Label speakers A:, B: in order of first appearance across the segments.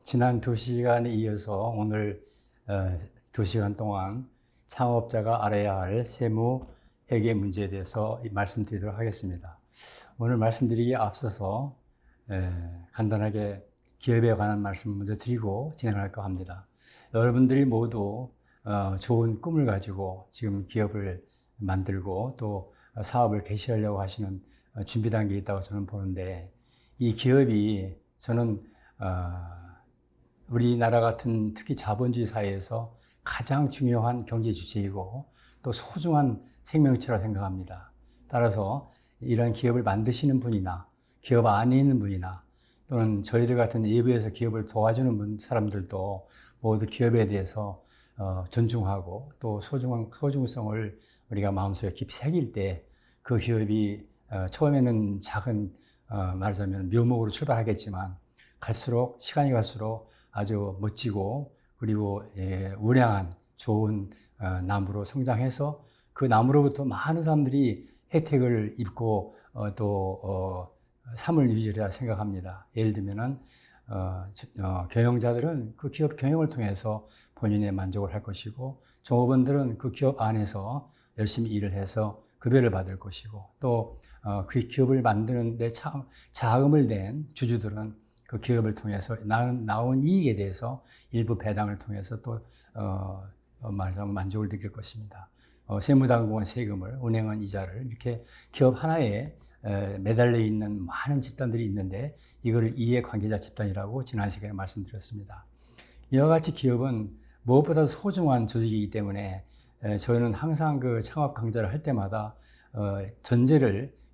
A: 지난 2시간에 이어서 오늘 2시간 동안 창업자가 알아야 할 세무 회계 문제에 대해서 말씀드리도록 하겠습니다. 오늘 말씀드리기에 앞서서 간단하게 기업에 관한 말씀 먼저 드리고 진행할까 합니다. 여러분들이 모두 좋은 꿈을 가지고 지금 기업을 만들고 또 사업을 개시하려고 하시는 준비 단계에 있다고 저는 보는데, 이 기업이 저는 우리나라 같은 특히 자본주의 사회에서 가장 중요한 경제 주체이고 또 소중한 생명체라고 생각합니다. 따라서 이런 기업을 만드시는 분이나 기업 안에 있는 분이나 또는 저희들 같은 외부에서 기업을 도와주는 사람들도 모두 기업에 대해서 존중하고 또 소중성을 우리가 마음속에 깊이 새길 때 그 기업이 처음에는 작은 말하자면 묘목으로 출발하겠지만 시간이 갈수록 아주 멋지고 그리고 우량한 좋은 나무로 성장해서 그 나무로부터 많은 사람들이 혜택을 입고 또 삶을 유지해야 생각합니다. 예를 들면은 경영자들은 그 기업 경영을 통해서 본인의 만족을 할 것이고, 종업원들은 그 기업 안에서 열심히 일을 해서 급여를 받을 것이고, 또 그 기업을 만드는 데 자금을 낸 주주들은 그 기업을 통해서 나온 이익에 대해서 일부 배당을 통해서 또 말하자면 만족을 느낄 것입니다. 세무당국은 세금을, 은행은 이자를, 이렇게 기업 하나에 매달려 있는 많은 집단들이 있는데 이걸 이해관계자 집단이라고 지난 시간에 말씀드렸습니다. 이와 같이 기업은 무엇보다도 소중한 조직이기 때문에 저희는 항상 그 창업 강좌를 할 때마다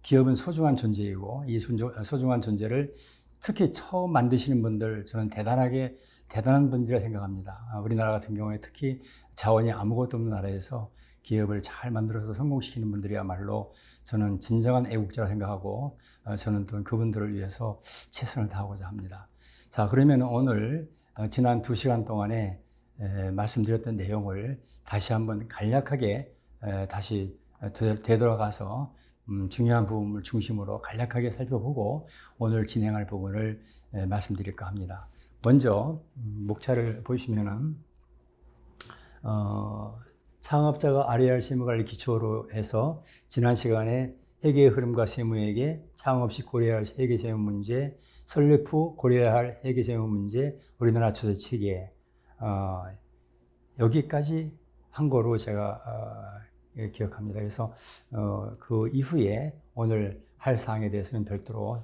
A: 기업은 소중한 존재이고 이 소중한 존재를 특히 처음 만드시는 분들, 저는 대단한 분들이라 생각합니다. 우리나라 같은 경우에 특히 자원이 아무것도 없는 나라에서 기업을 잘 만들어서 성공시키는 분들이야말로 저는 진정한 애국자라 생각하고 저는 또 그분들을 위해서 최선을 다하고자 합니다. 자, 그러면 오늘 지난 2시간 동안에 말씀드렸던 내용을 다시 한번 간략하게 다시 되돌아가서 중요한 부분을 중심으로 간략하게 살펴보고 오늘 진행할 부분을 말씀드릴까 합니다. 먼저 목차를 보시면은 창업자가 알아야 할 세무관리 기초로 해서 지난 시간에 회계의 흐름과 세무회계, 창업 시 고려해야 할 회계 세무 문제, 설립 후 고려해야 할 회계 세무 문제, 우리나라 조세 체계, 여기까지 한 거로 제가 기억합니다. 그래서 그 이후에 오늘 할 사항에 대해서는 별도로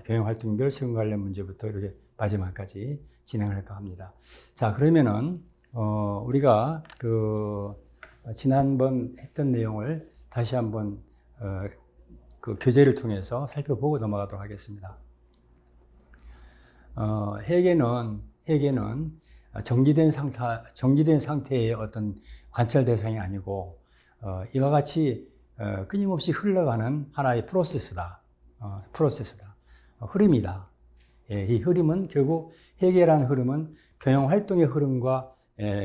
A: 경영활동별 세금 관련 문제부터 이렇게 마지막까지 진행할까 합니다. 자, 그러면은 우리가 지난번 했던 내용을 다시 한번 그 교재를 통해서 살펴보고 넘어가도록 하겠습니다. 회계는 정지된 상태의 어떤 관찰 대상이 아니고 이와 같이 끊임없이 흘러가는 하나의 프로세스다. 흐름이다. 이 흐름은 결국 회계라는 흐름은 경영활동의 흐름과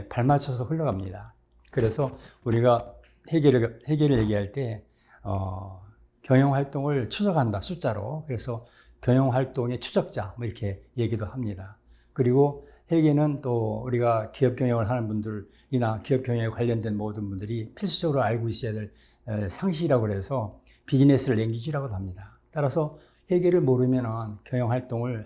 A: 발맞춰서 흘러갑니다. 그래서 우리가 회계를 얘기할 때 경영활동을 추적한다, 숫자로. 그래서 경영활동의 추적자 뭐 이렇게 얘기도 합니다. 그리고 회계는 또 우리가 기업 경영을 하는 분들이나 기업 경영에 관련된 모든 분들이 필수적으로 알고 있어야 될 상식이라고 해서 비즈니스 랭귀지라고도 합니다. 따라서 회계를 모르면 경영활동을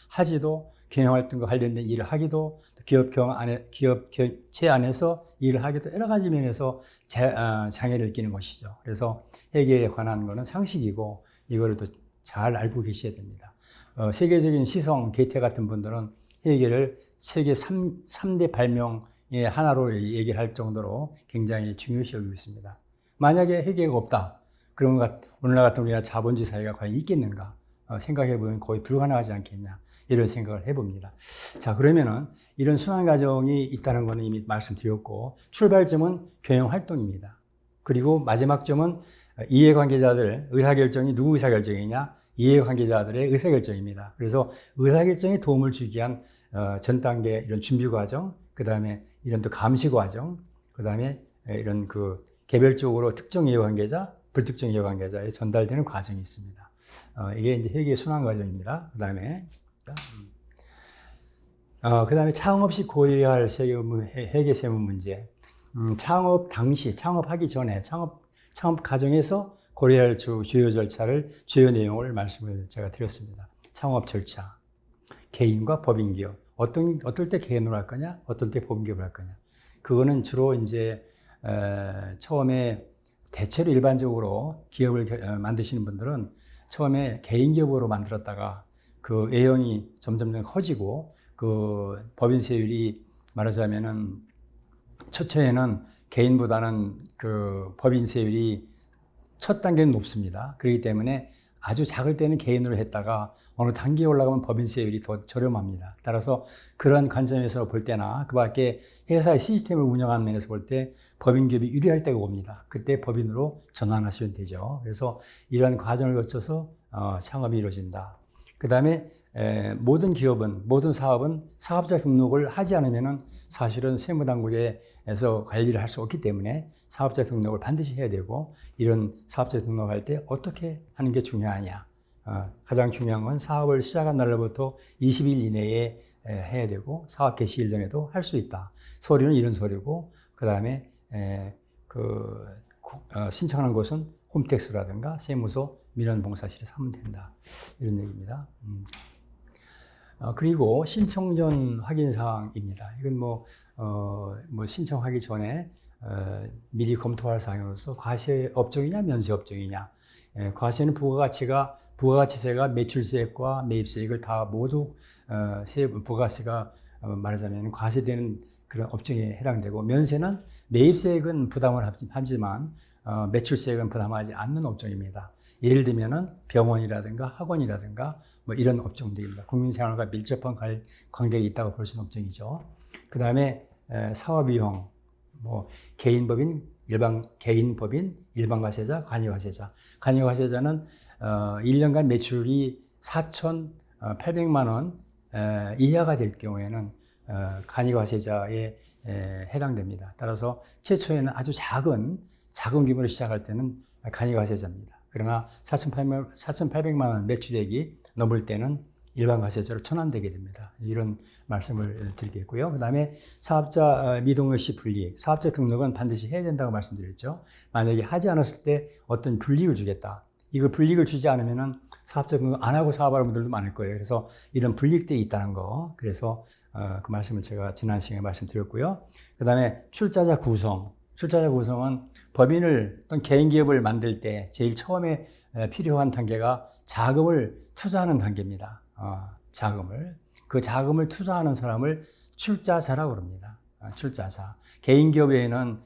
A: 하지도, 경영활동과 관련된 일을 하기도, 기업체 안에서 일을 하기도 여러 가지 면에서 장애를 끼는 것이죠. 그래서 회계에 관한 것은 상식이고 이거를 또 잘 알고 계셔야 됩니다. 세계적인 시성, 게테 같은 분들은 회계를 세계 3대 발명의 하나로 얘기를 할 정도로 굉장히 중요시 여기고 있습니다. 만약에 회계가 없다, 그러면 오늘날 같은 우리나라 자본주의 사회가 과연 있겠는가 생각해보면 거의 불가능하지 않겠냐, 이런 생각을 해봅니다. 자, 그러면은 이런 순환 과정이 있다는 것은 이미 말씀드렸고, 출발점은 경영활동입니다. 그리고 마지막 점은 이해관계자들, 의사결정이 누구 의사결정이냐? 이해관계자들의 의사결정입니다. 그래서 의사결정에 도움을 주기 위한 전 단계 이런 준비 과정, 그 다음에 이런 또 감시 과정, 그 다음에 이런 개별적으로 특정 이해관계자, 불특정 이해관계자에 전달되는 과정이 있습니다. 이게 이제 회계 순환 과정입니다. 그 다음에 그다음에 창업 시 고려해야 할 회계 세무 문제. 창업 당시, 창업하기 전에, 창업 과정에서 고려해야 할 주요 절차를, 주요 내용을 말씀을 제가 드렸습니다. 창업 절차. 개인과 법인기업. 어떨 때 개인으로 할 거냐? 어떨 때 법인기업을 할 거냐? 그거는 주로 이제, 처음에 대체로 일반적으로 기업을 만드시는 분들은 처음에 개인기업으로 만들었다가 그 외형이 점점 커지고 그 법인세율이 말하자면은 처음에는 개인보다는 그 법인세율이 첫 단계는 높습니다. 그렇기 때문에 아주 작을 때는 개인으로 했다가 어느 단계에 올라가면 법인세율이 더 저렴합니다. 따라서 그런 관점에서 볼 때나 그 밖에 회사의 시스템을 운영하는 면에서 볼 때 법인기업이 유리할 때가 옵니다. 그때 법인으로 전환하시면 되죠. 그래서 이러한 과정을 거쳐서 창업이 이루어진다. 그 다음에 모든 기업은, 모든 사업은 사업자 등록을 하지 않으면 사실은 세무당국에서 관리를 할 수 없기 때문에 사업자 등록을 반드시 해야 되고, 이런 사업자 등록할 때 어떻게 하는 게 중요하냐. 가장 중요한 건 사업을 시작한 날로부터 20일 이내에 해야 되고, 사업 개시일 전에도 할 수 있다. 서류는 이런 서류고, 그 다음에 신청하는 곳은 홈택스라든가 세무서 민원봉사실에서 하면 된다. 이런 얘기입니다. 그리고 신청 전 확인 사항입니다. 이건 뭐 신청하기 전에 미리 검토할 사항으로서 과세 업종이냐 면세 업종이냐. 과세는 부가가치세가 매출세액과 매입세액을 다 모두 부가세가 말하자면 과세되는 그런 업종에 해당되고, 면세는 매입세액은 부담을 하지만 매출세액은 부담하지 않는 업종입니다. 예를 들면은 병원이라든가 학원이라든가 뭐 이런 업종들입니다. 국민생활과 밀접한 관계가 있다고 볼 수 있는 업종이죠. 그 다음에 사업비용, 뭐 개인법인, 일반과세자, 간이과세자. 간이과세자는 1년간 매출이 4,800만 원 이하가 될 경우에는 간이과세자에 해당됩니다. 따라서 최초에는 아주 작은 규모로 시작할 때는 간이과세자입니다. 그러나 4,800만 원 매출액이 넘을 때는 일반과세자로 전환되게 됩니다. 이런 말씀을 드리겠고요. 그 다음에 사업자 미동일시 불이익. 사업자 등록은 반드시 해야 된다고 말씀드렸죠. 만약에 하지 않았을 때 어떤 불이익을 주겠다. 이거 불이익을 주지 않으면은 사업자 등록 안 하고 사업하는 분들도 많을 거예요. 그래서 이런 불이익들이 있다는 거. 그래서 그 말씀을 제가 지난 시간에 말씀드렸고요. 그 다음에 출자자 구성. 출자자 구성은 법인을 어떤 개인기업을 만들 때 제일 처음에 필요한 단계가 자금을 투자하는 단계입니다. 그 자금을 투자하는 사람을 출자자라고 합니다. 출자자. 개인기업에는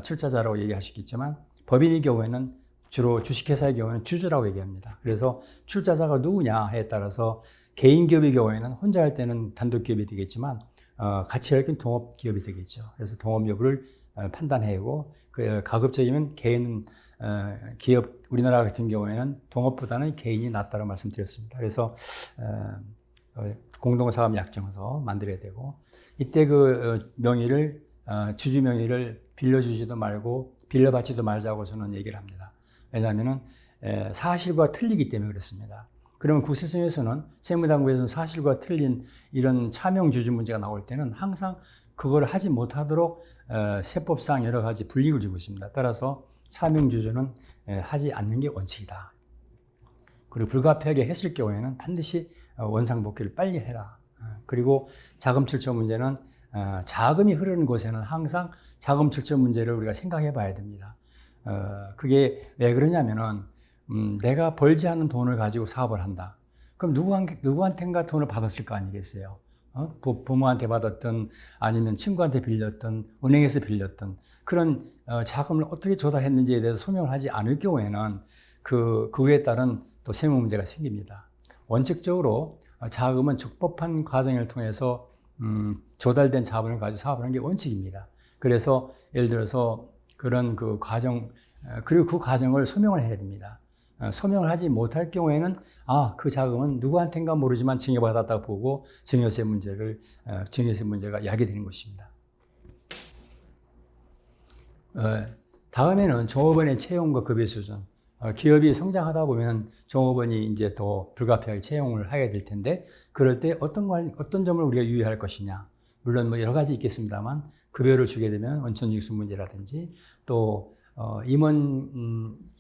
A: 출자자라고 얘기할 수 있겠지만, 법인의 경우에는 주로 주식회사의 경우에는 주주라고 얘기합니다. 그래서 출자자가 누구냐에 따라서 개인기업의 경우에는 혼자 할 때는 단독기업이 되겠지만, 같이 할 때는 동업기업이 되겠죠. 그래서 동업 여부를 판단해고, 가급적이면 개인 기업, 우리나라 같은 경우에는 동업보다는 개인이 낫다고 말씀드렸습니다. 그래서 공동사업 약정서 만들어야 되고, 이때 그 명의를 주주 명의를 빌려주지도 말고 빌려받지도 말자고 저는 얘기를 합니다. 왜냐하면은 사실과 틀리기 때문에 그렇습니다. 그러면 국세청에서는, 세무당국에서는 사실과 틀린 이런 차명 주주 문제가 나올 때는 항상 그걸 하지 못하도록 세법상 여러 가지 불이익을 주고 있습니다. 따라서 차명 주주는 하지 않는 게 원칙이다. 그리고 불가피하게 했을 경우에는 반드시 원상복귀를 빨리 해라. 그리고 자금 출처 문제는 자금이 흐르는 곳에는 항상 자금 출처 문제를 우리가 생각해 봐야 됩니다. 그게 왜 그러냐면은 내가 벌지 않은 돈을 가지고 사업을 한다. 그럼 누구한텐가 돈을 받았을 거 아니겠어요? 부모한테 받았든 아니면 친구한테 빌렸든 은행에서 빌렸든 그런 자금을 어떻게 조달했는지에 대해서 소명을 하지 않을 경우에는 그에 따른 또 세무 문제가 생깁니다. 원칙적으로 자금은 적법한 과정을 통해서 조달된 자본을 가지고 사업을 하는 게 원칙입니다. 그래서 예를 들어서 그런 그 과정, 그리고 그 과정을 소명을 해야 됩니다. 소명을 하지 못할 경우에는 그 자금은 누구한테인가 모르지만 증여받았다고 보고 증여세 문제가 야기되는 것입니다. 다음에는 종업원의 채용과 급여 수준. 기업이 성장하다 보면 종업원이 이제 더 불가피하게 채용을 하게 될 텐데, 그럴 때 어떤 점을 우리가 유의할 것이냐. 물론 뭐 여러 가지 있겠습니다만, 급여를 주게 되면 원천징수 문제라든지, 또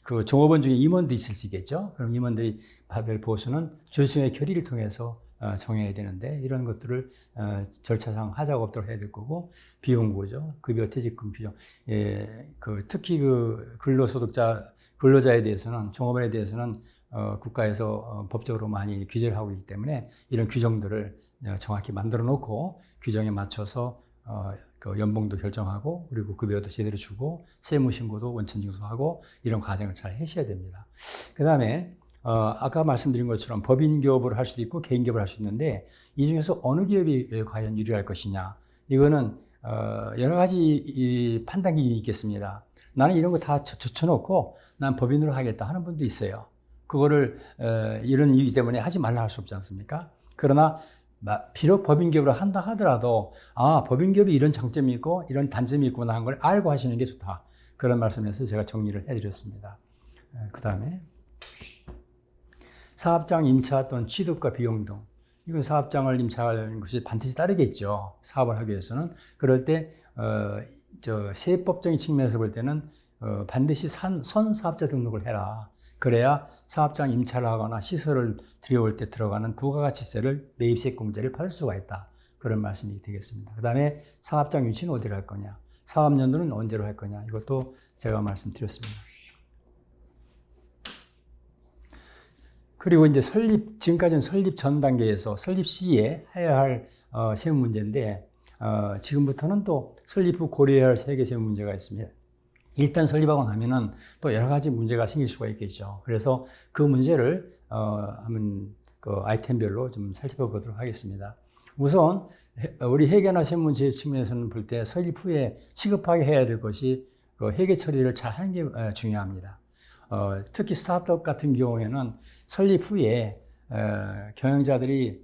A: 그 종업원 중에 임원도 있을 수 있겠죠. 그럼 임원들이 받을 보수는 주수의 결의를 통해서 정해야 되는데, 이런 것들을 절차상 하자가 없도록 해야 될 거고, 비용 보죠. 급여, 퇴직금 비용. 특히 그 근로자에 대해서는, 종업원에 대해서는 국가에서 법적으로 많이 규제를 하고 있기 때문에 이런 규정들을 정확히 만들어 놓고 규정에 맞춰서 그 연봉도 결정하고, 그리고 급여도 제대로 주고, 세무신고도 원천징수하고, 이런 과정을 잘 하셔야 됩니다. 그 다음에 아까 말씀드린 것처럼 법인 기업을 할 수도 있고 개인 기업을 할 수 있는데, 이 중에서 어느 기업이 과연 유리할 것이냐, 이거는 여러 가지 판단 기준이 있겠습니다. 나는 이런 거 다 젖혀놓고 난 법인으로 하겠다 하는 분도 있어요. 그거를 이런 이유 때문에 하지 말라 할 수 없지 않습니까? 그러나 비록 법인 기업을 한다 하더라도 법인 기업이 이런 장점이 있고 이런 단점이 있구나 하는 걸 알고 하시는 게 좋다. 그런 말씀에서 제가 정리를 해드렸습니다. 그 다음에 사업장 임차 또는 취득과 비용 등, 이건 사업장을 임차하는 것이 반드시 따르겠죠. 사업을 하기 위해서는. 그럴 때 세법적인 측면에서 볼 때는 반드시 선사업자 등록을 해라. 그래야 사업장 임차를 하거나 시설을 들여올 때 들어가는 부가가치세를, 매입세 공제를 받을 수가 있다. 그런 말씀이 되겠습니다. 그 다음에 사업장 유치는 어디로 할 거냐, 사업연도는 언제로 할 거냐, 이것도 제가 말씀드렸습니다. 그리고 이제 지금까지는 설립 전 단계에서 설립 시에 해야 할 세무 문제인데, 지금부터는 또 설립 후 고려해야 할 3개 세무 문제가 있습니다. 일단 설립하고 나면은 또 여러 가지 문제가 생길 수가 있겠죠. 그래서 그 문제를 한번 그 아이템별로 좀 살펴보도록 하겠습니다. 우선 우리 회계나 세무문제 측면에서는 볼 때 설립 후에 시급하게 해야 될 것이 그 회계 처리를 잘 하는 게 중요합니다. 특히 스타트업 같은 경우에는 설립 후에 경영자들이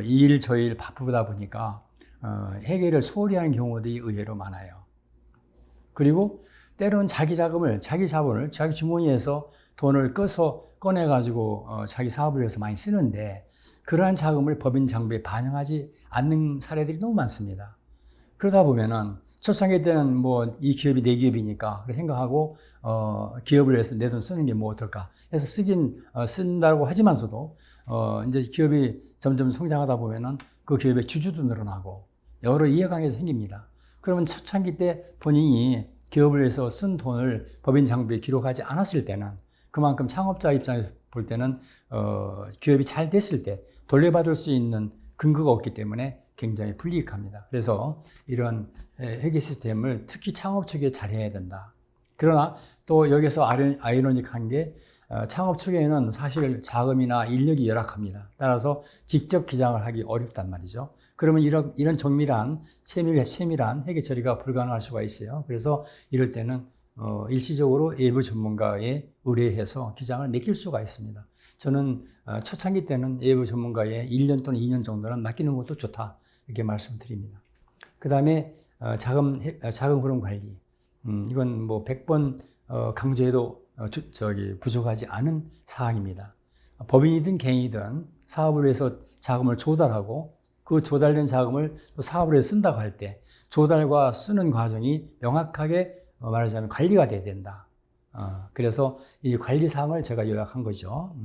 A: 이 일 저 일 바쁘다 보니까 회계를 소홀히 하는 경우들이 의외로 많아요. 그리고 때로는 자기 자본을, 자기 주머니에서 돈을 꺼내가지고 자기 사업을 위해서 많이 쓰는데, 그러한 자금을 법인 장부에 반영하지 않는 사례들이 너무 많습니다. 그러다 보면은 초창기 때는 이 기업이 내 기업이니까 그렇게 생각하고 기업을 위해서 내 돈 쓰는 게 뭐 어떨까 해서 쓴다고 하지만서도 이제 기업이 점점 성장하다 보면은 그 기업의 주주도 늘어나고 여러 이해관계가 생깁니다. 그러면 초창기 때 본인이 기업을 위해서 쓴 돈을 법인 장부에 기록하지 않았을 때는, 그만큼 창업자 입장에서 볼 때는 기업이 잘 됐을 때 돌려받을 수 있는 근거가 없기 때문에 굉장히 불이익합니다. 그래서 이런 회계 시스템을 특히 창업 측에 잘해야 된다. 그러나 또 여기서 아이러닉한 게 창업 측에는 사실 자금이나 인력이 열악합니다. 따라서 직접 기장을 하기 어렵단 말이죠. 그러면 이런 정밀한 세밀한 회계 처리가 불가능할 수가 있어요. 그래서 이럴 때는 일시적으로 외부 전문가에 의뢰해서 기장을 맡길 수가 있습니다. 저는 초창기 때는 외부 전문가에 1년 또는 2년 정도는 맡기는 것도 좋다, 이렇게 말씀드립니다. 그 다음에 자금 흐름 관리. 이건 100번 강조해도 부족하지 않은 사항입니다. 법인이든 개인이든 사업을 위해서 자금을 조달하고 그 조달된 자금을 또 사업을 위해서 쓴다고 할 때 조달과 쓰는 과정이 명확하게 말하자면 관리가 돼야 된다. 그래서 이 관리 사항을 제가 요약한 거죠.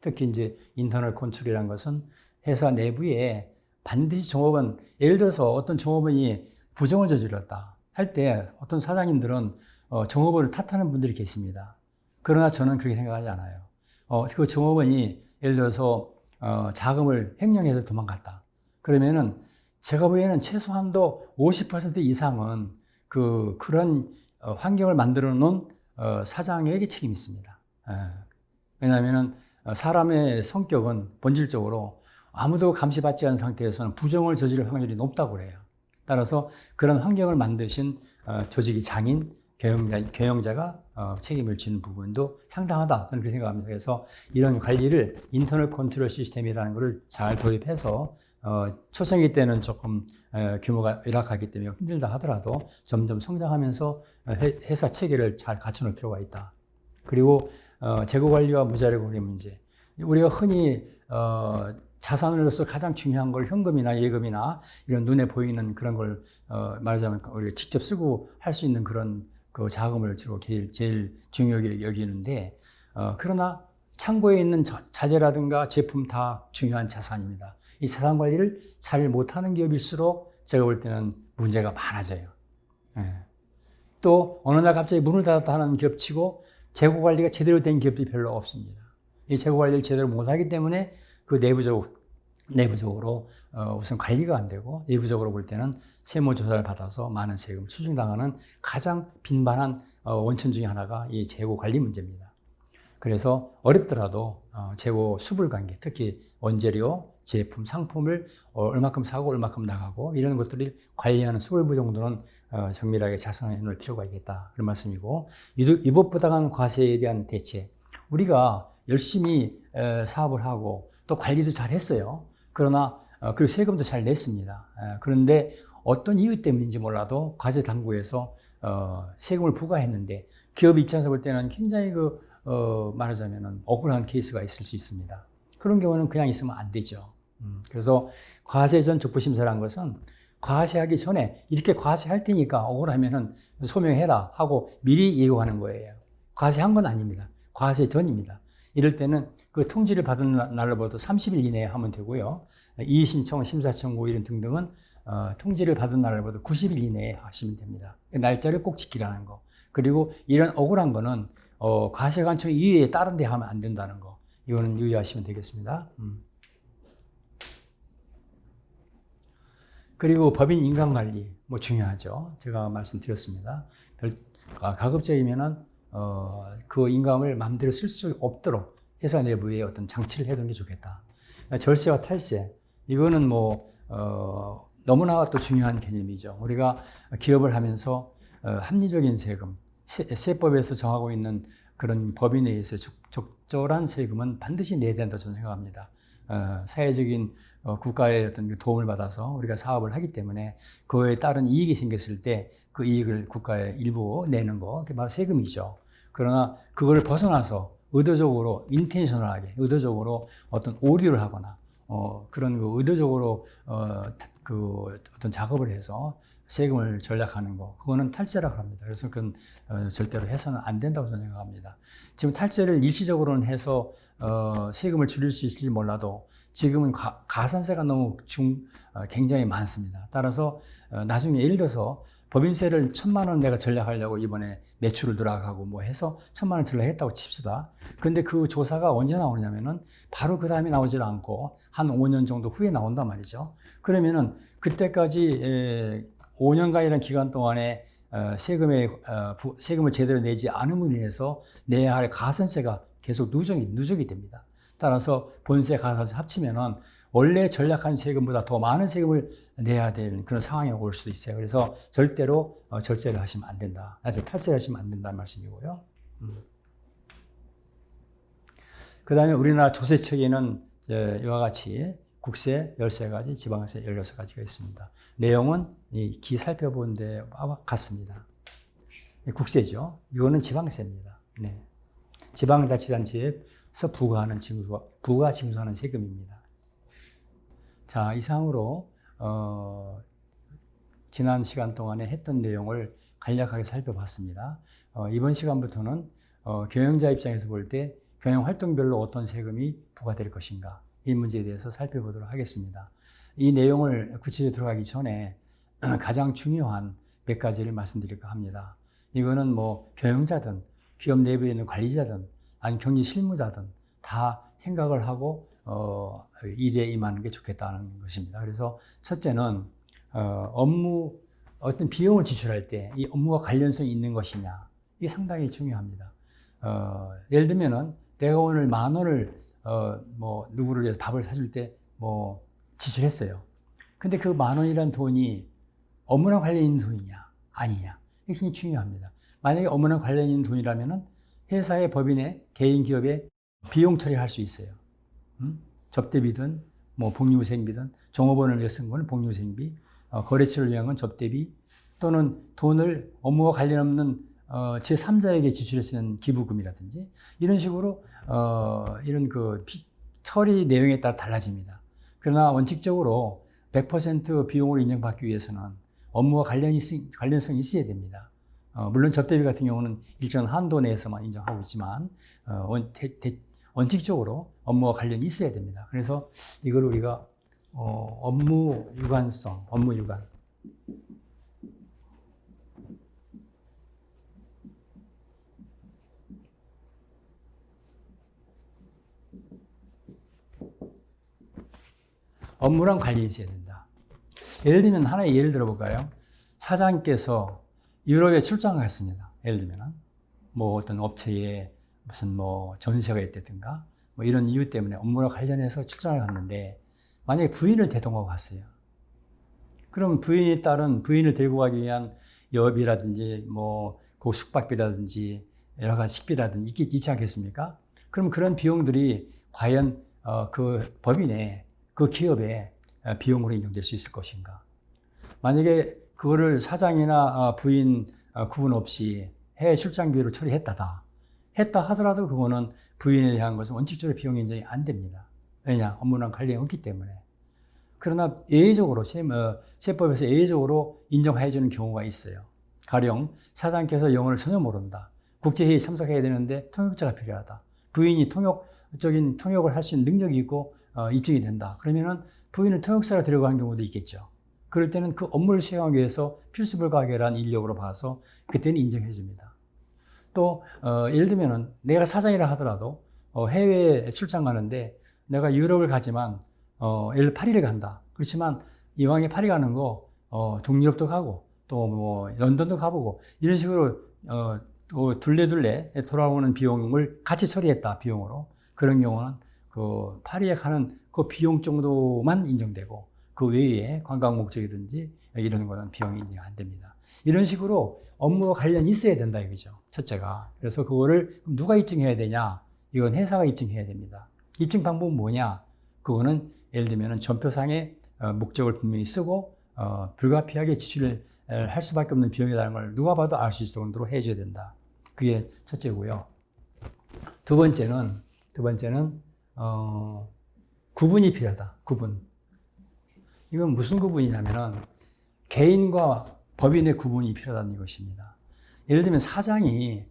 A: 특히 이제 인터널 컨트롤이라는 것은 회사 내부에 반드시 종업원, 예를 들어서 어떤 종업원이 부정을 저질렀다 할 때 어떤 사장님들은 종업원을 탓하는 분들이 계십니다. 그러나 저는 그렇게 생각하지 않아요. 그 종업원이 예를 들어서 자금을 횡령해서 도망갔다. 그러면은 제가 보기에는 최소한도 50% 이상은 그런 환경을 만들어 놓은 사장에게 책임이 있습니다. 왜냐하면은 사람의 성격은 본질적으로 아무도 감시받지 않은 상태에서는 부정을 저지를 확률이 높다고 그래요. 따라서 그런 환경을 만드신 조직의 장인, 경영자가 책임을 지는 부분도 상당하다, 저는 그렇게 생각합니다. 그래서 이런 관리를 인터널 컨트롤 시스템이라는 것을 잘 도입해서 초창기 때는 조금 규모가 열악하기 때문에 힘들다 하더라도 점점 성장하면서 회사 체계를 잘 갖춰놓을 필요가 있다. 그리고 재고 관리와 무자료 관리 문제. 우리가 흔히 자산으로서 가장 중요한 걸 현금이나 예금이나 이런 눈에 보이는 그런 걸 말하자면 우리가 직접 쓰고 할 수 있는 그런 그 자금을 주로 제일 중요하게 여기는데 그러나 창고에 있는 자재라든가 제품 다 중요한 자산입니다. 이 자산 관리를 잘 못하는 기업일수록 제가 볼 때는 문제가 많아져요. 예. 또 어느 날 갑자기 문을 닫았다 하는 기업치고 재고 관리가 제대로 된 기업들이 별로 없습니다. 이 재고 관리를 제대로 못하기 때문에 그 내부적으로 우선 관리가 안 되고 내부적으로 볼 때는 세무조사를 받아서 많은 세금을 추징당하는 가장 빈번한 원천 중에 하나가 이 재고 관리 문제입니다. 그래서 어렵더라도 재고 수불 관계, 특히 원재료, 제품, 상품을 얼마큼 사고 얼마큼 나가고 이런 것들을 관리하는 수불부 정도는 정밀하게 자산해 놓을 필요가 있겠다 그런 말씀이고, 위법부당한 과세에 대한 대책. 우리가 열심히 사업을 하고 또 관리도 잘 했어요. 그러나 그리고 세금도 잘 냈습니다. 그런데 어떤 이유 때문인지 몰라도 과세 당국에서 세금을 부과했는데 기업 입장에서 볼 때는 굉장히 말하자면은 억울한 케이스가 있을 수 있습니다. 그런 경우는 그냥 있으면 안 되죠. 그래서 과세 전 족부심사라는 것은 과세하기 전에 이렇게 과세할 테니까 억울하면은 소명해라 하고 미리 예고하는 거예요. 과세한 건 아닙니다. 과세 전입니다. 이럴 때는 그 통지를 받은 날로부터 30일 이내에 하면 되고요. 이의신청, 심사청구 이런 등등은 통지를 받은 날로부터 90일 이내에 하시면 됩니다. 날짜를 꼭 지키라는 거. 그리고 이런 억울한 거는 과세관청 이외에 다른 데 하면 안 된다는 거. 이거는 유의하시면 되겠습니다. 그리고 법인 인간관리 뭐 중요하죠. 제가 말씀드렸습니다. 가급적이면은 그 인감을 마음대로 쓸 수 없도록 회사 내부에 어떤 장치를 해두는 게 좋겠다. 절세와 탈세, 이거는 너무나 또 중요한 개념이죠. 우리가 기업을 하면서 합리적인 세금, 세법에서 정하고 있는 그런 법인에 의해서 적절한 세금은 반드시 내야 된다고 저는 생각합니다. 사회적인 국가의 어떤 도움을 받아서 우리가 사업을 하기 때문에 그에 따른 이익이 생겼을 때 그 이익을 국가에 일부 내는 거, 그게 바로 세금이죠. 그러나 그걸 벗어나서 의도적으로 인텐셔널하게 의도적으로 어떤 오류를 하거나 그런 의도적으로 어떤 작업을 해서 세금을 전략하는 거, 그거는 탈세라고 합니다. 그래서 그건 절대로 해서는 안 된다고 저는 생각합니다. 지금 탈세를 일시적으로는 해서 세금을 줄일 수 있을지 몰라도 지금은 가산세가 너무 굉장히 많습니다. 따라서 나중에 예를 들어서 법인세를 1,000만 원 내가 전략하려고 이번에 매출을 누락하고 해서 1,000만 원 전략했다고 칩시다. 근데 그 조사가 언제 나오냐면은 바로 그 다음에 나오질 않고 한 5년 정도 후에 나온단 말이죠. 그러면은 그때까지 5년간이라는 기간 동안에 세금을 제대로 내지 않음으로 인해서 내야 할 가산세가 계속 누적이 됩니다. 따라서 본세, 가산세 합치면은 원래 전략한 세금보다 더 많은 세금을 내야 되는 그런 상황이 올 수도 있어요. 그래서 절대로 절세를 하시면 안 된다. 탈세를 하시면 안 된다는 말씀이고요. 그 다음에 우리나라 조세체계는 이와 같이 국세 13가지, 지방세 16가지가 있습니다. 내용은 이 기 살펴본 데와 같습니다. 국세죠. 이거는 지방세입니다. 네. 지방자치단체에서 부가 징수하는 세금입니다. 자, 이상으로 지난 시간 동안에 했던 내용을 간략하게 살펴봤습니다. 이번 시간부터는 경영자 입장에서 볼 때 경영활동별로 어떤 세금이 부과될 것인가, 이 문제에 대해서 살펴보도록 하겠습니다. 이 내용을 구체적으로 들어가기 전에 가장 중요한 몇 가지를 말씀드릴까 합니다. 이거는 경영자든 기업 내부에 있는 관리자든 아니면 경리 실무자든 다 생각을 하고 일에 임하는 게 좋겠다는 것입니다. 그래서 첫째는 어떤 비용을 지출할 때 이 업무와 관련성이 있는 것이냐, 이게 상당히 중요합니다. 예를 들면은 내가 오늘 10,000원을 누구를 위해서 밥을 사줄 때 지출했어요. 근데 그 10,000원이란 돈이 업무랑 관련 있는 돈이냐 아니냐, 이게 굉장히 중요합니다. 만약에 업무랑 관련 있는 돈이라면은 회사의 법인의 개인 기업에 비용 처리할 수 있어요. 접대비든 복리후생비든, 종업원을 위해 쓴 거는 복리후생비, 거래처를 위한 건 접대비, 또는 돈을 업무와 관련 없는 제3자에게 지출할 수 있는 기부금이라든지 이런 식으로 이런 그 처리 내용에 따라 달라집니다. 그러나 원칙적으로 100% 비용을 인정받기 위해서는 업무와 관련성이 있어야 됩니다. 물론 접대비 같은 경우는 일정 한도 내에서만 인정하고 있지만 원칙적으로 업무와 관련이 있어야 됩니다. 그래서 이걸 우리가 업무 유관성, 업무 유관. 업무랑 관련이 있어야 된다. 예를 들면 하나의 예를 들어볼까요? 사장께서 유럽에 출장을 갔습니다. 예를 들면 뭐 어떤 업체에 무슨 뭐 전세가 있다든가 뭐 이런 이유 때문에 업무랑 관련해서 출장을 갔는데 만약에 부인을 대동하고 갔어요. 그럼 부인에 따른 부인을 데리고 가기 위한 여비라든지 뭐 그 숙박비라든지 여러 가지 식비라든지 있지 않겠습니까? 그럼 그런 비용들이 과연 그 법인의 그 기업의 비용으로 인정될 수 있을 것인가? 만약에 그거를 사장이나 부인 구분 없이 해외 출장비로 처리했다 하더라도 그거는 부인에 대한 것은 원칙적으로 비용 인정이 안 됩니다. 왜냐? 업무랑 관련이 없기 때문에. 그러나 예외적으로 세법에서 예외적으로 인정해 주는 경우가 있어요. 가령 사장께서 영어를 전혀 모른다. 국제회의 참석해야 되는데 통역자가 필요하다. 부인이 통역적인 통역을 할 수 있는 능력이 있고 입증이 된다. 그러면은 부인을 통역사로 데려가는 경우도 있겠죠. 그럴 때는 그 업무를 수행하기 위해서 필수불가결한 인력으로 봐서 그때는 인정해 줍니다. 또 예를 들면은 내가 사장이라 하더라도 해외에 출장 가는데 내가 유럽을 가지만 예를 파리를 간다. 그렇지만 이왕에 파리 가는 거 동유럽도 가고 또 뭐 런던도 가보고 이런 식으로 또 둘레둘레 돌아오는 비용을 같이 처리했다. 비용으로. 그런 경우는 그 파리에 가는 그 비용 정도만 인정되고 그 외에 관광 목적이든지 이런 거는 비용이 인정 안 됩니다. 이런 식으로 업무와 관련이 있어야 된다 이거죠. 첫째가. 그래서 그거를 누가 입증해야 되냐? 이건 회사가 입증해야 됩니다. 입증 방법은 뭐냐? 그거는 예를 들면 전표상에 목적을 분명히 쓰고 불가피하게 지출을 할 수밖에 없는 비용이라는 걸 누가 봐도 알 수 있을 정도로 해줘야 된다. 그게 첫째고요. 두 번째는 구분이 필요하다. 구분. 이건 무슨 구분이냐면은 개인과 법인의 구분이 필요하다는 것입니다. 예를 들면 사장이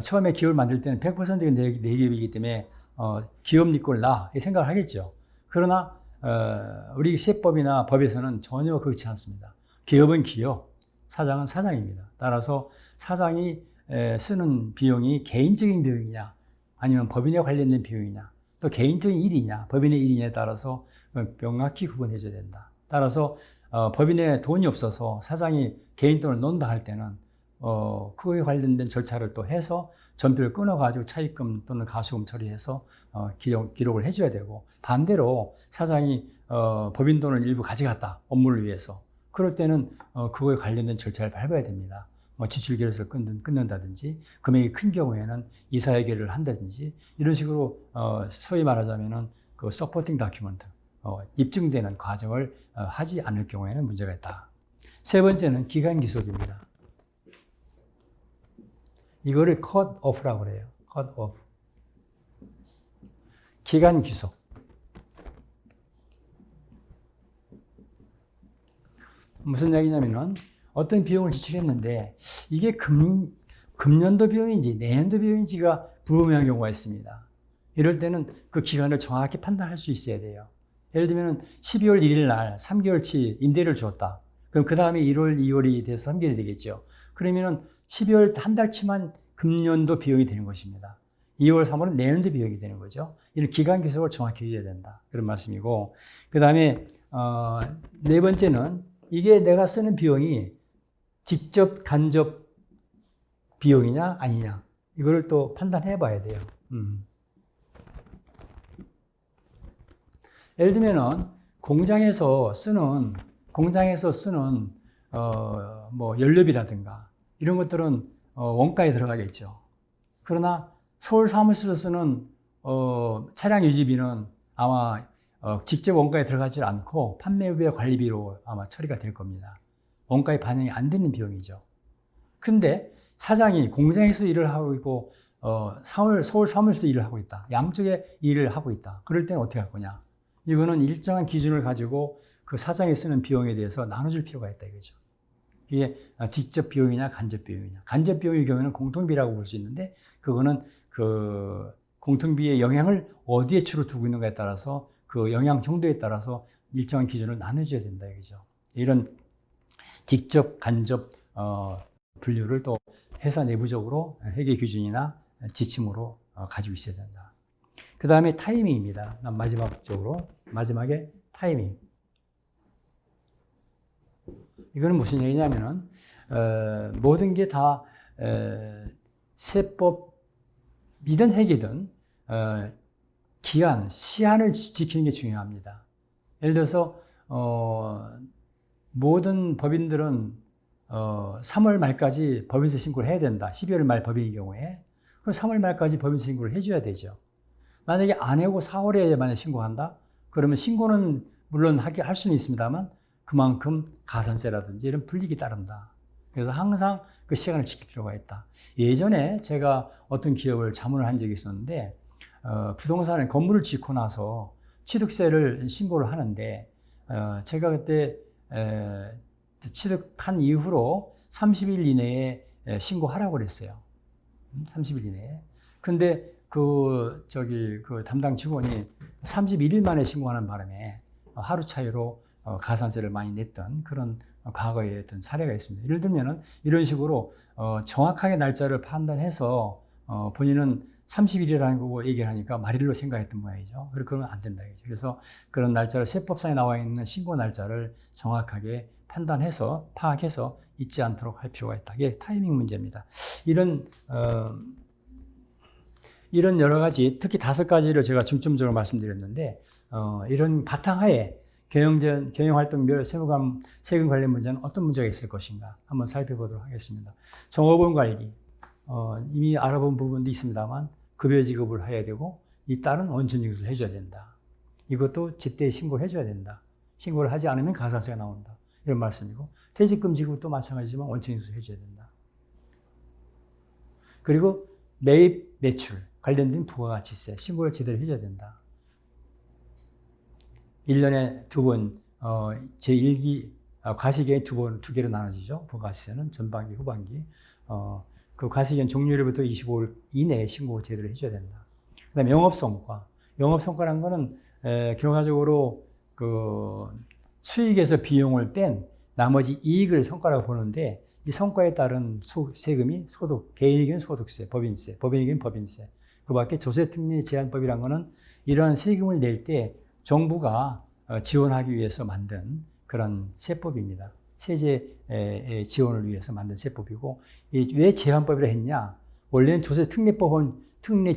A: 처음에 기업을 만들 때는 100%가 내 기업이기 때문에 기업 네 꼴나 생각을 하겠죠. 그러나 우리 세법이나 법에서는 전혀 그렇지 않습니다. 기업은 기업, 사장은 사장입니다. 따라서 사장이 쓰는 비용이 개인적인 비용이냐 아니면 법인에 관련된 비용이냐 또 개인적인 일이냐 법인의 일이냐에 따라서 명확히 구분해 줘야 된다. 따라서 법인에 돈이 없어서 사장이 개인 돈을 넣는다 할 때는 그거에 관련된 절차를 또 해서 전표를 끊어가지고 차입금 또는 가수금 처리해서 기록을 해줘야 되고 반대로 사장이 법인 돈을 일부 가져갔다 업무를 위해서 그럴 때는 그거에 관련된 절차를 밟아야 됩니다. 지출 계획서를 끊는다든지 금액이 큰 경우에는 이사회계를 한다든지 이런 식으로 소위 말하자면은 그 서포팅 다큐먼트 입증되는 과정을 하지 않을 경우에는 문제가 있다. 세 번째는 기간 기속입니다. 이거를 컷 오프라고 그래요. 컷 오프. 기간 기속. 무슨 얘기냐면은 어떤 비용을 지출했는데 이게 금년도 비용인지 내년도 비용인지가 불분명한 경우가 있습니다. 이럴 때는 그 기간을 정확히 판단할 수 있어야 돼요. 예를 들면 12월 1일 날 3개월치 임대를 주었다. 그럼 그 다음에 1월, 2월이 돼서 3개월이 되겠죠. 그러면은 12월 한 달치만 금년도 비용이 되는 것입니다. 2월, 3월은 내년도 비용이 되는 거죠. 이런 기간 기속을 정확히 해줘야 된다. 그런 말씀이고. 그 다음에 네 번째는 이게 내가 쓰는 비용이 직접 간접 비용이냐 아니냐 이거를 또 판단해 봐야 돼요. 예를 들면은 공장에서 쓰는 뭐 연료비라든가 이런 것들은 원가에 들어가겠죠. 그러나 서울 사무실에서 쓰는 차량 유지비는 아마 직접 원가에 들어가지 않고 판매비와 관리비로 아마 처리가 될 겁니다. 원가에 반영이 안 되는 비용이죠. 근데 사장이 공장에서 일을 하고 있고 서울 사무실에서 일을 하고 있다. 양쪽에 일을 하고 있다. 그럴 때는 어떻게 할 거냐? 이거는 일정한 기준을 가지고 그 사장이 쓰는 비용에 대해서 나눠줄 필요가 있다 이거죠. 이게 직접 비용이냐 간접 비용이냐. 간접 비용의 경우에는 공통비라고 볼 수 있는데 그거는 그 공통비의 영향을 어디에 주로 두고 있는가에 따라서 그 영향 정도에 따라서 일정한 기준을 나눠줘야 된다 이거죠. 이런 직접 간접 분류를 또 회사 내부적으로 회계 기준이나 지침으로 가지고 있어야 된다. 그 다음에 타이밍입니다. 마지막에 타이밍. 이거는 무슨 얘기냐면은 모든 게 다 세법이든 회계든 기한, 시한을 지키는 게 중요합니다. 예를 들어서 모든 법인들은 3월 말까지 법인세 신고를 해야 된다. 12월 말 법인의 경우에. 그럼 3월 말까지 법인세 신고를 해줘야 되죠. 만약에 안 하고 4월에 만약 신고한다? 그러면 신고는 물론 할 수는 있습니다만 그만큼 가산세라든지 이런 불이익이 따른다. 그래서 항상 그 시간을 지킬 필요가 있다. 예전에 제가 어떤 기업을 자문을 한 적이 있었는데 부동산에 건물을 짓고 나서 취득세를 신고를 하는데 제가 그때 취득한 이후로 30일 이내에 신고하라고 그랬어요. 30일 이내에. 근데 그 담당 직원이 31일 만에 신고하는 바람에 하루 차이로 가산세를 많이 냈던 그런 과거의 어떤 사례가 있습니다. 예를 들면은 이런 식으로 정확하게 날짜를 판단해서 본인은 30일이라는 거고 얘기를 하니까 말일로 생각했던 모양이죠. 그러면 안 된다. 그래서 그런 날짜를 세법상에 나와 있는 신고 날짜를 정확하게 판단해서 파악해서 잊지 않도록 할 필요가 있다. 이게 타이밍 문제입니다. 이런 여러 가지, 특히 5가지를 제가 중점적으로 말씀드렸는데 이런 바탕하에 경영활동별 세금 관련 문제는 어떤 문제가 있을 것인가 한번 살펴보도록 하겠습니다. 종업원 관리, 이미 알아본 부분도 있습니다만 급여 지급을 해야 되고 이 딸은 원천징수를 해줘야 된다. 이것도 제때 신고를 해줘야 된다. 신고를 하지 않으면 가산세가 나온다. 이런 말씀이고 퇴직금 지급도 마찬가지지만 원천징수를 해줘야 된다. 그리고 매입, 매출 관련된 부가가치세 신고를 제대로 해줘야 된다. 1년에 2번, 제1기 과시기에 2개로 나눠지죠. 부가가치세는 전반기, 후반기. 그 과시기간 종료일부터 25일 이내에 신고를 제대로 해줘야 된다. 그 다음에 영업성과. 영업성과라는 거는 결과적으로 그 수익에서 비용을 뺀 나머지 이익을 성과라고 보는데 이 성과에 따른 세금이 개인에게는 소득세, 법인세, 법인에게는 법인세. 그 밖에 조세특례제한법이라는 거는 이러한 세금을 낼 때 정부가 지원하기 위해서 만든 그런 세법입니다. 세제 지원을 위해서 만든 세법이고 왜 제한법이라 했냐? 원래는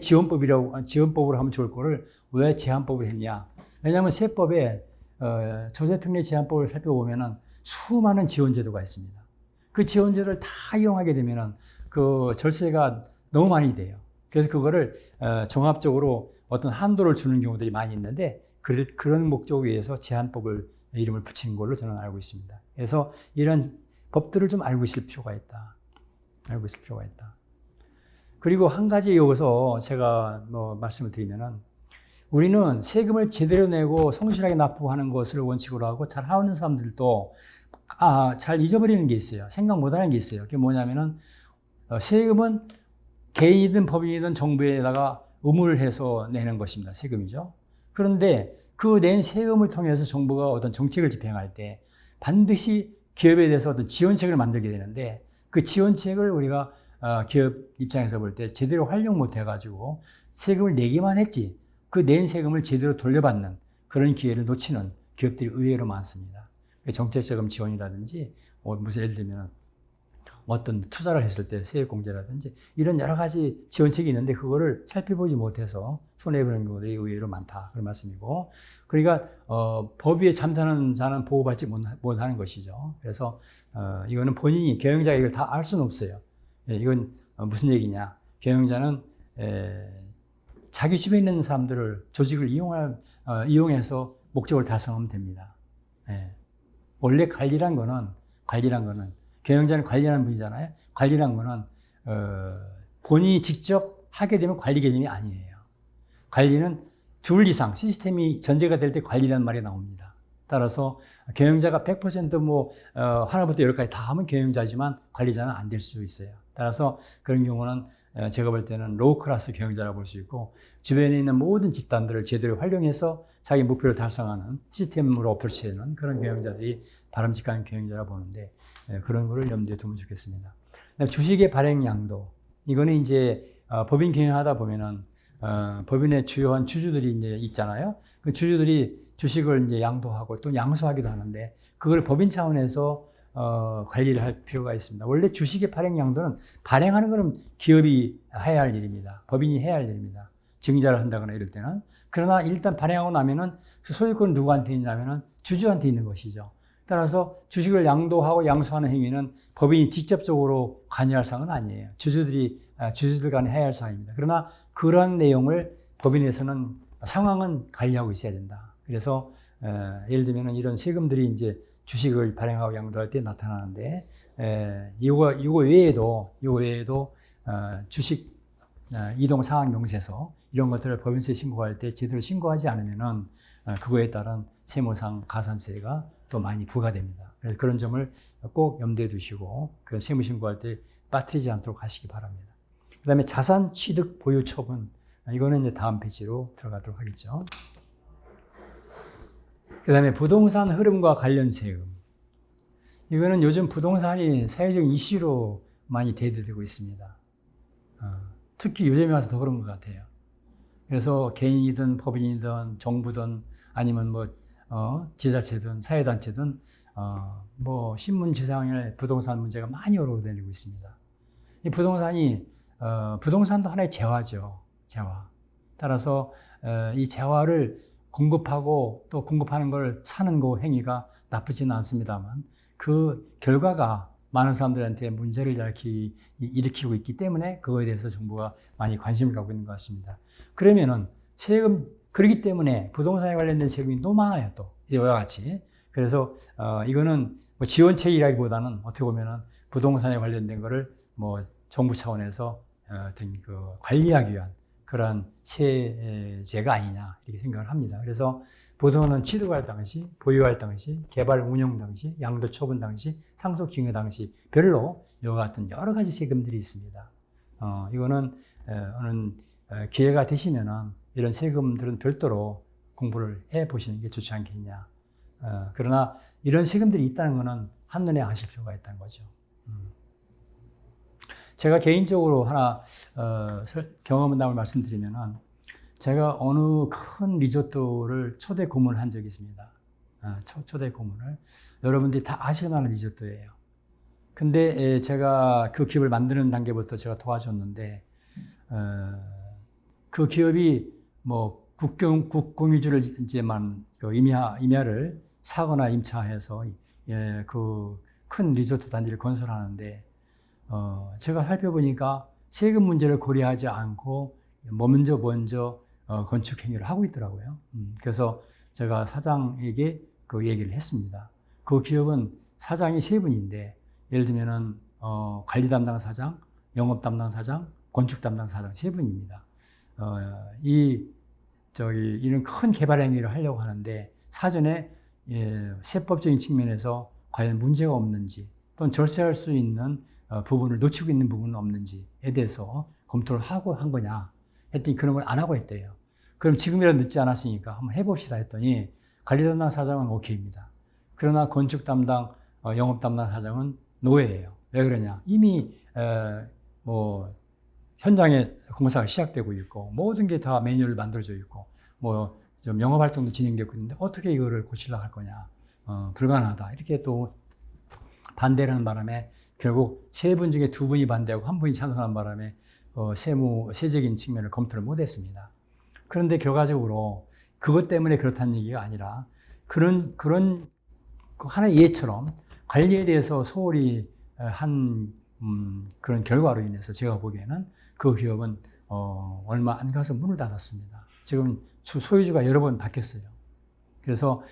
A: 지원법으로 하면 좋을 거를 왜 제한법을 했냐? 왜냐하면 세법에 조세특례제한법을 살펴보면은 수많은 지원제도가 있습니다. 그 지원제도를 다 이용하게 되면은 그 절세가 너무 많이 돼요. 그래서 그거를 종합적으로 어떤 한도를 주는 경우들이 많이 있는데 그런 목적을 위해서 제한법을 이름을 붙인 걸로 저는 알고 있습니다. 그래서 이런 법들을 좀 알고 있을 필요가 있다. 그리고 한 가지 여기서 제가 말씀을 드리면은 우리는 세금을 제대로 내고 성실하게 납부하는 것을 원칙으로 하고 잘 하는 사람들도 잘 잊어버리는 게 있어요. 생각 못하는 게 있어요. 그게 뭐냐면은 세금은 개인이든 법인이든 정부에다가 의무를 해서 내는 것입니다. 세금이죠. 그런데 그 낸 세금을 통해서 정부가 어떤 정책을 집행할 때 반드시 기업에 대해서 어떤 지원책을 만들게 되는데 그 지원책을 우리가 기업 입장에서 볼 때 제대로 활용 못 해가지고 세금을 내기만 했지 그 낸 세금을 제대로 돌려받는 그런 기회를 놓치는 기업들이 의외로 많습니다. 정책자금 지원이라든지 무슨 예를 들면 어떤 투자를 했을 때 세액공제라든지 이런 여러 가지 지원책이 있는데 그거를 살펴보지 못해서 손해보는 경우들이 의외로 많다. 그런 말씀이고. 그러니까 법 위에 참사는 자는 보호받지 못하는 것이죠. 그래서 이거는 본인이 경영자가 이걸 다 알 수는 없어요. 이건 무슨 얘기냐. 경영자는 자기 주변에 있는 사람들을 조직을 이용해서 목적을 달성하면 됩니다. 원래 관리란 거는 경영자는 관리하는 분이잖아요. 관리란 거는 본인이 직접 하게 되면 관리 개념이 아니에요. 관리는 둘 이상 시스템이 전제가 될 때 관리라는 말이 나옵니다. 따라서 경영자가 100% 하나부터 열까지 다 하면 경영자지만 관리자는 안 될 수 있어요. 따라서 그런 경우는 제가 볼 때는 로우 클래스 경영자라고 볼 수 있고, 주변에 있는 모든 집단들을 제대로 활용해서 자기 목표를 달성하는 시스템으로 어프로치하는 그런 경영자들이 바람직한 경영자라고 보는데, 그런 거를 염두에 두면 좋겠습니다. 주식의 발행 양도, 이거는 이제 법인 경영하다 보면은 법인의 주요한 주주들이 이제 있잖아요. 그 주주들이 주식을 이제 양도하고 또 양수하기도 하는데, 그걸 법인 차원에서 관리를 할 필요가 있습니다. 원래 주식의 발행 양도는 발행하는 것은 기업이 해야 할 일입니다. 법인이 해야 할 일입니다. 증자를 한다거나 이럴 때는. 그러나 일단 발행하고 나면은 그 소유권은 누구한테 있냐면은 주주한테 있는 것이죠. 따라서 주식을 양도하고 양수하는 행위는 법인이 직접적으로 관여할 사항은 아니에요. 주주들 간에 해야 할 사항입니다. 그러나 그러한 내용을 법인에서는 상황은 관리하고 있어야 된다. 그래서 예를 들면 이런 세금들이 이제 주식을 발행하고 양도할 때 나타나는데, 이거 외에도 주식 이동 상환 명세서 이런 것들을 법인세 신고할 때 제대로 신고하지 않으면은 그거에 따른 세무상 가산세가 또 많이 부과됩니다. 그래서 그런 점을 꼭 염두에 두시고 그 세무 신고할 때 빠뜨리지 않도록 하시기 바랍니다. 그다음에 자산 취득 보유 처분, 이거는 이제 다음 페이지로 들어가도록 하겠죠. 그다음에 부동산 흐름과 관련 세금. 이거는 요즘 부동산이 사회적 이슈로 많이 대두되고 있습니다. 특히 요즘에 와서 더 그런 것 같아요. 그래서 개인이든 법인이든 정부든 아니면 지자체든 사회단체든 신문지상에 부동산 문제가 많이 오르내리고 있습니다. 이 부동산도 하나의 재화죠. 재화. 따라서 이 재화를 공급하고 또 공급하는 걸 사는 그 행위가 나쁘지는 않습니다만, 그 결과가 많은 사람들한테 문제를 일으키고 있기 때문에 그거에 대해서 정부가 많이 관심을 갖고 있는 것 같습니다. 그러면은 그렇기 때문에 부동산에 관련된 세금이 너무 많아요, 또. 이와 같이. 그래서 이거는 지원책이라기보다는 어떻게 보면은 부동산에 관련된 거를 정부 차원에서 어떤 관리하기 위한 그런 세제가 아니냐 이렇게 생각을 합니다. 그래서 부동산은 취득할 당시, 보유할 당시, 개발 운영 당시, 양도 처분 당시, 상속 증여 당시 별로 이와 같은 여러 가지 세금들이 있습니다. 이거는 기회가 되시면은 이런 세금들은 별도로 공부를 해 보시는 게 좋지 않겠냐. 그러나 이런 세금들이 있다는 것은 한눈에 아실 필요가 있다는 거죠. 제가 개인적으로 하나 경험담을 말씀드리면은, 제가 어느 큰 리조트를 초대 고문을 한 적이 있습니다. 초대 고문을. 여러분들이 다 아실 만한 리조트예요. 근데 제가 그 기업을 만드는 단계부터 제가 도와줬는데, 그 기업이 국공유지를 이제만 임야를 사거나 임차해서 그 큰 리조트 단지를 건설하는데, 제가 살펴보니까 세금 문제를 고려하지 않고 먼저 건축 행위를 하고 있더라고요. 그래서 제가 사장에게 그 얘기를 했습니다. 그 기업은 사장이 세 분인데, 예를 들면은 관리 담당 사장, 영업 담당 사장, 건축 담당 사장 세 분입니다. 이런 큰 개발 행위를 하려고 하는데 사전에 세법적인 측면에서 과연 문제가 없는지, 또는 절세할 수 있는 부분을 놓치고 있는 부분은 없는지에 대해서 검토를 하고 한 거냐 했더니 그런 걸 안 하고 했대요. 그럼 지금이라도 늦지 않았으니까 한번 해봅시다 했더니 관리 담당 사장은 오케이입니다. 그러나 건축 담당, 영업 담당 사장은 노예예요. 왜 그러냐? 이미 현장에 공사가 시작되고 있고 모든 게 다 매뉴얼을 만들어져 있고 좀 영업 활동도 진행되고 있는데 어떻게 이거를 고치려고 할 거냐? 불가능하다. 이렇게 또 반대를 하는 바람에 결국 세 분 중에 두 분이 반대하고 한 분이 찬성하는 바람에 세적인 측면을 검토를 못했습니다. 그런데 결과적으로 그것 때문에 그렇다는 얘기가 아니라 그런 하나의 예처럼 관리에 대해서 소홀히 한 그런 결과로 인해서 제가 보기에는 그 기업은 얼마 안 가서 문을 닫았습니다. 지금 소유주가 여러 번 바뀌었어요. 그래서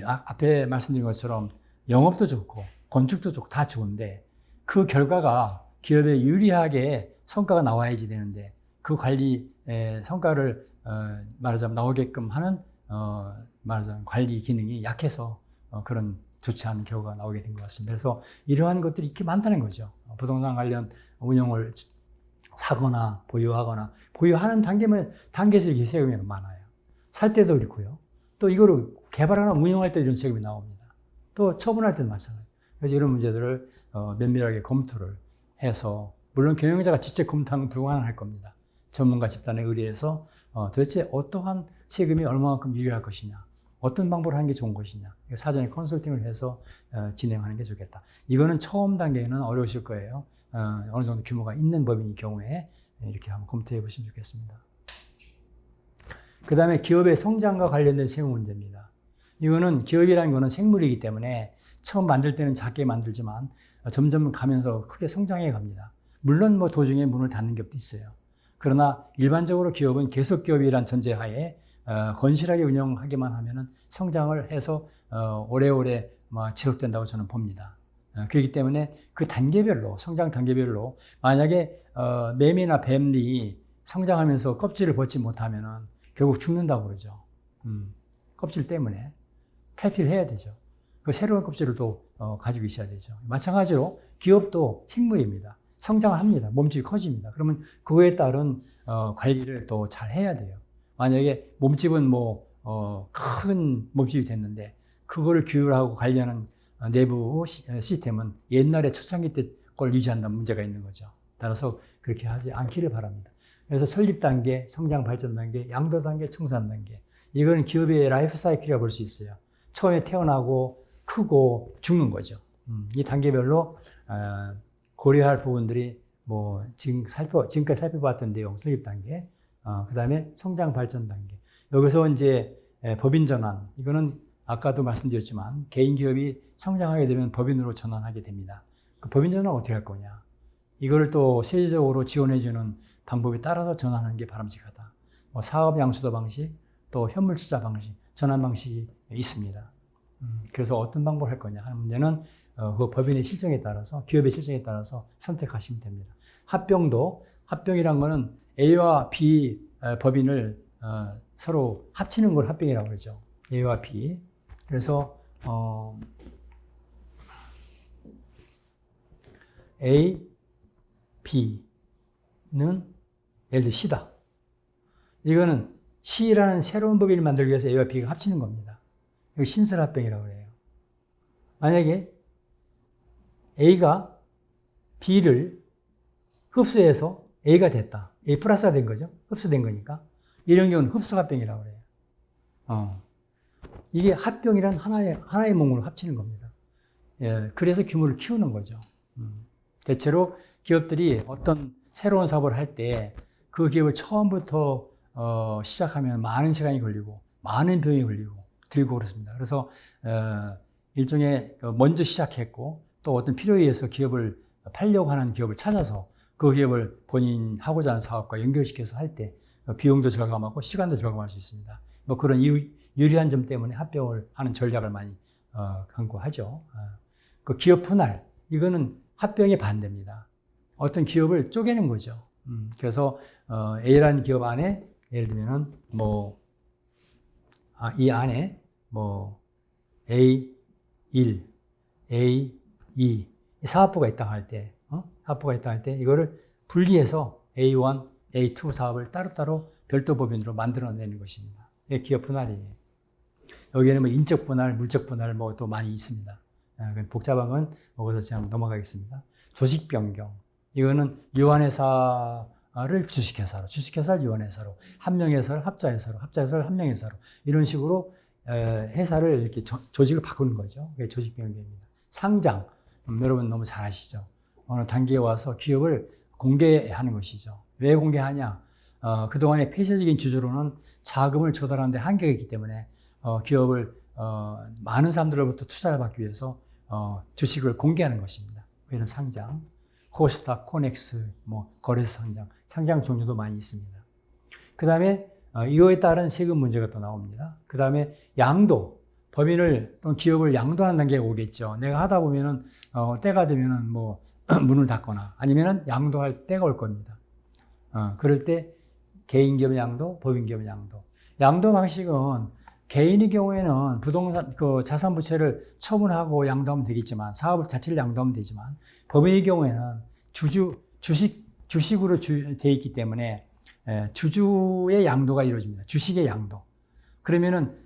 A: 앞에 말씀드린 것처럼 영업도 좋고 건축도 좋고 다 좋은데 그 결과가 기업에 유리하게 성과가 나와야지 되는데 그 관리 성과를 말하자면 나오게끔 하는 말하자면 관리 기능이 약해서 그런 좋지 않은 결과가 나오게 된 것 같습니다. 그래서 이러한 것들이 이렇게 많다는 거죠. 부동산 관련 운용을 사거나 보유하거나 보유하는 단계에서 이렇게 세금이 많아요. 살 때도 그렇고요. 또 이거를 개발하나 운영할 때 이런 세금이 나옵니다. 또 처분할 때도 마찬가지예요. 그래서 이런 문제들을 면밀하게 검토를 해서 물론 경영자가 직접 검토하는 건 불가능할 겁니다. 전문가 집단에 의뢰해서 도대체 어떠한 세금이 얼마만큼 유리할 것이냐, 어떤 방법을 하는 게 좋은 것이냐, 사전에 컨설팅을 해서 진행하는 게 좋겠다. 이거는 처음 단계에는 어려우실 거예요. 어느 정도 규모가 있는 법인의 경우에 이렇게 한번 검토해 보시면 좋겠습니다. 그 다음에 기업의 성장과 관련된 세무 문제입니다. 이거는 기업이라는 거는 생물이기 때문에 처음 만들 때는 작게 만들지만 점점 가면서 크게 성장해 갑니다. 물론 뭐 도중에 문을 닫는 기업도 있어요. 그러나 일반적으로 기업은 계속기업이란 전제하에 건실하게 운영하기만 하면은 성장을 해서 오래오래 지속된다고 저는 봅니다. 그렇기 때문에 그 단계별로, 성장 단계별로 만약에 매미나 뱀이 성장하면서 껍질을 벗지 못하면은 결국 죽는다고 그러죠. 껍질 때문에 탈피를 해야 되죠. 그 새로운 껍질을 또 가지고 있어야 되죠. 마찬가지로 기업도 생물입니다. 성장을 합니다. 몸집이 커집니다. 그러면 그거에 따른 관리를 또 잘 해야 돼요. 만약에 몸집은 큰 몸집이 됐는데 그거를 규율하고 관리하는 내부 시스템은 옛날에 초창기 때 걸 유지한다는 문제가 있는 거죠. 따라서 그렇게 하지 않기를 바랍니다. 그래서 설립 단계, 성장 발전 단계, 양도 단계, 청산 단계. 이거는 기업의 라이프 사이클이라고 볼 수 있어요. 처음에 태어나고 크고 죽는 거죠. 이 단계별로 고려할 부분들이 지금까지 살펴봤던 내용, 설립 단계, 그 다음에 성장 발전 단계. 여기서 이제 법인 전환, 이거는 아까도 말씀드렸지만 개인 기업이 성장하게 되면 법인으로 전환하게 됩니다. 그 법인 전환 어떻게 할 거냐? 이걸 또 세제적으로 지원해주는 방법에 따라서 전환하는 게 바람직하다. 사업 양수도 방식, 또 현물 투자 방식, 전환 방식이 있습니다. 그래서 어떤 방법을 할 거냐 하는 문제는 그 법인의 실정에 따라서, 기업의 실정에 따라서 선택하시면 됩니다. 합병이란 거는 A와 B 법인을 서로 합치는 걸 합병이라고 그러죠. A와 B. 그래서 A, B는 예를 들어 C다. 이거는 C라는 새로운 법인을 만들기 위해서 A와 B가 합치는 겁니다. 이거 신설합병이라고 해요. 만약에 A가 B를 흡수해서 A가 됐다. A 플러스가 된 거죠. 흡수된 거니까. 이런 경우는 흡수합병이라고 해요. 이게 합병이란 하나의 몸으로 합치는 겁니다. 예, 그래서 규모를 키우는 거죠. 대체로 기업들이 어떤 새로운 사업을 할 때 그 기업을 처음부터 시작하면 많은 시간이 걸리고 많은 비용이 걸리고 들고 그렇습니다. 그래서 일종의 먼저 시작했고 또 어떤 필요에 의해서 기업을 팔려고 하는 기업을 찾아서 그 기업을 본인 하고자 하는 사업과 연결시켜서 할 때 비용도 절감하고 시간도 절감할 수 있습니다. 그런 유리한 점 때문에 합병을 하는 전략을 많이 강구하죠. 그 기업 분할, 이거는 합병의 반대입니다. 어떤 기업을 쪼개는 거죠. 그래서 A라는 기업 안에 예를 들면은 이 안에 A1, A2 사업부가 있다 할 때, 이거를 분리해서 A1, A2 사업을 따로따로 별도 법인으로 만들어내는 것입니다. 이게 기업 분할이에요. 여기에는 인적 분할, 물적 분할 또 많이 있습니다. 복잡한 건 먹어서 그냥 넘어가겠습니다. 조직 변경. 이거는 유한회사를 주식회사로, 주식회사를 유한회사로, 한명회사를 합자회사로, 합자회사를 한명회사로 이런 식으로 회사를 이렇게 조직을 바꾸는 거죠. 그게 조직 변경입니다. 상장. 여러분 너무 잘 아시죠? 어느 단계에 와서 기업을 공개하는 것이죠. 왜 공개하냐? 그동안의 폐쇄적인 주주로는 자금을 조달하는 데 한계가 있기 때문에 기업을 많은 사람들로부터 투자를 받기 위해서 주식을 공개하는 것입니다. 이런 상장, 코스닥, 코넥스, 거래소 상장 종류도 많이 있습니다. 그 다음에 이거에 따른 세금 문제가 또 나옵니다. 그 다음에 양도, 법인을 또는 기업을 양도하는 단계가 오겠죠. 내가 하다 보면은 때가 되면은 문을 닫거나 아니면은 양도할 때가 올 겁니다. 그럴 때 개인기업 양도, 법인기업 양도. 양도 방식은 개인의 경우에는 부동산, 자산 부채를 처분하고 양도하면 되겠지만, 사업 자체를 양도하면 되지만, 법인의 경우에는 주식으로 돼 있기 때문에, 주주의 양도가 이루어집니다. 주식의 양도. 그러면은,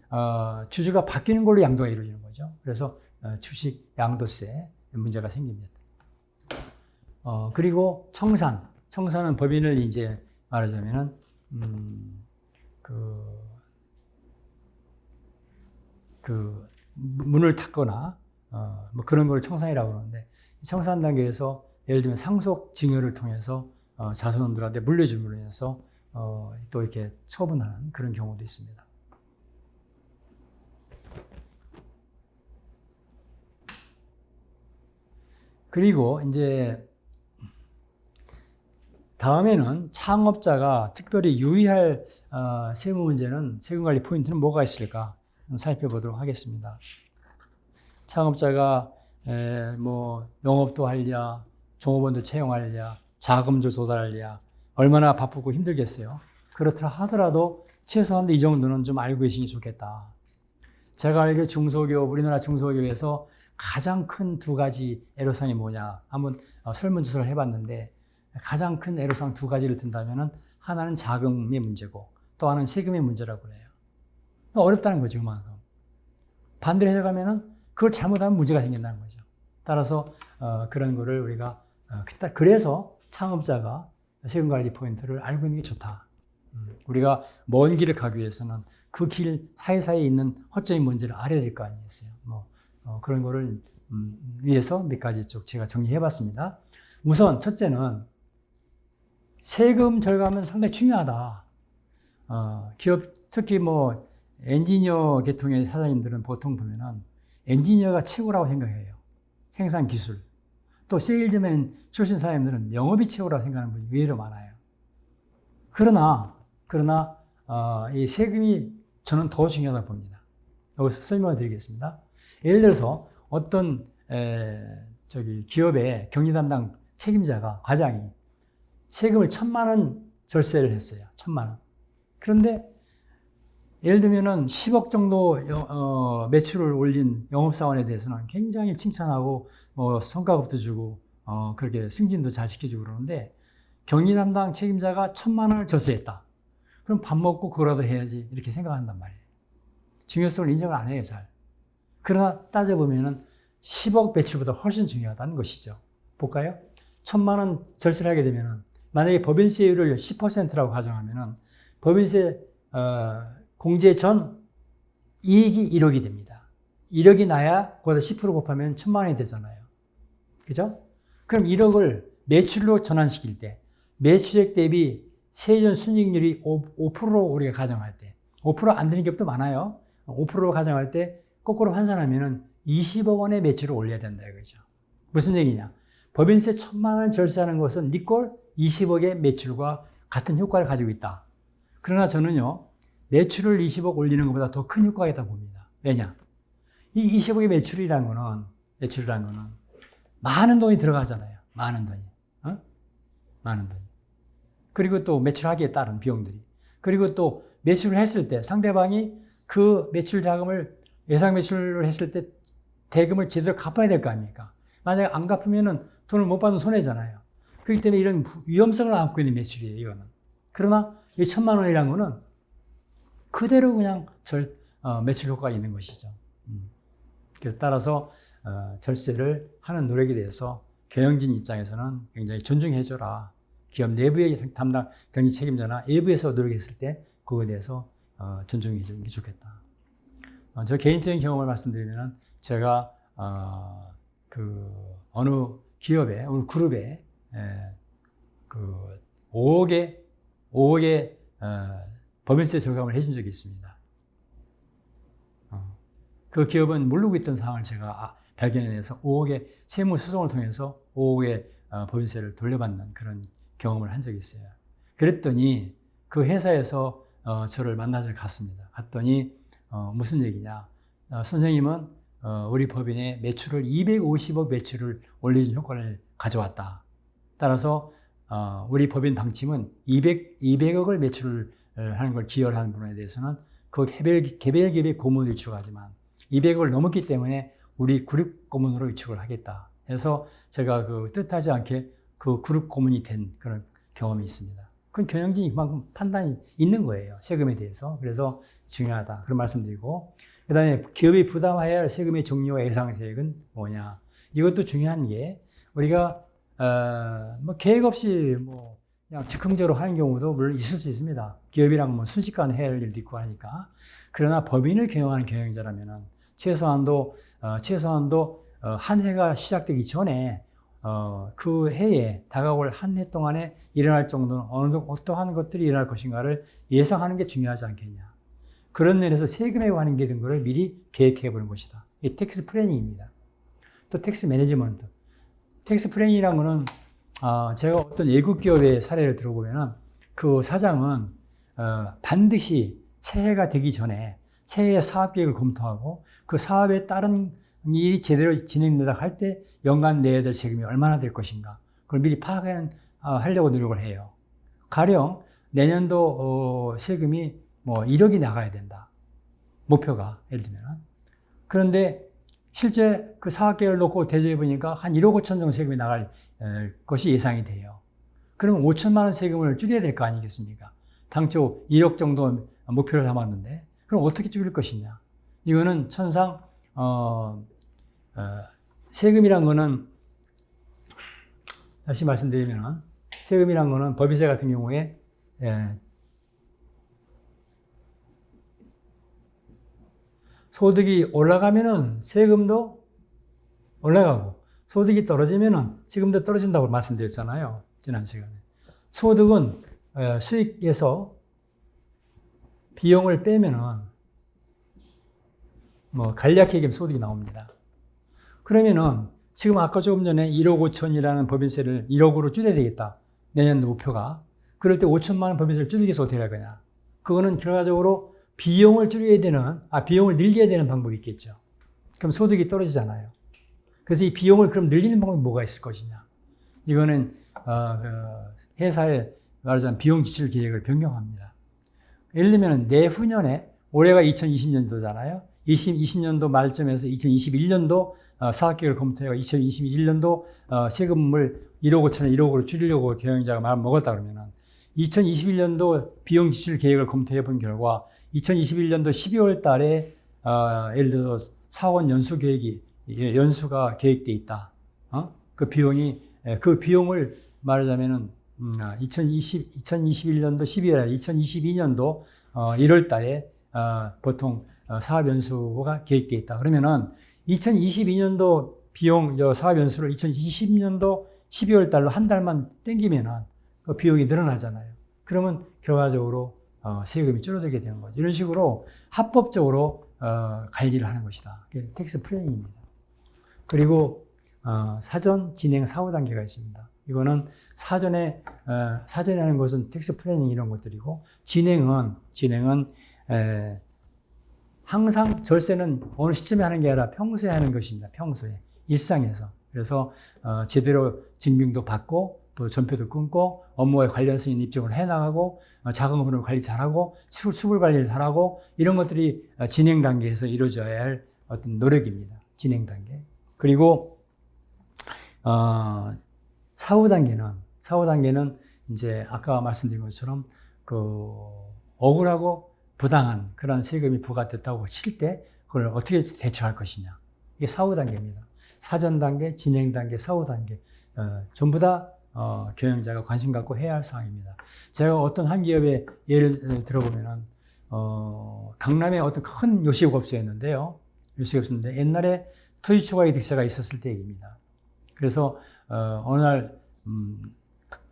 A: 주주가 바뀌는 걸로 양도가 이루어지는 거죠. 그래서, 주식 양도세 문제가 생깁니다. 그리고 청산은 법인을 이제 말하자면은, 문을 닫거나, 뭐 그런 걸 청산이라고 그러는데, 청산 단계에서 예를 들면 상속 증여를 통해서 자손들한테 물려줌으로 해서 또 이렇게 처분하는 그런 경우도 있습니다. 그리고 이제 다음에는 창업자가 특별히 유의할 세무 문제는 세금관리 포인트는 뭐가 있을까 살펴보도록 하겠습니다. 창업자가 뭐 영업도 하랴, 종업원도 채용하랴, 자금도 조달하랴 얼마나 바쁘고 힘들겠어요. 그렇다 하더라도 최소한 이 정도는 좀 알고 계시는 게 좋겠다. 제가 알기로 중소기업, 우리나라 중소기업에서 가장 큰 두 가지 애로사항이 뭐냐 한번 설문조사를 해봤는데 가장 큰 애로사항 두 가지를 든다면은 하나는 자금의 문제고 또 하나는 세금의 문제라고 그래요. 어렵다는 거죠, 그만큼. 반대로 해석하면은 그걸 잘못하면 문제가 생긴다는 거죠. 따라서 그런 거를 우리가 그래서 창업자가 세금관리 포인트를 알고 있는 게 좋다. 우리가 먼 길을 가기 위해서는 그 길 사이사이에 있는 허점이 뭔지를 알아야 될 거 아니겠어요. 그런 거를 위해서 몇 가지 쪽 제가 정리해봤습니다. 우선 첫째는 세금 절감은 상당히 중요하다. 기업 특히 뭐 엔지니어 계통의 사장님들은 보통 보면은 엔지니어가 최고라고 생각해요. 생산 기술. 또 세일즈맨 출신 사장님들은 영업이 최고라고 생각하는 분이 의외로 많아요. 그러나 이 세금이 저는 더 중요하다고 봅니다. 여기서 설명을 드리겠습니다. 예를 들어서 어떤 기업의 경리 담당 책임자가 과장이 세금을 1,000만 원 절세를 했어요. 1,000만 원. 그런데 예를 들면은 10억 정도 매출을 올린 영업사원에 대해서는 굉장히 칭찬하고 뭐 성과급도 주고 그렇게 승진도 잘 시켜주고 그러는데 경리 담당 책임자가 1,000만 원을 절세했다. 그럼 밥 먹고 그거라도 해야지 이렇게 생각한단 말이에요. 중요성을 인정을 안 해요, 잘. 그러나 따져보면은 10억 매출보다 훨씬 중요하다는 것이죠. 볼까요? 1,000만 원 절세를 하게 되면은 만약에 법인세율을 10%라고 가정하면은 법인세 공제 전 이익이 1억이 됩니다. 1억이 나야 거기다 10% 곱하면 1,000만 원이 되잖아요. 그죠? 그럼 1억을 매출로 전환시킬 때 매출액 대비 세전 순이익률이 5%로 우리가 가정할 때 5%안 되는 기업도 많아요. 5%로 가정할 때 거꾸로 환산하면은 20억 원의 매출을 올려야 된다 이거죠. 무슨 얘기냐? 법인세 1,000만 원 절세하는 것은 리꼴 20억의 매출과 같은 효과를 가지고 있다. 그러나 저는요, 매출을 20억 올리는 것보다 더 큰 효과가 있다고 봅니다. 왜냐? 이 20억의 매출이라는 거는 많은 돈이 들어가잖아요. 많은 돈이. 많은 돈이. 그리고 또 매출하기에 따른 비용들이. 그리고 또 매출을 했을 때 상대방이 그 매출 자금을 예상 매출을 했을 때 대금을 제대로 갚아야 될 거 아닙니까? 만약에 안 갚으면은 돈을 못 받으면 손해잖아요. 그렇기 때문에 이런 위험성을 안고 있는 매출이에요, 이거는. 그러나 이 1,000만 원이라는 거는 그대로 그냥 매출 효과가 있는 것이죠. 그래서 따라서 절세를 하는 노력에 대해서 경영진 입장에서는 굉장히 존중해줘라. 기업 내부의 담당 경리 책임자나 외부에서 노력했을 때 그거에 대해서 존중해주는 게 좋겠다. 저 개인적인 경험을 말씀드리면 제가 어느 기업에, 어느 그룹에 5억의 법인세 절감을 해준 적이 있습니다. 그 기업은 모르고 있던 상황을 제가 발견해내서 5억의 세무 소송을 통해서 5억의 법인세를 돌려받는 그런 경험을 한 적이 있어요. 그랬더니 그 회사에서 저를 만나서 갔습니다. 갔더니 무슨 얘기냐? 선생님은 우리 법인의 매출을 250억 매출을 올려준 효과를 가져왔다. 따라서 우리 법인 방침은 200억을 매출을 하는 걸 기여를 하는 분에 대해서는 그 개별 기업의 고문을 위축하지만 200억을 넘었기 때문에 우리 그룹 고문으로 위축을 하겠다. 해서 제가 그 뜻하지 않게 그 그룹 고문이 된 그런 경험이 있습니다. 그건 경영진이 그만큼 판단이 있는 거예요. 세금에 대해서. 그래서 중요하다. 그런 말씀드리고. 그 다음에 기업이 부담해야 할 세금의 종류와 예상세액은 뭐냐. 이것도 중요한 게 우리가 뭐 계획 없이 뭐 그냥 즉흥적으로 하는 경우도 물론 있을 수 있습니다. 기업이랑 뭐 순식간에 해야 할 일도 있고 하니까. 그러나 법인을 경영하는 경영자라면은 최소한도 한 해가 시작되기 전에 그 해에 다가올 한 해 동안에 일어날 정도는 어느 정도 어떠한 것들이 일어날 것인가를 예상하는 게 중요하지 않겠냐. 그런 면에서 세금에 관계된 것을 미리 계획해 보는 것이다. 이게 텍스 플래닝입니다. 또 텍스 매니지먼트. 텍스 플래닝이라는 거는 제가 어떤 외국 기업의 사례를 들어보면은 그 사장은 반드시 새해가 되기 전에 새해 사업 계획을 검토하고 그 사업에 따른 일이 제대로 진행되다 할 때 연간 내야 될 세금이 얼마나 될 것인가. 그걸 미리 파악하려고 노력을 해요. 가령 내년도 세금이 뭐 1억이 나가야 된다. 목표가 예를 들면. 그런데 실제 그 사업 계획을 놓고 대조해 보니까 한 1억 5천 정도 세금이 나갈 것이 예상이 돼요. 그러면 5천만 원 세금을 줄여야 될 거 아니겠습니까? 당초 1억 정도 목표를 삼았는데 그럼 어떻게 줄일 것이냐? 이거는 천상 세금이란 거는 다시 말씀드리면 세금이란 거는 법인세 같은 경우에 소득이 올라가면은 세금도 올라가고 소득이 떨어지면은 세금도 떨어진다고 말씀드렸잖아요. 지난 시간에. 소득은 수익에서 비용을 빼면은 뭐 간략하게 얘기하면 소득이 나옵니다. 그러면은 지금 아까 조금 전에 1억 5천이라는 법인세를 1억으로 줄여야 되겠다. 내년도 목표가. 그럴 때 5천만 원 법인세를 줄이기 위해서 어떻게 할 거냐. 그거는 결과적으로 비용을 줄여야 되는, 비용을 늘려야 되는 방법이 있겠죠. 그럼 소득이 떨어지잖아요. 그래서 이 비용을 그럼 늘리는 방법이 뭐가 있을 것이냐. 이거는, 회사의 말하자면 비용 지출 계획을 변경합니다. 예를 들면 내후년에, 올해가 2020년도잖아요. 2020년도 말쯤에서 2021년도 사업계획을 검토해서 2021년도 세금을 1억 5천에 1억으로 줄이려고 경영자가 마음 먹었다 그러면은 2021년도 비용 지출 계획을 검토해 본 결과 2021년도 12월 달에 예를 들어서 사원 연수 계획이 연수가 계획돼 있다. 그 비용을 말하자면은 2021년도 12월, 2022년도 1월 달에 보통 사업 연수가 계획돼 있다. 그러면은 2022년도 비용 사업 연수를 2020년도 12월 달로 한 달만 땡기면은 그 비용이 늘어나잖아요. 그러면 결과적으로 세금이 줄어들게 되는 거죠. 이런 식으로 합법적으로 관리를 하는 것이다. 텍스 플래닝입니다. 그리고 사전 진행 사후 단계가 있습니다. 이거는 사전에 하는 것은 텍스 플래닝 이런 것들이고 진행은 항상 절세는 어느 시점에 하는 게 아니라 평소에 하는 것입니다. 평소에 일상에서. 그래서 제대로 증빙도 받고 또 전표도 끊고 업무에 관련성 있는 입증을 해나가고 자금으로 관리 잘하고 수불 관리를 잘하고 이런 것들이 진행 단계에서 이루어져야 할 어떤 노력입니다. 진행 단계. 그리고 사후 단계는 이제 아까 말씀드린 것처럼 그 억울하고 부당한 그런 세금이 부과됐다고 칠 때 그걸 어떻게 대처할 것이냐. 이게 사후 단계입니다. 사전 단계, 진행 단계, 사후 단계 전부 다 경영자가 관심 갖고 해야 할 사항입니다. 제가 어떤 한 기업의 예를 들어보면은 강남에 어떤 큰 요식업소였는데요. 요식업소인데 옛날에 토지 추가 이득세가 있었을 때 얘기입니다. 그래서 어느 날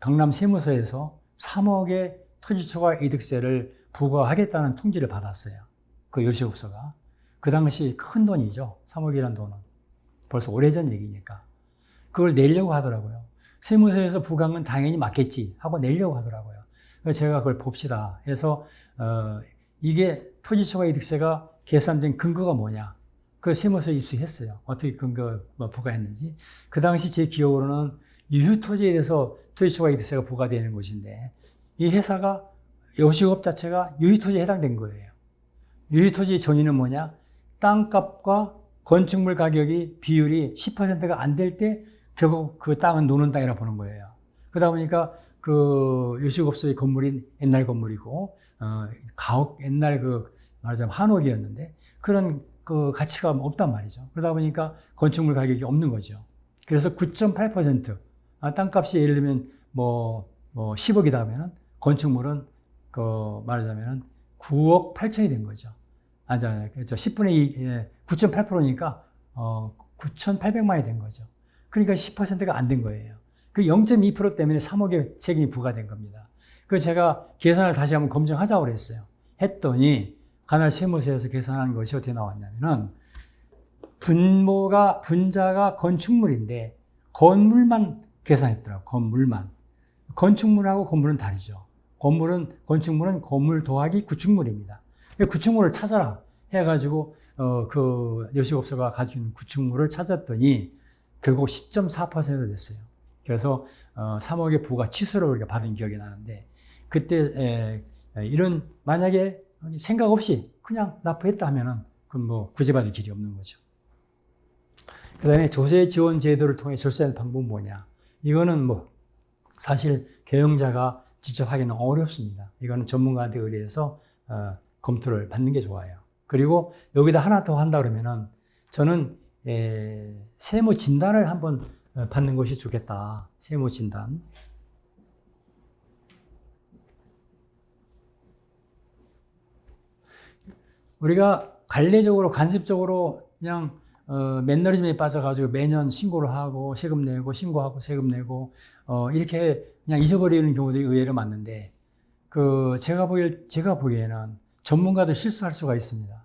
A: 강남 세무서에서 3억의 토지 추가 이득세를 부과하겠다는 통지를 받았어요. 그 요식업소가. 그 당시 큰 돈이죠. 3억이라는 돈은. 벌써 오래전 얘기니까. 그걸 내려고 하더라고요. 세무서에서 부과한 건 당연히 맞겠지 하고 내려고 하더라고요. 그래서 제가 그걸 봅시다 해서 이게 토지 추가 이득세가 계산된 근거가 뭐냐. 그 세무서에 입수했어요. 어떻게 근거 부과했는지. 그 당시 제 기억으로는 유휴토지에 대해서 토지초과이득세가 부과되는 것인데 이 회사가 요식업 자체가 유휴토지에 해당된 거예요. 유휴토지 정의는 뭐냐? 땅값과 건축물 가격이 비율이 10%가 안 될 때 결국 그 땅은 노는 땅이라 보는 거예요. 그러다 보니까 그 요식업소의 건물인 옛날 건물이고 가옥 옛날 그 말하자면 한옥이었는데 그런 그 가치가 없단 말이죠. 그러다 보니까 건축물 가격이 없는 거죠. 그래서 9.8% 땅값이 예를 들면 뭐 10억이다 하면은 건축물은 그 말하자면은 9억 8천이 된 거죠. 그렇죠. 10분의 2, 9.8%니까 9,800만이 된 거죠. 그러니까 10%가 안 된 거예요. 그 0.2% 때문에 3억의 세금이 부과된 겁니다. 그래서 제가 계산을 다시 한번 검증하자고 그랬어요. 했더니 관할 세무서에서 계산한 것이 어떻게 나왔냐면은 분자가 건축물인데 건물만 계산했더라고요. 건물만. 건축물하고 건물은 다르죠. 건축물은 건물 더하기 구축물입니다. 구축물을 찾아라 해가지고 그 요식업소가 가지고 있는 구축물을 찾았더니 결국 10.4% 됐어요. 그래서 3억의 부과 취소를 우리가 받은 기억이 나는데 그때 이런 만약에 생각 없이 그냥 납부했다 하면은 그건 뭐 구제받을 길이 없는 거죠. 그 다음에 조세 지원 제도를 통해 절세할 방법은 뭐냐? 이거는 뭐 사실 경영자가 직접 하기는 어렵습니다. 이거는 전문가한테 의뢰해서 검토를 받는 게 좋아요. 그리고 여기다 하나 더 한다 그러면은 저는 세무 진단을 한번 받는 것이 좋겠다. 세무 진단. 우리가 관례적으로 간섭적으로 그냥 맨너리즘에 빠져가지고 매년 신고를 하고 세금 내고 신고하고 세금 내고 이렇게 그냥 잊어버리는 경우들이 의외로 많은데 제가 보기에는 전문가도 실수할 수가 있습니다.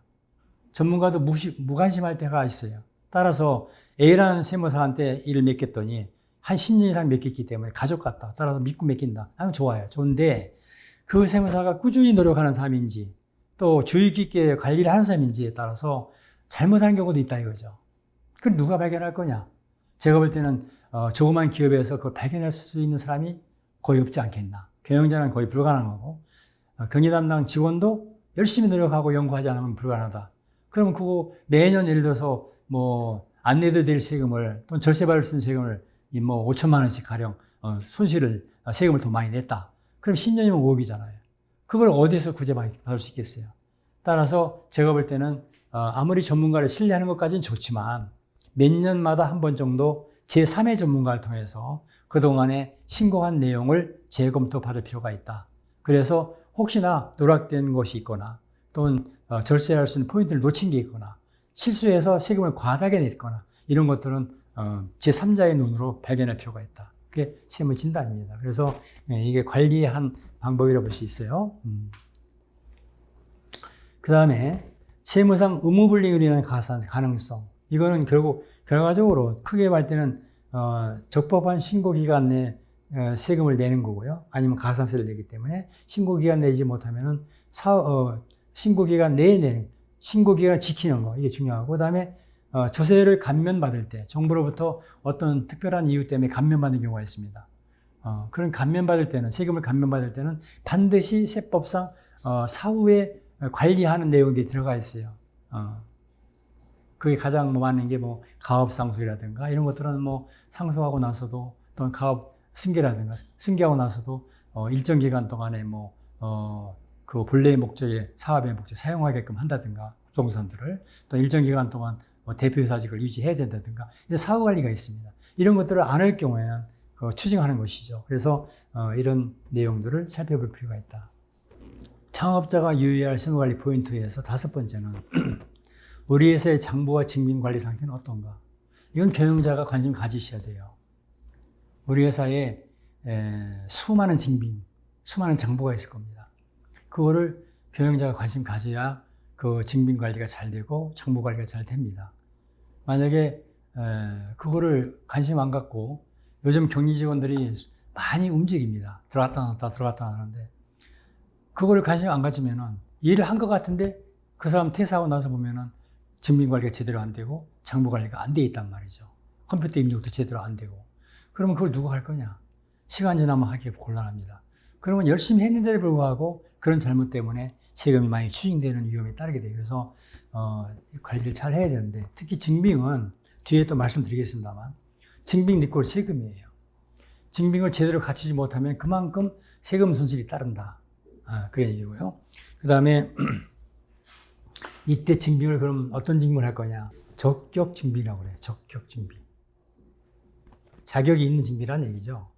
A: 전문가도 무관심할 때가 있어요. 따라서 A라는 세무사한테 일을 맡겼더니 한 10년 이상 맡겼기 때문에 가족 같다. 따라서 믿고 맡긴다. 하면 좋아요. 좋은데 그 세무사가 꾸준히 노력하는 사람인지 또 주의 깊게 관리를 하는 사람인지에 따라서 잘못하는 경우도 있다 이거죠. 그걸 누가 발견할 거냐? 제가 볼 때는 조그만 기업에서 그걸 발견할 수 있는 사람이 거의 없지 않겠나. 경영자는 거의 불가능하고 경리 담당 직원도 열심히 노력하고 연구하지 않으면 불가능하다. 그러면 그거 매년 예를 들어서 뭐 안 내도 될 세금을 또는 절세받을 수 있는 세금을 뭐 5천만 원씩 가령 세금을 더 많이 냈다. 그럼 10년이면 5억이잖아요. 그걸 어디에서 구제받을 수 있겠어요? 따라서 제가 볼 때는 아무리 전문가를 신뢰하는 것까지는 좋지만 몇 년마다 한 번 정도 제3의 전문가를 통해서 그동안에 신고한 내용을 재검토 받을 필요가 있다. 그래서 혹시나 누락된 것이 있거나 또는 절세할 수 있는 포인트를 놓친 게 있거나 실수해서 세금을 과다하게 냈거나 이런 것들은 제3자의 눈으로 발견할 필요가 있다. 그게 세무 진단입니다. 그래서 이게 관리한 방법이라고 볼 수 있어요. 그 다음에 세무상 의무불이익으로 인한 가능성. 이거는 결과적으로 크게 볼 때는 적법한 신고기간 내 세금을 내는 거고요. 아니면 가산세를 내기 때문에 신고기간 내지 못하면은 신고기간 내에 내는 신고기간을 지키는 거 이게 중요하고 그다음에 조세를 감면받을 때 정부로부터 어떤 특별한 이유 때문에 감면받는 경우가 있습니다. 그런 감면받을 때는 세금을 감면받을 때는 반드시 세법상 사후에 관리하는 내용이 들어가 있어요. 그게 가장 많은 게 가업상속이라든가 이런 것들은 상속하고 나서도 또는 가업 승계라든가 승계하고 나서도 일정 기간 동안에 그 본래의 목적에 사업의 목적에 사용하게끔 한다든가 부동산들을 또 일정 기간 동안 대표이사직을 유지해야 된다든가 이런 사후 관리가 있습니다. 이런 것들을 안 할 경우에는 추징하는 것이죠. 그래서 이런 내용들을 살펴볼 필요가 있다. 창업자가 유의할 세무관리 포인트에서 5번째는 우리 회사의 장부와 증빙관리 상태는 어떤가? 이건 경영자가 관심 가지셔야 돼요. 우리 회사에 수많은 증빙, 수많은 장부가 있을 겁니다. 그거를 경영자가 관심 가져야 그 증빙관리가 잘 되고 장부관리가 잘 됩니다. 만약에 그거를 관심 안 갖고 요즘 격리직원들이 많이 움직입니다. 들어갔다 나왔다 들어갔다 나왔는데 그거를 관심 안 가지면은 일을 한 것 같은데 그 사람 퇴사하고 나서 보면은 증빙관리가 제대로 안 되고 장부관리가 안 돼 있단 말이죠. 컴퓨터 입력도 제대로 안 되고 그러면 그걸 누가 할 거냐? 시간 지나면 하기 곤란합니다. 그러면 열심히 했는데도 불구하고 그런 잘못 때문에 세금이 많이 추징되는 위험이 따르게 돼요. 그래서 관리를 잘 해야 되는데, 특히 증빙은 뒤에 또 말씀드리겠습니다만, 증빙 리콜 세금이에요. 증빙을 제대로 갖추지 못하면 그만큼 세금 손실이 따른다. 그런 얘기고요. 그 다음에 이때 증빙을 그럼 어떤 증빙을 할 거냐? 적격 증빙이라고 그래요. 적격 증빙. 자격이 있는 증빙이라는 얘기죠.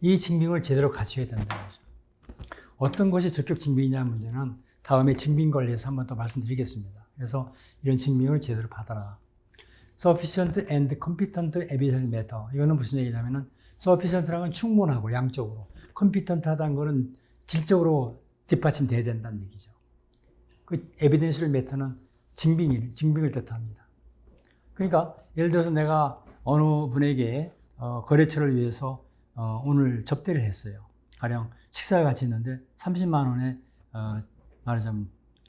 A: 이 증빙을 제대로 갖춰야 된다는 거죠. 어떤 것이 적격 증빙이냐 문제는 다음에 증빙 관리에서 한 번 더 말씀드리겠습니다. 그래서 이런 증빙을 제대로 받아라. Sufficient and competent evidence matter. 이거는 무슨 얘기냐면은 sufficient라는 건 충분하고 양적으로, competent하다는 거는 질적으로 뒷받침돼야 된다는 얘기죠. 그 evidence를 matter는 증빙을 뜻합니다. 그러니까 예를 들어서 내가 어느 분에게 거래처를 위해서 오늘 접대를 했어요. 가령 식사가 같이 있는데 30만 원에 말하자면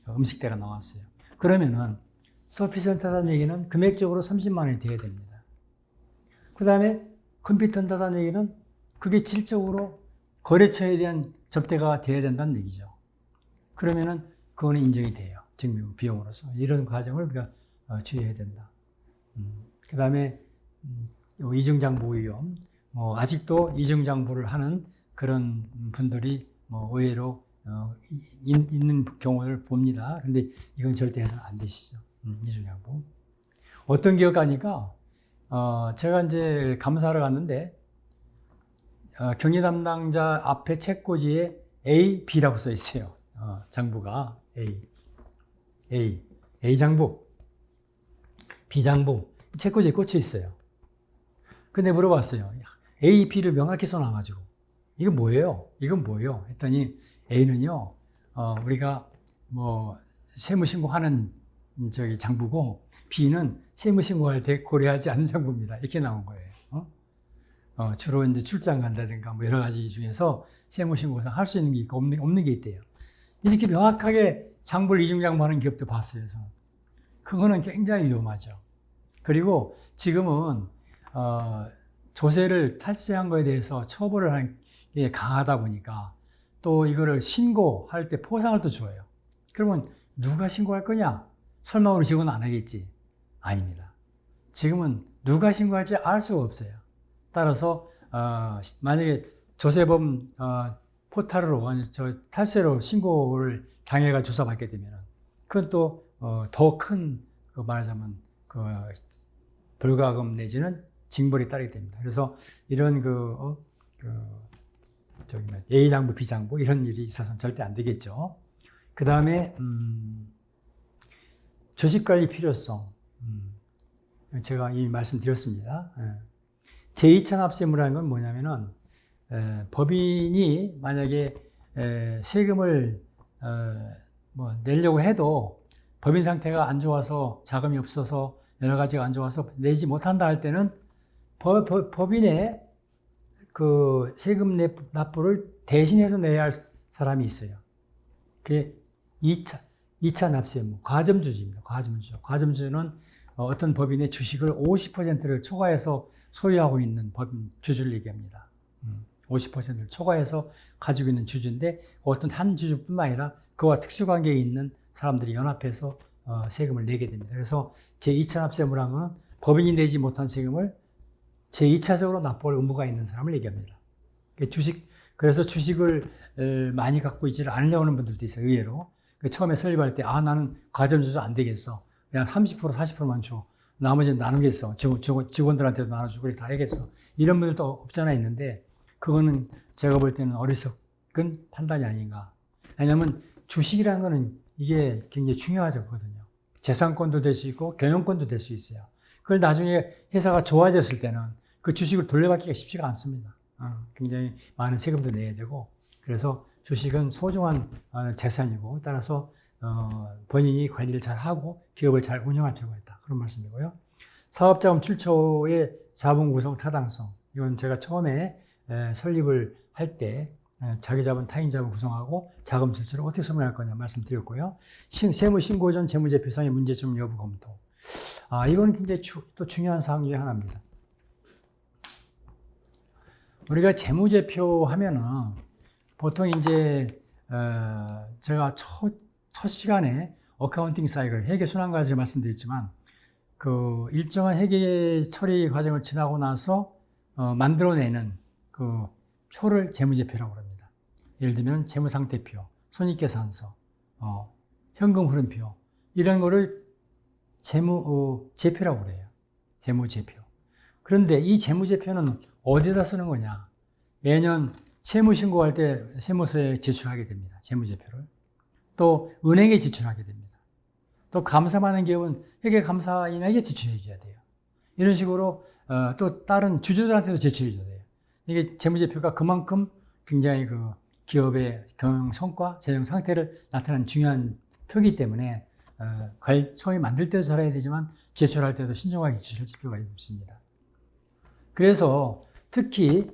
A: 음식대가 나왔어요. 그러면은 sufficient하다는 얘기는 금액적으로 30만 원이 돼야 됩니다. 그 다음에 competent하다는 얘기는 그게 질적으로 거래처에 대한 접대가 돼야 된다는 얘기죠. 그러면은 그거는 인정이 돼요. 증명 비용으로서. 이런 과정을 우리가 주의해야 된다. 그 다음에 이중장부 위험. 아직도 이중장부를 하는 그런 분들이 의외로 있는 경우를 봅니다. 그런데 이건 절대 해서는 안 되시죠. 이중장부. 어떤 기업 가니까 제가 이제 감사하러 갔는데 경리 담당자 앞에 책꽂이에 A, B라고 써 있어요. 장부가 A 장부, B 장부 책꽂이에 꽂혀 있어요. 근데 물어봤어요. A, B를 명확히 써놔가지고 이건 뭐예요? 이건 뭐예요? 했더니 A는요, 우리가 세무신고하는 장부고, B는 세무신고할 때 고려하지 않는 장부입니다. 이렇게 나온 거예요. 주로 이제 출장 간다든가 여러 가지 중에서 세무신고상 할 수 있는 게 있고 없는 게 있대요. 이렇게 명확하게 장부를 이중장부하는 기업도 봤어요. 저는. 그거는 굉장히 위험하죠. 그리고 지금은 조세를 탈세한 거에 대해서 처벌을 하는 게 강하다 보니까 또 이거를 신고할 때 포상을 또 줘요. 그러면 누가 신고할 거냐? 설마 우리 직원은 안 하겠지? 아닙니다. 지금은 누가 신고할지 알 수가 없어요. 따라서 만약에 조세범 포탈로 탈세로 신고를 당해가 조사받게 되면 그건 또 더 큰 말하자면 벌과금 내지는 징벌이 따르게 됩니다. 그래서 이런 A 장부, B 장부 이런 일이 있어서는 절대 안 되겠죠. 그 다음에 주식관리 필요성. 제가 이미 말씀드렸습니다. 제2차 납세무라는 건 뭐냐면은 법인이 만약에 세금을 내려고 해도 법인 상태가 안 좋아서 자금이 없어서 여러 가지가 안 좋아서 내지 못한다 할 때는 법인의 그 세금 납부를 대신해서 내야 할 사람이 있어요. 그게 2차 납세무, 과점주주입니다. 과점주주는 어떤 법인의 주식을 50%를 초과해서 소유하고 있는 법인 주주를 얘기합니다. 50%를 초과해서 가지고 있는 주주인데 어떤 한 주주뿐만 아니라 그와 특수관계에 있는 사람들이 연합해서 세금을 내게 됩니다. 그래서 제2차 납세무라는 건 법인이 내지 못한 세금을 제2차적으로 납부할 의무가 있는 사람을 얘기합니다. 그래서 주식을 많이 갖고 있지를 않으려고 하는 분들도 있어요, 의외로. 처음에 설립할 때, 나는 과점주주 안 되겠어. 그냥 30%, 40%만 줘. 나머지는 나누겠어. 직원들한테도 나눠주고 다 해야겠어. 이런 분들도 없잖아 있는데, 그거는 제가 볼 때는 어리석은 판단이 아닌가. 왜냐하면 주식이라는 거는 이게 굉장히 중요하거든요. 재산권도 될 수 있고 경영권도 될 수 있어요. 그걸 나중에 회사가 좋아졌을 때는 그 주식을 돌려받기가 쉽지가 않습니다. 굉장히 많은 세금도 내야 되고, 그래서 주식은 소중한 재산이고, 따라서 본인이 관리를 잘 하고 기업을 잘 운영할 필요가 있다. 그런 말씀이고요. 사업자금 출처의 자본 구성 타당성. 이건 제가 처음에 설립을 할 때 자기 자본, 타인 자본 구성하고 자금 출처를 어떻게 설명할 거냐 말씀드렸고요. 세무 신고 전 재무제표상의 문제점 여부 검토. 이건 굉장히 또 중요한 사항 중에 하나입니다. 우리가 재무제표 하면은 보통 이제 제가 첫 시간에 어카운팅 사이클, 회계 순환 과정을 말씀드렸지만 그 일정한 회계 처리 과정을 지나고 나서 만들어내는 그 표를 재무제표라고 합니다. 예를 들면 재무상태표, 손익계산서, 현금 흐름표 이런 거를 재무제표라고 그래요. 재무제표. 그런데 이 재무제표는 어디다 쓰는 거냐? 매년 세무신고할 때 세무서에 제출하게 됩니다. 재무제표를. 또 은행에 제출하게 됩니다. 또 감사받는 기업은 회계감사인에게 제출해 줘야 돼요. 이런 식으로 또 다른 주주들한테도 제출해 줘야 돼요. 이게 재무제표가 그만큼 굉장히 그 기업의 경영 성과, 재정 상태를 나타내는 중요한 표이기 때문에 처음에 만들 때도 잘해야 되지만 제출할 때도 신중하게 제출할 필요가 있습니다. 그래서 특히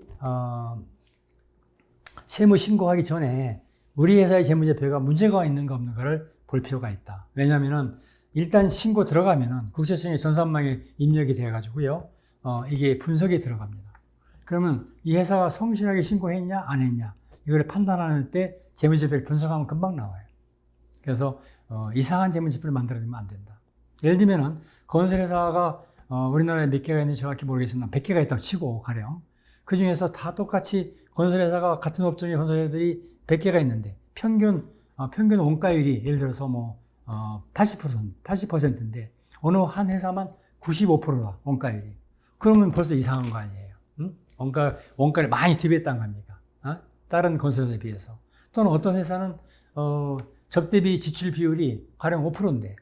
A: 세무 신고하기 전에 우리 회사의 재무제표가 문제가 있는가 없는가를 볼 필요가 있다. 왜냐하면은 일단 신고 들어가면은 국세청의 전산망에 입력이 돼가지고요, 이게 분석에 들어갑니다. 그러면 이 회사가 성실하게 신고했냐 안 했냐 이걸 판단할 때 재무제표를 분석하면 금방 나와요. 그래서 이상한 재무제표를 만들어내면 안 된다. 예를 들면은 건설회사가 우리나라에 몇 개가 있는지 정확히 모르겠으나 100개가 있다고 치고 가령 그 중에서 다 똑같이 건설회사가 같은 업종의 건설회사들이 100개가 있는데 평균 원가율이 예를 들어서 뭐 80%인데 어느 한 회사만 95%다 원가율이. 그러면 벌써 이상한 거 아니에요? 응? 원가를 많이 투입했다는 겁니까? 다른 건설회사에 비해서. 또는 어떤 회사는 접대비 지출 비율이 가령 5%인데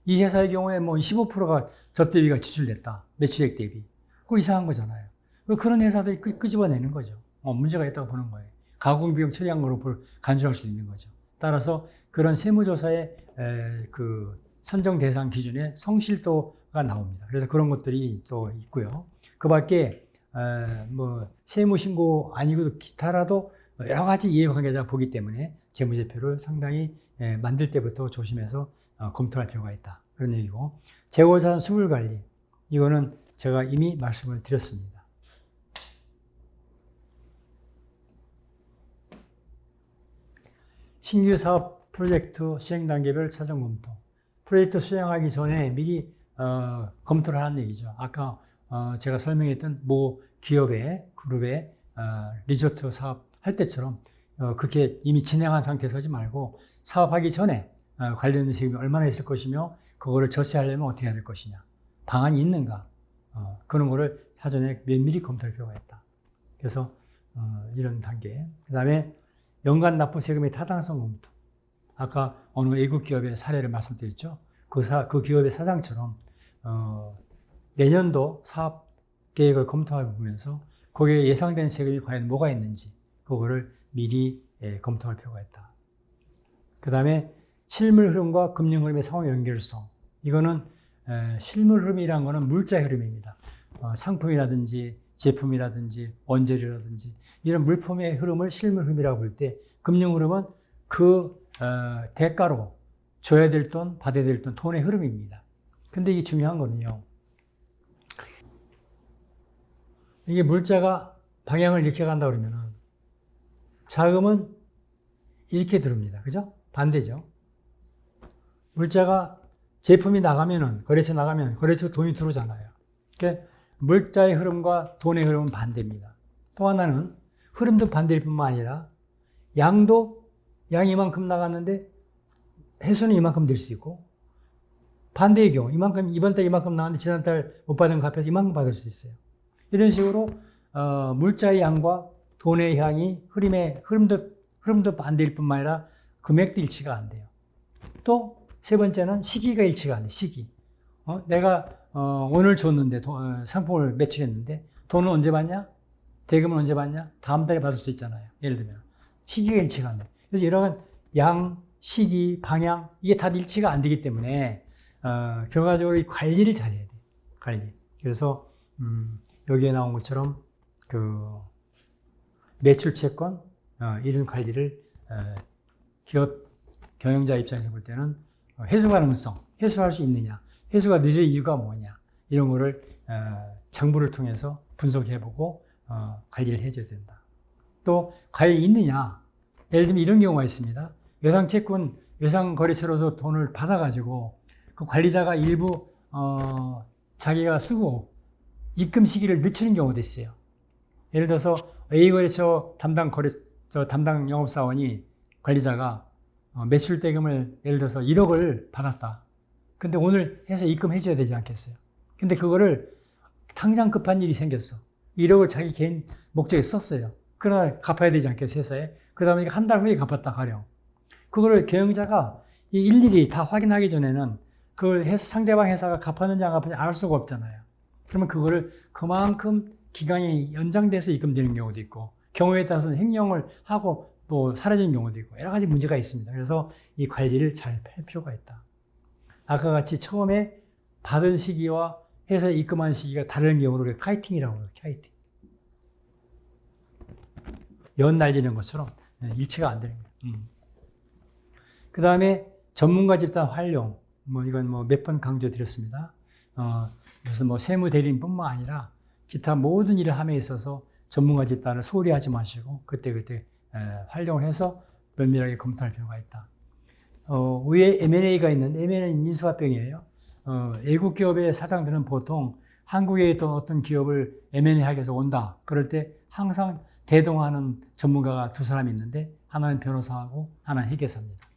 A: 이 회사의 경우에 뭐 15%가 접대비가 지출됐다. 매출액 대비. 그거 이상한 거잖아요. 그런 회사들이 끄집어내는 거죠. 문제가 있다고 보는 거예요. 가공비용 처리한 거로 간주할 수 있는 거죠. 따라서 그런 세무조사의 그 선정 대상 기준에 성실도가 나옵니다. 그래서 그런 것들이 또 있고요. 그 밖에 뭐 세무신고 아니고도 기타라도 여러 가지 이해관계자가 보기 때문에 재무제표를 상당히 만들 때부터 조심해서 검토할 필요가 있다. 그런 얘기고. 재고자산 수불관리. 이거는 제가 이미 말씀을 드렸습니다. 신규 사업 프로젝트 수행 단계별 사전 검토. 프로젝트 수행하기 전에 미리 검토를 하는 얘기죠. 아까 제가 설명했던 모 기업의 그룹의 리조트 사업 할 때처럼 그렇게 이미 진행한 상태에서 하지 말고 사업하기 전에 관련된 세금이 얼마나 있을 것이며 그거를 절세하려면 어떻게 해야 될 것이냐. 방안이 있는가. 그런 거를 사전에 면밀히 검토할 필요가 있다. 그래서 이런 단계. 그 다음에 연간 납부 세금의 타당성 검토. 아까 어느 외국 기업의 사례를 말씀드렸죠. 그 기업의 사장처럼 내년도 사업 계획을 검토해보면서 거기에 예상되는 세금이 과연 뭐가 있는지 그거를 미리 검토할 필요가 있다. 그 다음에 실물 흐름과 금융 흐름의 상호 연결성. 이거는 실물 흐름이라는 거는 물자 흐름입니다. 상품이라든지 제품이라든지 원재료라든지 이런 물품의 흐름을 실물 흐름이라고 볼 때 금융 흐름은 그 대가로 줘야 될 돈, 받아야 될 돈, 돈의 흐름입니다. 근데 이게 중요한 거는요. 이게 물자가 방향을 이렇게 간다 그러면은 자금은 이렇게 들어옵니다. 그죠? 반대죠. 물자가 제품이 나가면은 거래처 나가면 거래처 돈이 들어오잖아요. 그러니까 물자의 흐름과 돈의 흐름은 반대입니다. 또 하나는 흐름도 반대일 뿐만 아니라 양이 이만큼 나갔는데 회수는 이만큼 될 수 있고 반대의 경우 이번 달 이만큼 나왔는데 지난달 못 받은 거 합해서 이만큼 받을 수 있어요. 이런 식으로 물자의 양과 돈의 양이 흐름도 반대일 뿐만 아니라 금액도 일치가 안 돼요. 또 세 번째는 시기가 일치가 안 돼. 시기. 내가 오늘 줬는데 상품을 매출했는데 돈은 언제 받냐? 대금은 언제 받냐? 다음 달에 받을 수 있잖아요. 예를 들면 시기가 일치가 안 돼. 그래서 이런 양, 시기, 방향 이게 다 일치가 안 되기 때문에 결과적으로 이 관리를 잘해야 돼. 관리. 그래서 여기에 나온 것처럼 그 매출 채권 이런 관리를 기업 경영자 입장에서 볼 때는 회수 가능성, 회수할 수 있느냐, 회수가 늦을 이유가 뭐냐 이런 거를 장부를 통해서 분석해보고 관리를 해줘야 된다. 또 과연 있느냐? 예를 들면 이런 경우가 있습니다. 외상채권, 외상거래처로서 돈을 받아가지고 그 관리자가 일부 자기가 쓰고 입금 시기를 늦추는 경우도 있어요. 예를 들어서 A거래처 담당 영업사원이 관리자가 매출 대금을 예를 들어서 1억을 받았다. 근데 오늘 해서 입금해줘야 되지 않겠어요? 근데 그거를 당장 급한 일이 생겼어. 1억을 자기 개인 목적에 썼어요. 그러나 갚아야 되지 않겠어요, 회사에? 그러다 보니까 한 달 후에 갚았다, 가령. 그거를 경영자가 일일이 다 확인하기 전에는 그걸 해서 상대방 회사가 갚았는지 안 갚았는지 알 수가 없잖아요. 그러면 그거를 그만큼 기간이 연장돼서 입금되는 경우도 있고, 경우에 따라서는 횡령을 하고 또 사라지는 경우도 있고, 여러 가지 문제가 있습니다. 그래서 이 관리를 잘 할 필요가 있다. 아까 같이 처음에 받은 시기와 해서 입금한 시기가 다른 경우를 우리가 카이팅이라고 해요. 카이팅. 연 날리는 것처럼 일치가 안 되는 거예요. 그 다음에 전문가 집단 활용. 이건 몇 번 강조드렸습니다. 무슨 세무 대리인뿐만 아니라 기타 모든 일을 함에 있어서 전문가 집단을 소홀히 하지 마시고 그때 활용을 해서 면밀하게 검토할 필요가 있다. 위에 M&A가 있는 M&A는 인수합병이에요. 외국 기업의 사장들은 보통 한국에 있던 어떤 기업을 M&A 하기 위해서 온다. 그럴 때 항상 대동하는 전문가가 두 사람이 있는데 하나는 변호사하고 하나는 회계사입니다.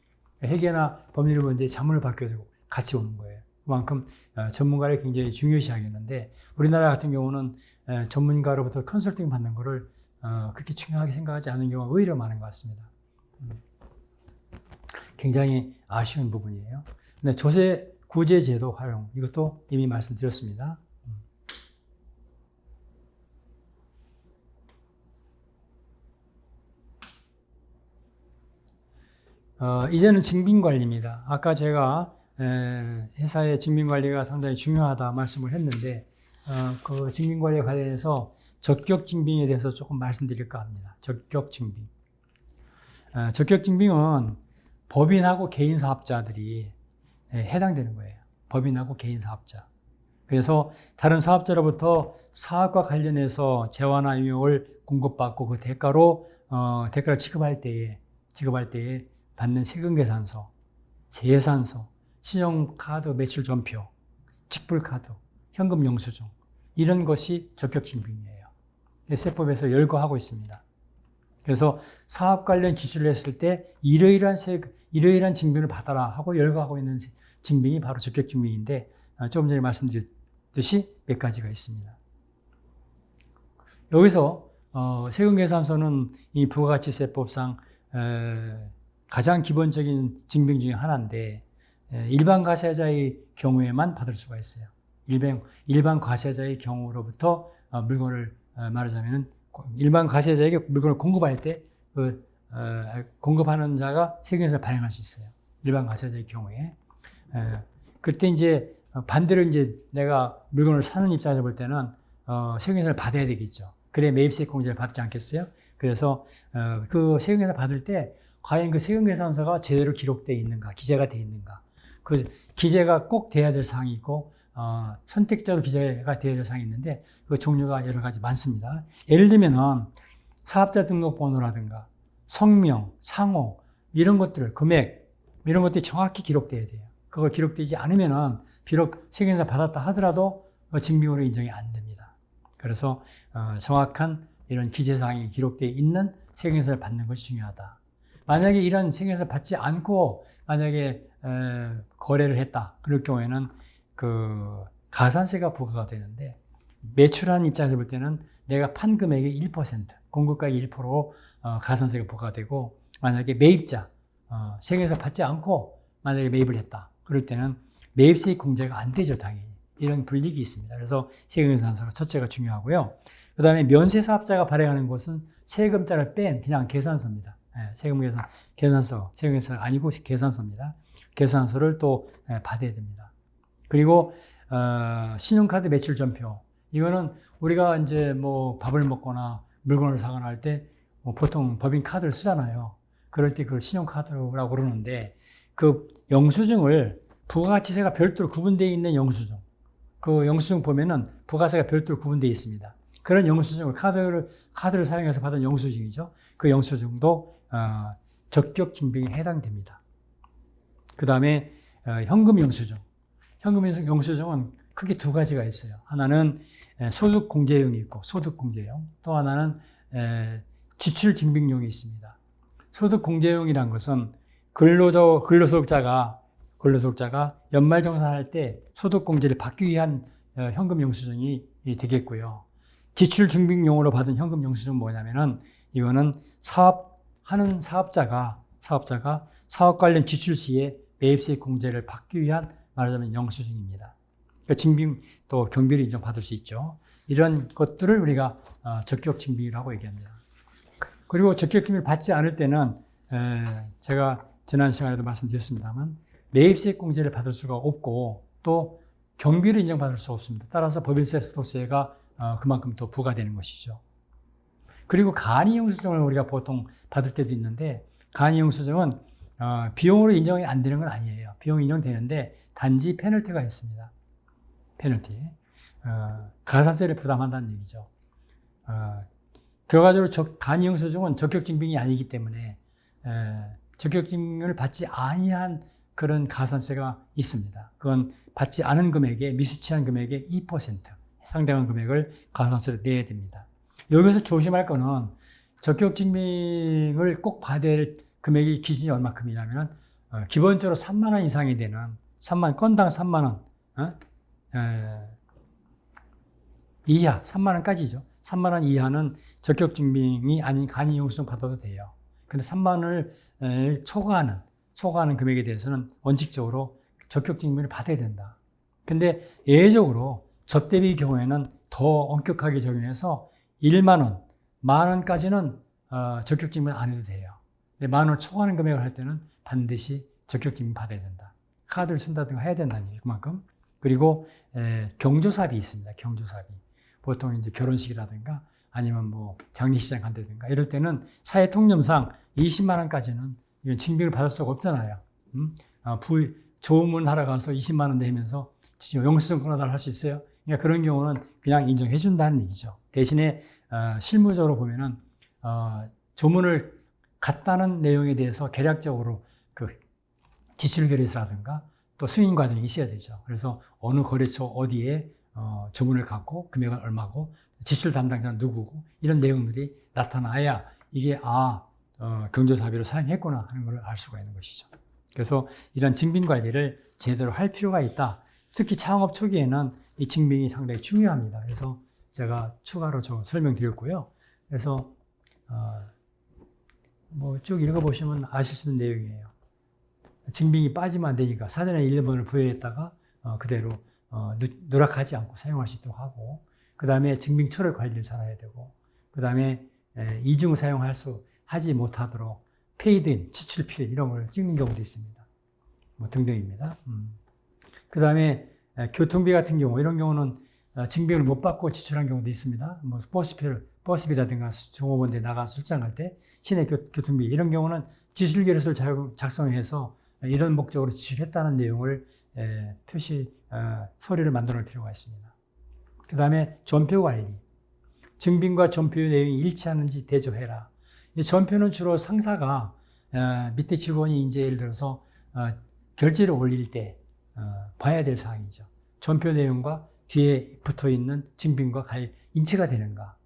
A: 회계나 법률 문제에 자문을 받기 위해서 같이 오는 거예요. 그만큼 전문가를 굉장히 중요시하겠는데 우리나라 같은 경우는 전문가로부터 컨설팅 받는 거를 그렇게 중요하게 생각하지 않는 경우가 오히려 많은 것 같습니다. 굉장히 아쉬운 부분이에요. 근데 조세 구제 제도 활용 이것도 이미 말씀드렸습니다. 이제는 증빙관리입니다. 아까 제가 회사의 증빙관리가 상당히 중요하다 말씀을 했는데 그 증빙관리에 관련해서 적격증빙에 대해서 조금 말씀드릴까 합니다. 적격증빙. 적격증빙은 법인하고 개인사업자들이 해당되는 거예요. 법인하고 개인사업자. 그래서 다른 사업자로부터 사업과 관련해서 재화나 유용을 공급받고 그 대가를 지급할 때에 받는 세금계산서, 예산서, 신용카드 매출전표, 직불카드, 현금 영수증 이런 것이 적격증빙이에요. 세법에서 열거하고 있습니다. 그래서 사업 관련 기술을 했을 때 이러이러한 증빙을 받아라 하고 열거하고 있는 증빙이 바로 적격증빙인데 조금 전에 말씀드렸듯이 몇 가지가 있습니다. 여기서 세금계산서는 이 부가가치세법상 가장 기본적인 증빙 중에 하나인데 일반 과세자의 경우에만 받을 수가 있어요. 일반 과세자의 경우로부터 물건을 말하자면 일반 과세자에게 물건을 공급할 때 공급하는 자가 세금계산을 발행할 수 있어요. 일반 과세자의 경우에 그때 이제 반대로 이제 내가 물건을 사는 입장에서 볼 때는 세금계산을 받아야 되겠죠. 그래 매입세 공제를 받지 않겠어요? 그래서 그 세금계산 받을 때 과연 그 세금계산서가 제대로 기록되어 있는가, 기재가 되어 있는가. 그 기재가 꼭 돼야 될 사항이 있고 선택적으로 기재가 되어야 될 사항이 있는데 그 종류가 여러 가지 많습니다. 예를 들면은 사업자 등록번호라든가 성명, 상호 이런 것들, 금액 이런 것들이 정확히 기록돼야 돼요. 그걸 기록되지 않으면은 비록 세금계산 받았다 하더라도 증빙으로 인정이 안 됩니다. 그래서 정확한 이런 기재사항이 기록되어 있는 세금계산을 받는 것이 중요하다. 만약에 이런 세금계산을 받지 않고 만약에 거래를 했다. 그럴 경우에는 그 가산세가 부과가 되는데 매출하는 입장에서 볼 때는 내가 판 금액의 1%, 공급가액 1% 가산세가 부과되고 만약에 매입자, 세금계산 받지 않고 만약에 매입을 했다. 그럴 때는 매입세 공제가 안 되죠, 당연히. 이런 불이익이 있습니다. 그래서 세금계산서가 첫째가 중요하고요. 그 다음에 면세사업자가 발행하는 것은 세금자를 뺀 그냥 계산서입니다. 세금계산, 계산서, 세금계산 아니고 계산서입니다. 계산서를 또 받아야 됩니다. 그리고 신용카드 매출전표. 이거는 우리가 이제 밥을 먹거나 물건을 사거나 할 때 보통 법인 카드를 쓰잖아요. 그럴 때 그걸 신용카드라고 그러는데 그 영수증을 부가가치세가 별도로 구분되어 있는 영수증. 그 영수증 보면은 부가세가 별도로 구분되어 있습니다. 그런 영수증을 카드를 사용해서 받은 영수증이죠. 그 영수증도 적격 징빙에 해당됩니다. 그 다음에 현금 영수증. 현금 영수증은 크게 두 가지가 있어요. 하나는 소득 공제용이 있고 소득 공제용. 또 하나는 지출 징빙용이 있습니다. 소득 공제용이란 것은 근로소득자가 연말정산할 때 소득 공제를 받기 위한 현금 영수증이 되겠고요. 지출 증빙용으로 받은 현금 영수증은 뭐냐면은 이거는 사업하는 사업자가 사업 관련 지출 시에 매입세 공제를 받기 위한 말하자면 영수증입니다. 그러니까 징빙 또 경비를 인정받을 수 있죠. 이런 것들을 우리가 적격 징빙이라고 얘기합니다. 그리고 적격 징빙을 받지 않을 때는 제가 지난 시간에도 말씀드렸습니다만 매입세 공제를 받을 수가 없고 또 경비를 인정받을 수 없습니다. 따라서 법인세, 소득세가 그만큼 더 부과되는 것이죠. 그리고 간이 영수증을 우리가 보통 받을 때도 있는데 간이 영수증은 비용으로 인정이 안 되는 건 아니에요. 비용 인정되는데 단지 페널티가 있습니다. 페널티. 가산세를 부담한다는 얘기죠. 결과적으로 간이 영수증은 적격 징빙이 아니기 때문에 적격 징빙을 받지 아니한 그런 가산세가 있습니다. 그건 받지 않은 금액에 미수치한 금액의 2% 상당한 금액을 가산세로 내야 됩니다. 여기서 조심할 거는 적격 징빙을 꼭 받아야 할 금액의 기준이 얼마큼이냐면 기본적으로 3만 원 이상이 되는 건당 3만 원 이하 3만 원까지죠. 3만 원 이하는 적격 징빙이 아닌 간이 영수증 받아도 돼요. 근데 3만 원을 초과하는 금액에 대해서는 원칙적으로 적격 징빙을 받아야 된다. 근데 예외적으로 접대비 경우에는 더 엄격하게 적용해서 1만 원, 만 원까지는 적격 징빙 안 해도 돼요. 근데 만 원을 초과하는 금액을 할 때는 반드시 적격 징빙 받아야 된다. 카드를 쓴다든가 해야 된다는 얘기 그만큼. 그리고 경조사비 있습니다. 경조사비. 보통 이제 결혼식이라든가 아니면 뭐 장례식장 간다든가 이럴 때는 사회통념상 20만 원까지는 이건 징빙을 받을 수가 없잖아요. 조문 하러 가서 20만 원 내면서 영수증 끊어달라 할 수 있어요? 그러니까 그런 경우는 그냥 인정해 준다는 얘기죠. 대신에 실무적으로 보면은 조문을 갔다는 내용에 대해서 계략적으로 그 지출 결의서라든가 또 승인 과정이 있어야 되죠. 그래서 어느 거래처 어디에 조문을 갖고 금액은 얼마고 지출 담당자는 누구고 이런 내용들이 나타나야 이게 경조사비로 사용했구나 하는 걸 알 수가 있는 것이죠. 그래서 이런 징빙 관리를 제대로 할 필요가 있다. 특히 창업 초기에는 이 징빙이 상당히 중요합니다. 그래서 제가 추가로 설명드렸고요. 그래서 뭐 쭉 읽어보시면 아실 수 있는 내용이에요. 징빙이 빠지면 안 되니까 사전에 1번을 부여했다가 그대로 누락하지 않고 사용할 수 있도록 하고 그 다음에 징빙처를 관리를 잘해야 되고 그 다음에 이중 하지 못하도록 페이드인, 지출필 이런 걸 찍는 경우도 있습니다. 뭐 등등입니다. 그 다음에 교통비 같은 경우 이런 경우는 징빙을 못 받고 지출한 경우도 있습니다. 뭐 버스비라든가 종업원들이 나가 출장할 때 시내 교통비 이런 경우는 지출계획서를 작성해서 이런 목적으로 지출했다는 내용을 서류를 만들어 놓을 필요가 있습니다. 그 다음에 전표 관리. 증빙과 전표 내용이 일치하는지 대조해라. 이 전표는 주로 상사가 밑에 직원이 이제 예를 들어서 결제를 올릴 때 봐야 될 사항이죠. 전표 내용과 뒤에 붙어 있는 증빙과 일치가 되는가.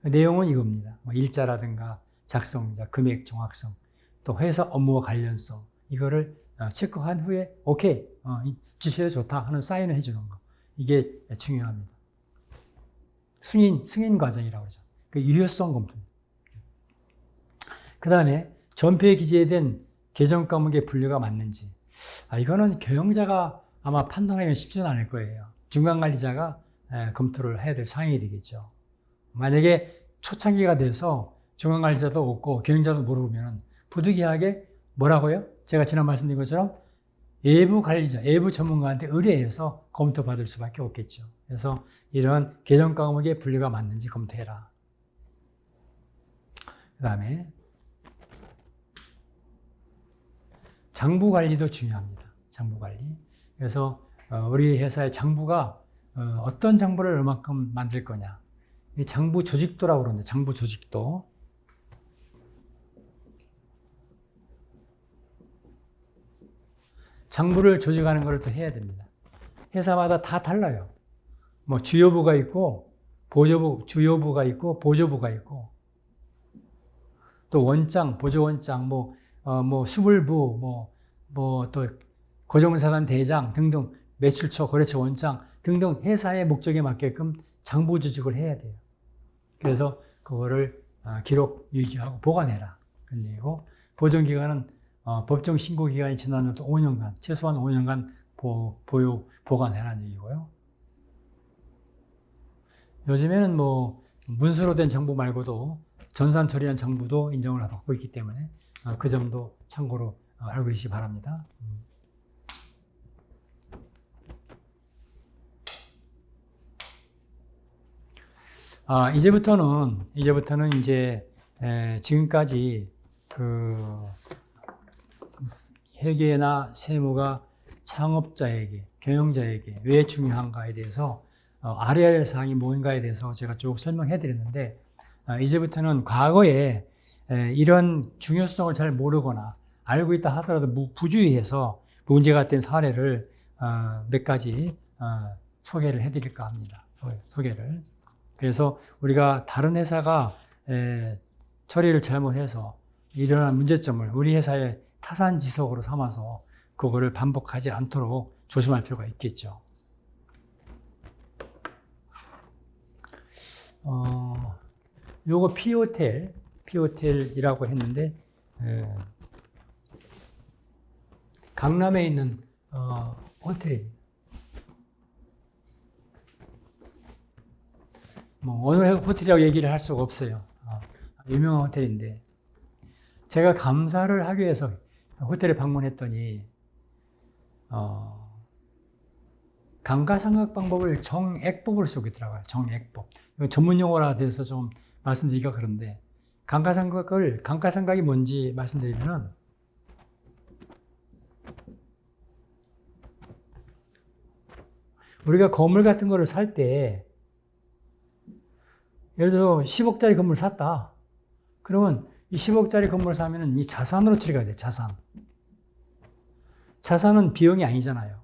A: 내용은 이겁니다. 뭐 일자라든가 작성자, 금액 정확성, 또 회사 업무와 관련성 이거를 체크한 후에 오케이 지시해 좋다 하는 사인을 해주는 거 이게 중요합니다. 승인 과정이라고 그러죠. 그 유효성 검토입니다. 그 다음에 전표에 기재된 계정 과목의 분류가 맞는지 이거는 경영자가 아마 판단하기는 쉽지는 않을 거예요. 중간관리자가 검토를 해야 될 사항이 되겠죠. 만약에 초창기가 돼서 중간관리자도 없고 경영자도 모르면 부득이하게 뭐라고요? 제가 지난 말씀드린 것처럼 외부 관리자, 외부 전문가한테 의뢰해서 검토받을 수밖에 없겠죠. 그래서 이런 계정 과목의 분류가 맞는지 검토해라. 그 다음에 장부 관리도 중요합니다. 장부 관리. 그래서 우리 회사의 장부가 어떤 장부를 얼마큼 만들 거냐. 이 장부 조직도라고 그러는데, 장부 조직도. 장부를 조직하는 걸 또 해야 됩니다. 회사마다 다 달라요. 뭐 주요부가 있고, 주요부가 있고, 보조부가 있고, 또 원장, 보조원장, 수불부, 또 고정사단 대장 등등, 매출처, 거래처 원장 등등 회사의 목적에 맞게끔 장부 조직을 해야 돼요. 그래서 그거를 기록 유지하고 보관해라. 그런 얘기고, 보존기간은 법정 신고 기간이 지나면 또 5년간, 최소한 5년간 보관해라는 얘기고요. 요즘에는 문서로 된 장부 말고도 전산 처리한 장부도 인정을 받고 있기 때문에 그 점도 참고로 알고 계시기 바랍니다. 이제부터는 이제 지금까지 그 회계나 세무가 창업자에게, 경영자에게 왜 중요한가에 대해서 알아야 할 사항이 뭔가에 대해서 제가 쭉 설명해 드렸는데, 이제부터는 과거에 이런 중요성을 잘 모르거나 알고 있다 하더라도 부주의해서 문제가 된 사례를 몇 가지 소개를 해 드릴까 합니다. 소개를. 그래서 우리가 다른 회사가 처리를 잘못해서 일어난 문제점을 우리 회사의 타산지석으로 삼아서 그거를 반복하지 않도록 조심할 필요가 있겠죠. 요거 P호텔이라고 했는데, 강남에 있는 호텔입니다. 어느 호텔이라고 얘기를 할 수가 없어요. 유명한 호텔인데, 제가 감사를 하기 위해서 호텔에 방문했더니 감가상각방법을 정액법을 쓰고 있더라고요. 정액법. 전문 용어라 돼서 좀 말씀드리기가 그런데, 감가상각이 뭔지 말씀드리면은, 우리가 건물 같은 거를 살 때, 예를 들어서 10억짜리 건물 샀다. 그러면 이 10억짜리 건물을 사면은 이 자산으로 처리가 돼, 자산. 자산은 비용이 아니잖아요.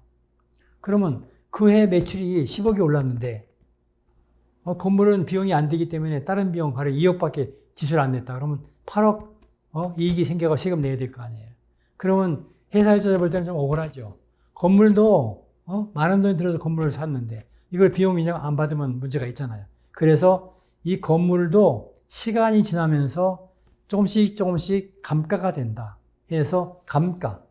A: 그러면 그 해 매출이 10억이 올랐는데, 건물은 비용이 안 되기 때문에 다른 비용, 가령 2억밖에 지출 안 냈다. 그러면 8억 이익이 생겨서 세금 내야 될 거 아니에요. 그러면 회사에서 볼 때는 좀 억울하죠. 건물도 많은 돈이 들어서 건물을 샀는데 이걸 비용 인정 안 받으면 문제가 있잖아요. 그래서 이 건물도 시간이 지나면서 조금씩 감가가 된다 해서 감가,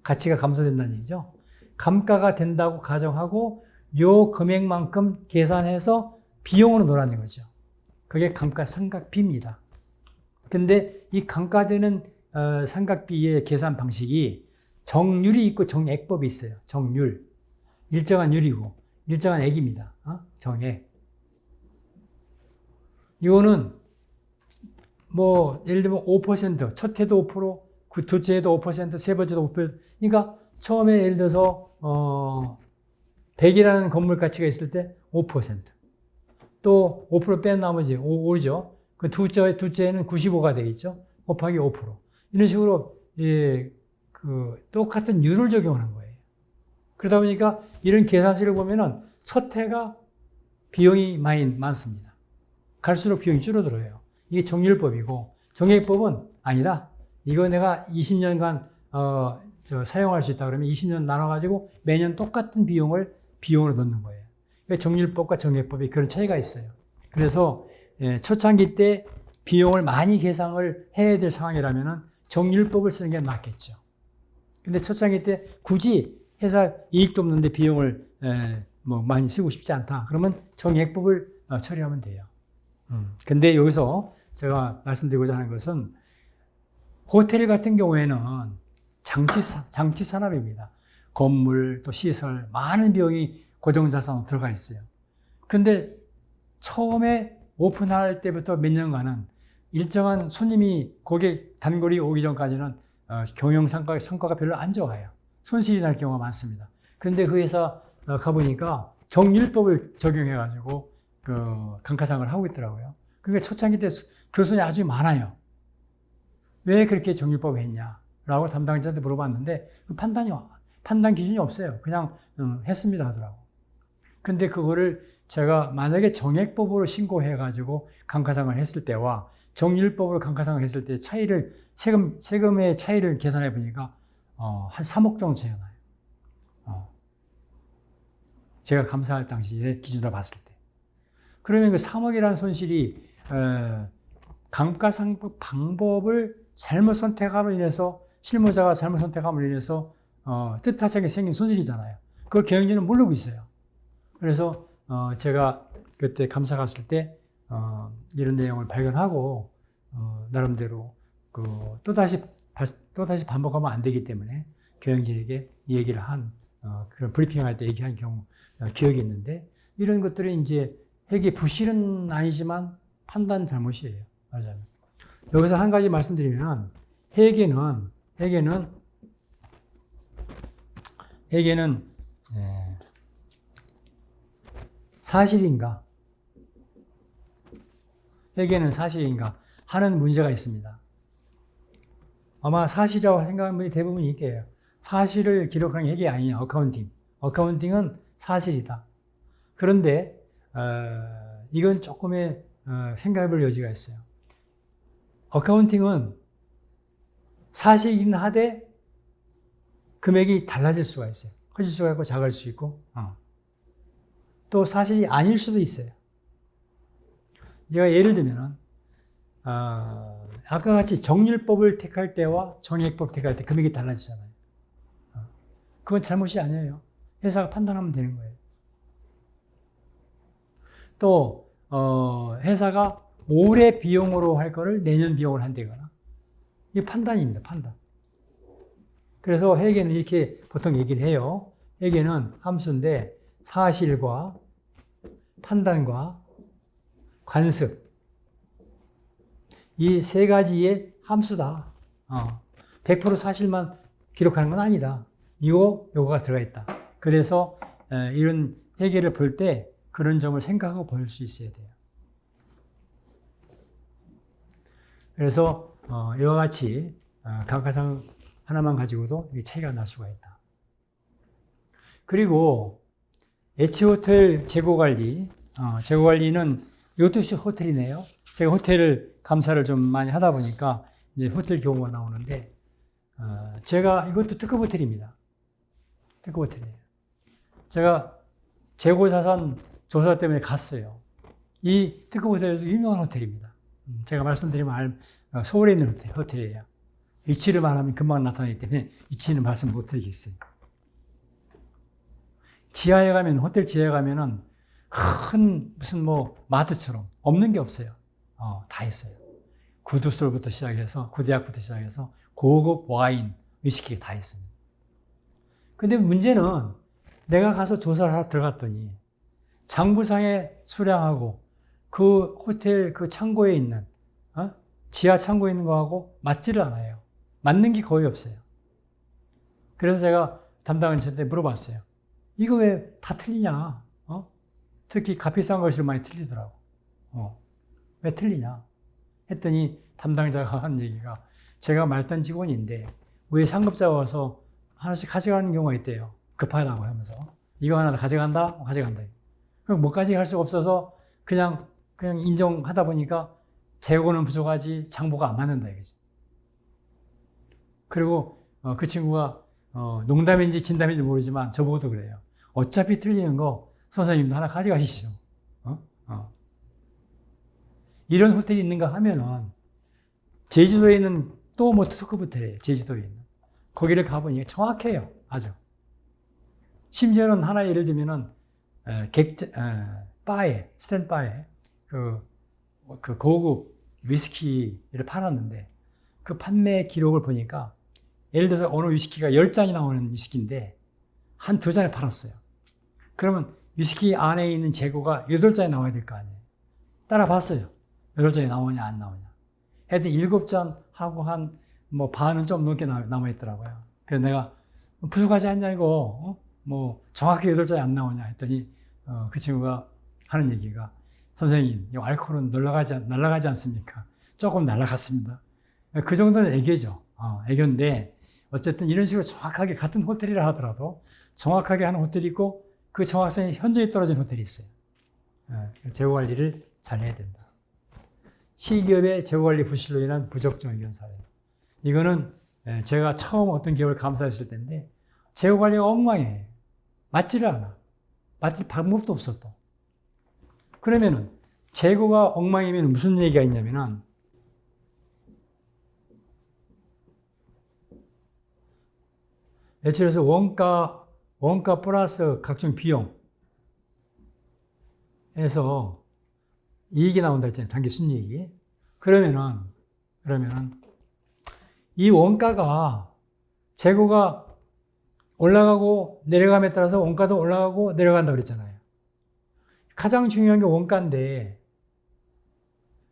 A: 가치가 감소된다는 얘기죠. 감가가 된다고 가정하고 요 금액만큼 계산해서 비용으로 놓으라는 거죠. 그게 감가상각비입니다. 근데 이 감가되는 상각비의 계산 방식이 정률이 있고 정액법이 있어요. 정률. 일정한 율이고 일정한 액입니다. 정액. 이거는 예를 들면 5%, 첫 해도 5%, 그 둘째 해도 5%, 세 번째도 5%. 그러니까 처음에 예를 들어서 100이라는 건물 가치가 있을 때 5%. 또 5% 뺀 나머지 5죠. 그 둘째에는 95가 되겠죠. 곱하기 5%. 이런 식으로 똑같은 율을 적용하는 거예요. 그러다 보니까 이런 계산식을 보면은 첫 해가 비용이 많습니다. 갈수록 비용이 줄어들어요. 이게 정률법이고, 정액법은 아니다. 이거 내가 20년간 사용할 수 있다 그러면 20년 나눠가지고 매년 똑같은 비용으로 넣는 거예요. 그러니까 정률법과 정액법이 그런 차이가 있어요. 그래서 초창기 때 비용을 많이 계상을 해야 될 상황이라면 정률법을 쓰는 게 낫겠죠. 근데 초창기 때 굳이 회사 이익도 없는데 비용을 많이 쓰고 싶지 않다. 그러면 정액법을 처리하면 돼요. 근데 여기서 제가 말씀드리고자 하는 것은 호텔 같은 경우에는 장치 산업입니다. 건물, 또 시설, 많은 비용이 고정자산으로 들어가 있어요. 근데 처음에 오픈할 때부터 몇 년간은 일정한 손님이 고객 단골이 오기 전까지는 경영 성과가 별로 안 좋아요. 손실이 날 경우가 많습니다. 그런데 그 회사 가보니까 정률법을 적용해가지고 감가상을 하고 있더라고요. 그러니까 초창기 때 교수님이 아주 많아요. 왜 그렇게 정률법을 했냐라고 담당자한테 물어봤는데 그 판단 기준이 없어요. 그냥 했습니다 하더라고. 근데 그거를 제가 만약에 정액법으로 신고해가지고 감가상을 했을 때와 정률법으로 감가상을 했을 때 차이를 세금의 차이를 계산해 보니까 한 3억 정도 차이가 나요. 제가 감사할 당시에 기준으로 봤을 때. 그러면 그 3억이라는 손실이 감가상법 방법을 잘못 선택함으로 인해서 실무자가 잘못 선택함으로 인해서 뜻하지 않게 생긴 손실이잖아요. 그걸 경영진은 모르고 있어요. 그래서 제가 그때 감사 갔을 때 이런 내용을 발견하고 나름대로 또다시 반복하면 안 되기 때문에 경영진에게 얘기를 한 그런 브리핑할 때 얘기한 경우 기억이 있는데 이런 것들이 이제 회계 부실은 아니지만 판단 잘못이에요. 맞아요. 여기서 한 가지 말씀드리면 회계는 사실인가? 회계는 사실인가? 하는 문제가 있습니다. 아마 사실이라고 생각하는 분이 대부분 있게요. 사실을 기록하는 게 회계 아니냐, 어카운팅. 어카운팅은 사실이다. 그런데 이건 조금의 생각해 볼 여지가 있어요. 어카운팅은 사실이긴 하되 금액이 달라질 수가 있어요. 커질 수가 있고 작을 수 있고 또 사실이 아닐 수도 있어요. 제가 예를 들면 아까 같이 정률법을 택할 때와 정액법을 택할 때 금액이 달라지잖아요. 그건 잘못이 아니에요. 회사가 판단하면 되는 거예요. 또 회사가 올해 비용으로 할 거를 내년 비용으로 한다거나 이게 판단입니다. 판단. 그래서 회계는 이렇게 보통 얘기를 해요. 회계는 함수인데 사실과 판단과 관습 이 세 가지의 함수다. 100% 사실만 기록하는 건 아니다. 요거가 들어가 있다. 그래서 이런 회계를 볼 때 그런 점을 생각하고 볼 수 있어야 돼요. 그래서 이와 같이 감가상 하나만 가지고도 차이가 날 수가 있다. 그리고 H호텔 재고관리, 재고관리는 이것도 호텔이네요. 제가 호텔 감사를 좀 많이 하다 보니까 이제 호텔 경우가 나오는데 제가 이것도 특급 호텔입니다. 특급 호텔이에요. 제가 재고자산 조사 때문에 갔어요. 이 특급 호텔도 유명한 호텔입니다. 제가 말씀드리면 서울에 있는 호텔이에요. 위치를 말하면 금방 나타나기 때문에 위치는 말씀 못 드리겠어요. 지하에 가면, 호텔 지하에 가면은 큰 무슨 마트처럼 없는 게 없어요. 다 있어요. 구두술부터 시작해서, 구대약부터 시작해서 고급 와인, 위스키가 다 있습니다. 근데 문제는 내가 가서 조사를 하러 들어갔더니 장부상에 수량하고 그 호텔 그 창고에 있는, 지하 창고에 있는 거하고 맞지를 않아요. 맞는 게 거의 없어요. 그래서 제가 담당자한테 물어봤어요. 이거 왜 다 틀리냐? 특히 값비싼 것이 많이 틀리더라고. 왜 틀리냐? 했더니 담당자가 한 얘기가 제가 말단 직원인데 왜 상급자가 와서 하나씩 가져가는 경우가 있대요. 급하다고 하면서. 이거 하나 가져간다? 가져간다. 그럼 뭐까지 할 수가 없어서 그냥 인정하다 보니까 재고는 부족하지 장부가 안 맞는다 이거지. 그리고 그 친구가 농담인지 진담인지 모르지만 저보고도 그래요. 어차피 틀리는 거 선생님도 하나 가져가시죠. 이런 호텔이 있는가 하면은 제주도에 있는 또 특급 호텔이에요. 제주도에 있는. 거기를 가보니 정확해요. 아주. 심지어는 하나 예를 들면은 바에 스탠바에 그 고급 위스키를 팔았는데 그 판매 기록을 보니까 예를 들어서 어느 위스키가 10잔이 나오는 위스키인데 한 2잔을 팔았어요. 그러면 위스키 안에 있는 재고가 8잔이 나와야 될 거 아니에요. 따라봤어요. 8잔이 나오냐 안 나오냐. 하여튼 7잔 하고 한 반은 좀 넘게 남아있더라고요. 그래서 내가 부족하지 않냐 이거 정확히 8잔이 안 나오냐 했더니 그 친구가 하는 얘기가 선생님, 이 알코올은 날아가지 않습니까? 조금 날아갔습니다. 그 정도는 애교죠. 애교인데 어쨌든 이런 식으로 정확하게 같은 호텔이라 하더라도 정확하게 하는 호텔이 있고 그 정확성이 현저히 떨어진 호텔이 있어요. 재고 관리를 잘 해야 된다. 시기업의 재고 관리 부실로 인한 부적정 의견 사례. 이거는 제가 처음 어떤 기업을 감사했을 때인데 재고 관리가 엉망해. 맞지를 않아. 맞을 방법도 없어 또. 그러면은 재고가 엉망이면 무슨 얘기가 있냐면은 매출에서 원가 플러스 각종 비용에서 이익이 나온다 했잖아요. 단기 순이익이. 그러면은 이 원가가 재고가 올라가고 내려감에 따라서 원가도 올라가고 내려간다고 그랬잖아요. 가장 중요한 게 원가인데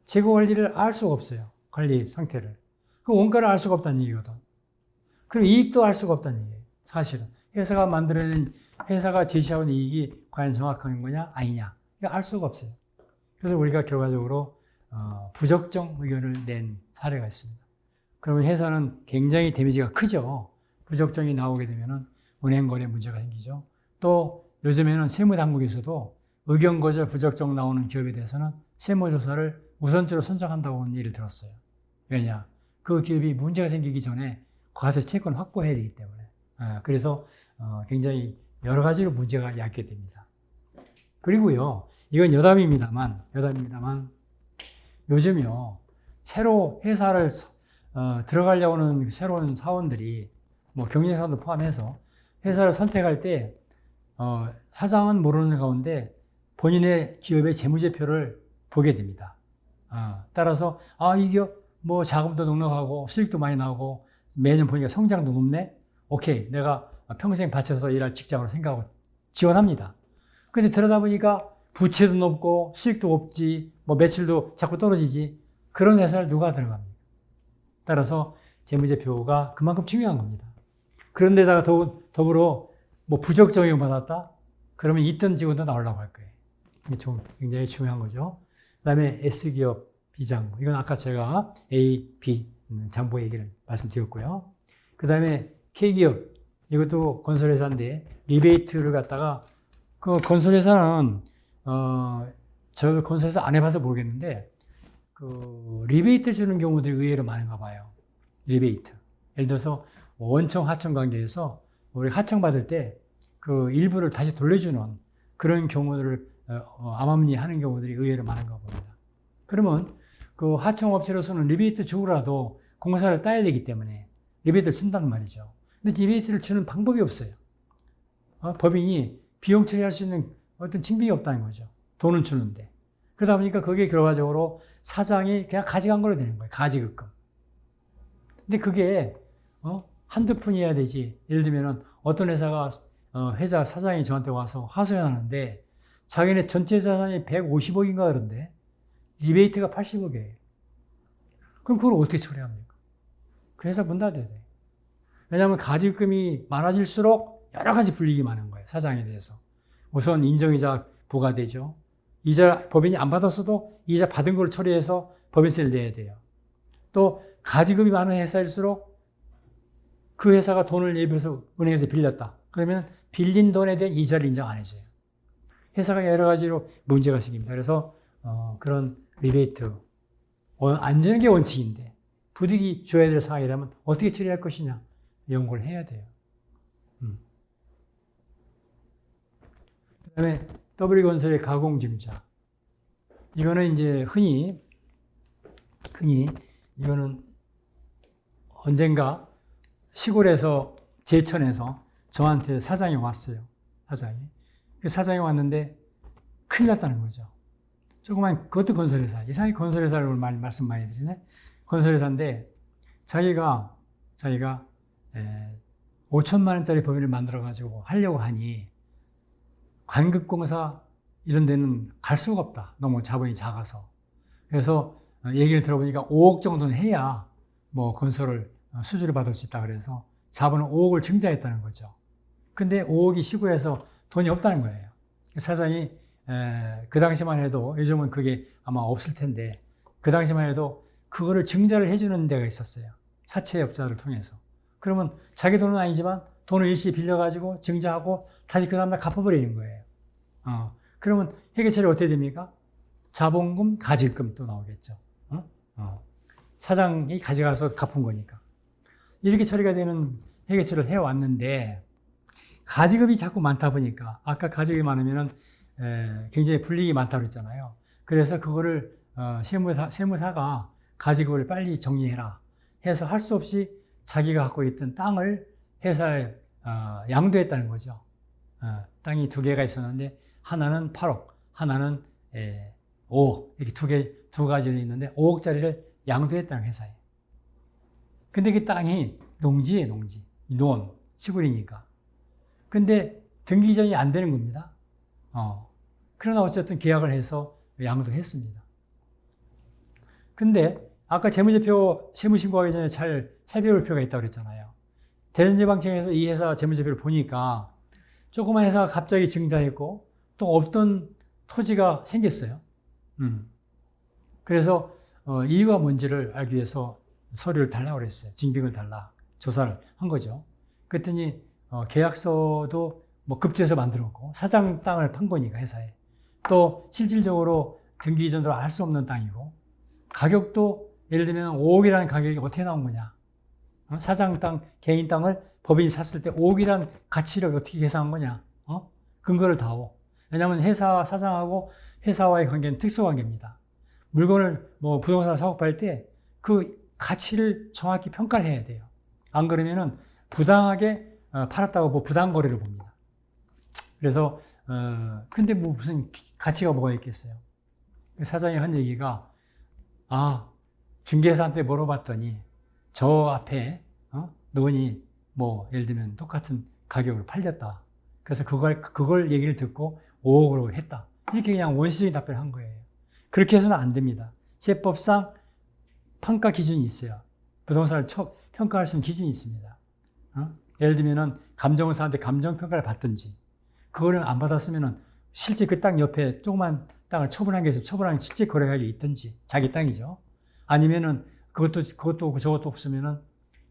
A: 재고 관리를 알 수가 없어요. 관리 상태를. 그 원가를 알 수가 없다는 얘기거든. 그리고 이익도 알 수가 없다는 얘기예요. 사실은. 회사가 제시하는 이익이 과연 정확한 거냐 아니냐. 이거 알 수가 없어요. 그래서 우리가 결과적으로 부적정 의견을 낸 사례가 있습니다. 그러면 회사는 굉장히 데미지가 크죠. 부적정이 나오게 되면 은행 거래 문제가 생기죠. 또 요즘에는 세무당국에서도 의견 거절 부적정 나오는 기업에 대해서는 세무조사를 우선적으로 선정한다고 하는 얘기를 들었어요. 왜냐? 그 기업이 문제가 생기기 전에 과세 채권을 확보해야 되기 때문에. 그래서 굉장히 여러 가지로 문제가 얕게 됩니다. 그리고요, 이건 여담입니다만 요즘요, 새로 회사를 들어가려고 하는 새로운 사원들이 뭐 경쟁사원도 포함해서 회사를 선택할 때 사장은 모르는 가운데 본인의 기업의 재무제표를 보게 됩니다. 따라서 이 기업 뭐 자금도 넉넉하고 수익도 많이 나오고 매년 보니까 성장도 높네. 오케이, 내가 평생 바쳐서 일할 직장으로 생각하고 지원합니다. 근데 들여다보니까 부채도 높고 수익도 없지, 뭐 매출도 자꾸 떨어지지. 그런 회사를 누가 들어갑니까? 따라서 재무제표가 그만큼 중요한 겁니다. 그런데다가 더불어 뭐 부적정을 받았다? 그러면 있던 직원도 나오려고 할 거예요. 이게 굉장히 중요한 거죠. 그 다음에 S기업 B장부. 이건 아까 제가 A, B 장부 얘기를 말씀드렸고요. 그 다음에 K기업. 이것도 건설회사인데 리베이트를 갖다가 그 건설회사는 저 건설회사 안 해봐서 모르겠는데 그 리베이트 주는 경우들이 의외로 많은가 봐요. 리베이트. 예를 들어서 원청 하청 관계에서 우리 하청 받을 때 그 일부를 다시 돌려주는 그런 경우들을 암암리 하는 경우들이 의외로 많은가 봅니다. 그러면 그 하청 업체로서는 리베이트 주고라도 공사를 따야 되기 때문에 리베이트를 준다는 말이죠. 근데 리베이트를 주는 방법이 없어요. 법인이 비용 처리할 수 있는 어떤 징빙이 없다는 거죠. 돈은 주는데. 그러다 보니까 그게 결과적으로 사장이 그냥 가져간 걸로 되는 거예요. 가지급금. 근데 그게 한두 푼이어야 되지. 예를 들면 어떤 회사가 회사 사장이 저한테 와서 하소연하는데 자기네 전체 자산이 150억인가 그런데 리베이트가 80억이에요. 그럼 그걸 어떻게 처리합니까? 그 회사 문 닫아야 돼. 왜냐하면 가지급금이 많아질수록 여러 가지 불이익이 많은 거예요. 사장에 대해서. 우선 인정이자 부과되죠. 이자 법인이 안 받았어도 이자 받은 걸 처리해서 법인세를 내야 돼요. 또 가지급이 많은 회사일수록 그 회사가 돈을 예비해서 은행에서 빌렸다. 그러면 빌린 돈에 대한 이자를 인정 안 해줘요. 회사가 여러 가지로 문제가 생깁니다. 그래서 그런 리베이트 안주는 게 원칙인데 부득이 줘야 될 상황이라면 어떻게 처리할 것이냐 연구를 해야 돼요. 그다음에 W건설의 가공증자. 이거는 이제 흔히 이거는 언젠가 시골에서 제천에서 저한테 사장이 왔어요. 그 사장이 왔는데 큰일 났다는 거죠. 조그만 그것도 건설회사. 이상하게 건설회사를 말씀 많이 드리네. 건설회사인데 자기가 5천만 원짜리 법인을 만들어가지고 하려고 하니 관급공사 이런 데는 갈 수가 없다. 너무 자본이 작아서. 그래서 얘기를 들어보니까 5억 정도는 해야 뭐 건설을 수주를 받을 수 있다 그래서 자본을 5억을 증자했다는 거죠. 근데 5억이 시골에서 돈이 없다는 거예요. 사장이 그 당시만 해도, 요즘은 그게 아마 없을 텐데, 그 당시만 해도 그거를 증자를 해주는 데가 있었어요. 사채업자를 통해서. 그러면 자기 돈은 아니지만 돈을 일시 빌려가지고 증자하고 다시 그 다음날 갚아버리는 거예요. 그러면 회계 처리 어떻게 됩니까? 자본금, 가질금 또 나오겠죠. 사장이 가져가서 갚은 거니까. 이렇게 처리가 되는 회계 처리를 해왔는데, 가지급이 자꾸 많다 보니까, 아까 가지급이 많으면은 굉장히 불이익이 많다고 그랬잖아요. 그래서 그거를 세무사가 가지급을 빨리 정리해라 해서 할 수 없이 자기가 갖고 있던 땅을 회사에 양도했다는 거죠. 땅이 두 개가 있었는데 하나는 8억, 하나는 5억, 이렇게 두 가지로 있는데 5억짜리를 양도했다는 회사에. 근데 그 땅이 농지예요, 농지. 논, 시골이니까. 근데 등기 이전이 안 되는 겁니다. 그러나 어쨌든 계약을 해서 양도했습니다. 근데 아까 재무제표, 세무신고하기 전에 잘 살펴볼 필요가 있다고 그랬잖아요. 대전제방청에서 이 회사 재무제표를 보니까 조그만 회사가 갑자기 증자했고 또 없던 토지가 생겼어요. 그래서 이유가 뭔지를 알기 위해서 서류를 달라고 그랬어요. 증빙을 달라. 조사를 한 거죠. 그랬더니 계약서도 뭐 급제해서 만들었고 사장 땅을 판 거니까 회사에. 또 실질적으로 등기 이전으로 알 수 없는 땅이고 가격도 예를 들면 5억이라는 가격이 어떻게 나온 거냐. 사장 땅, 개인 땅을 법인이 샀을 때 5억이라는 가치를 어떻게 계산한 거냐. 근거를 다오. 왜냐하면 회사 사장하고 회사와의 관계는 특수관계입니다. 물건을 뭐 부동산을 사고 팔 때 그 가치를 정확히 평가를 해야 돼요. 안 그러면은 부당하게 팔았다고 뭐 부당 거래를 봅니다. 그래서 근데 뭐 무슨 가치가 뭐가 있겠어요. 사장이 한 얘기가 중개사한테 물어봤더니 저 앞에 논이 뭐 예를 들면 똑같은 가격으로 팔렸다. 그래서 그걸 얘기를 듣고 5억으로 했다. 이렇게 그냥 원시적인 답변을 한 거예요. 그렇게 해서는 안 됩니다. 세법상 평가 기준이 있어요. 부동산을 평가할 수 있는 기준이 있습니다. 예를 들면은 감정사한테 감정평가를 받든지 그거를 안 받았으면은 실제 그 땅 옆에 조그만 땅을 처분한 게 있으면 처분한 실제 거래가격이 있든지 자기 땅이죠. 아니면은 그것도 저것도 없으면은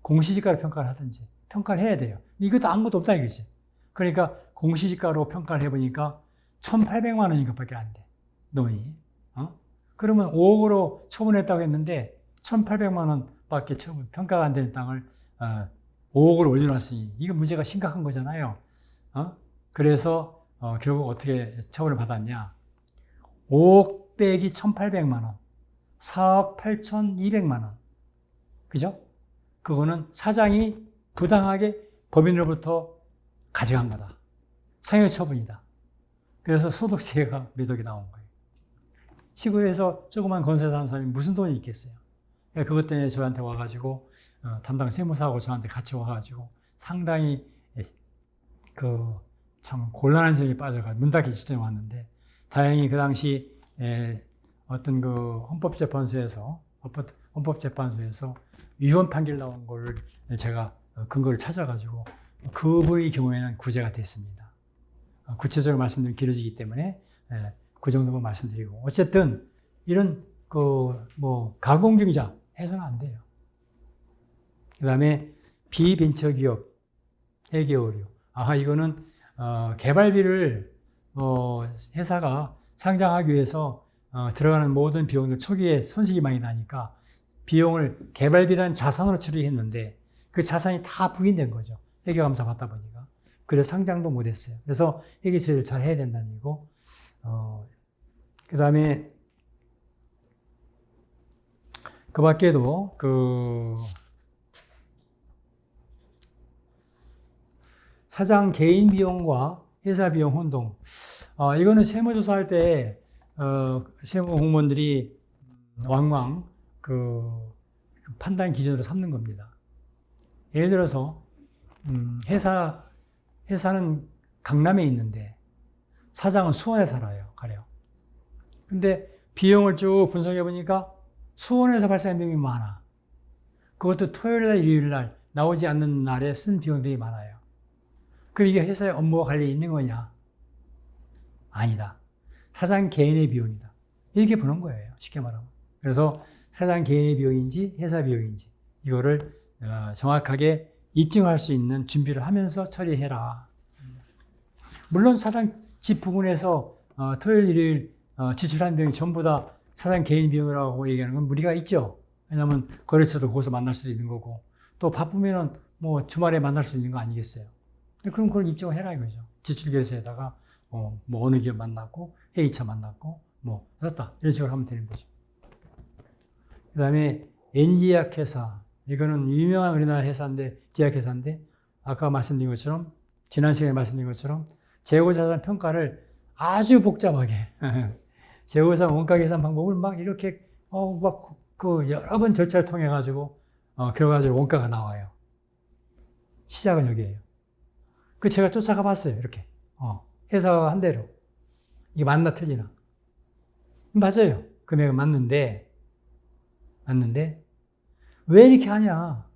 A: 공시지가로 평가를 하든지 평가를 해야 돼요. 이것도 아무것도 없다 이거지. 그러니까 공시지가로 평가를 해보니까 1,800만 원인가밖에 안 돼. 논이. 그러면 5억으로 처분했다고 했는데 1,800만 원밖에 평가가 안 되는 땅을 5억으로 올려놨으니 이거 문제가 심각한 거잖아요. 그래서 결국 어떻게 처분을 받았냐. 5억 빼기 1,800만 원. 4억 8,200만 원. 그죠? 그거는 사장이 부당하게 법인으로부터 가져간 거다. 상해 처분이다. 그래서 소득세가 몇 억이 나온 거예요. 시골에서 조그만 건설 하는 사람이 무슨 돈이 있겠어요. 그것 때문에 저한테 와가지고 담당 세무사하고 저한테 같이 와가지고 상당히 참 곤란한 점에 빠져가지고 문 닫기 직전에 왔는데 다행히 그 당시 어떤 그 헌법재판소에서 위헌 판결 나온 걸 제가 근거를 찾아가지고 그분의 경우에는 구제가 됐습니다. 구체적으로 말씀드리면 길어지기 때문에 그 정도만 말씀드리고 어쨌든 이런 가공증자 해서는 안 돼요. 그 다음에 비벤처기업 회계오류. 이거는 개발비를 회사가 상장하기 위해서 들어가는 모든 비용들 초기에 손실이 많이 나니까 비용을 개발비라는 자산으로 처리했는데 그 자산이 다 부인된 거죠. 회계감사 받다 보니까. 그래서 상장도 못했어요. 그래서 회계 처리를 잘 해야 된다는 얘기고 그 다음에 그 밖에도 사장 개인 비용과 회사 비용 혼동. 이거는 세무조사할 때 세무 공무원들이 왕왕 판단 기준으로 삼는 겁니다. 예를 들어서 회사는 강남에 있는데 사장은 수원에 살아요. 가령. 근데 비용을 쭉 분석해 보니까 수원에서 발생한 비용이 많아. 그것도 토요일날, 일요일날 나오지 않는 날에 쓴 비용들이 많아요. 그럼 이게 회사의 업무와 관련이 있는 거냐? 아니다. 사장 개인의 비용이다. 이렇게 보는 거예요. 쉽게 말하면. 그래서 사장 개인의 비용인지 회사 비용인지 이거를 정확하게 입증할 수 있는 준비를 하면서 처리해라. 물론 사장 집 부근에서 토요일, 일요일 지출한 비용이 전부 다 사장 개인 비용이라고 얘기하는 건 무리가 있죠. 왜냐하면 거래처도 거기서 만날 수도 있는 거고 또 바쁘면은 뭐 주말에 만날 수 있는 거 아니겠어요. 그럼 그걸 입증을 해라 이거죠. 지출계획서에다가 뭐 어느 기업 만났고 회의차 만났고 뭐 됐다 이런 식으로 하면 되는 거죠. 그 다음에 NG약회사 이거는 유명한 우리나라 회사인데 제약회사인데 아까 말씀드린 것처럼 지난 시간에 말씀드린 것처럼 재고자산 평가를 아주 복잡하게 재고자산 원가 계산 방법을 막 이렇게 막 그 여러 번 절차를 통해 가지고 결과적으로 원가가 나와요. 시작은 여기에요. 그 제가 쫓아가 봤어요. 이렇게 회사가 한 대로 이게 맞나 틀리나 맞아요. 금액은 맞는데 왜 이렇게 하냐?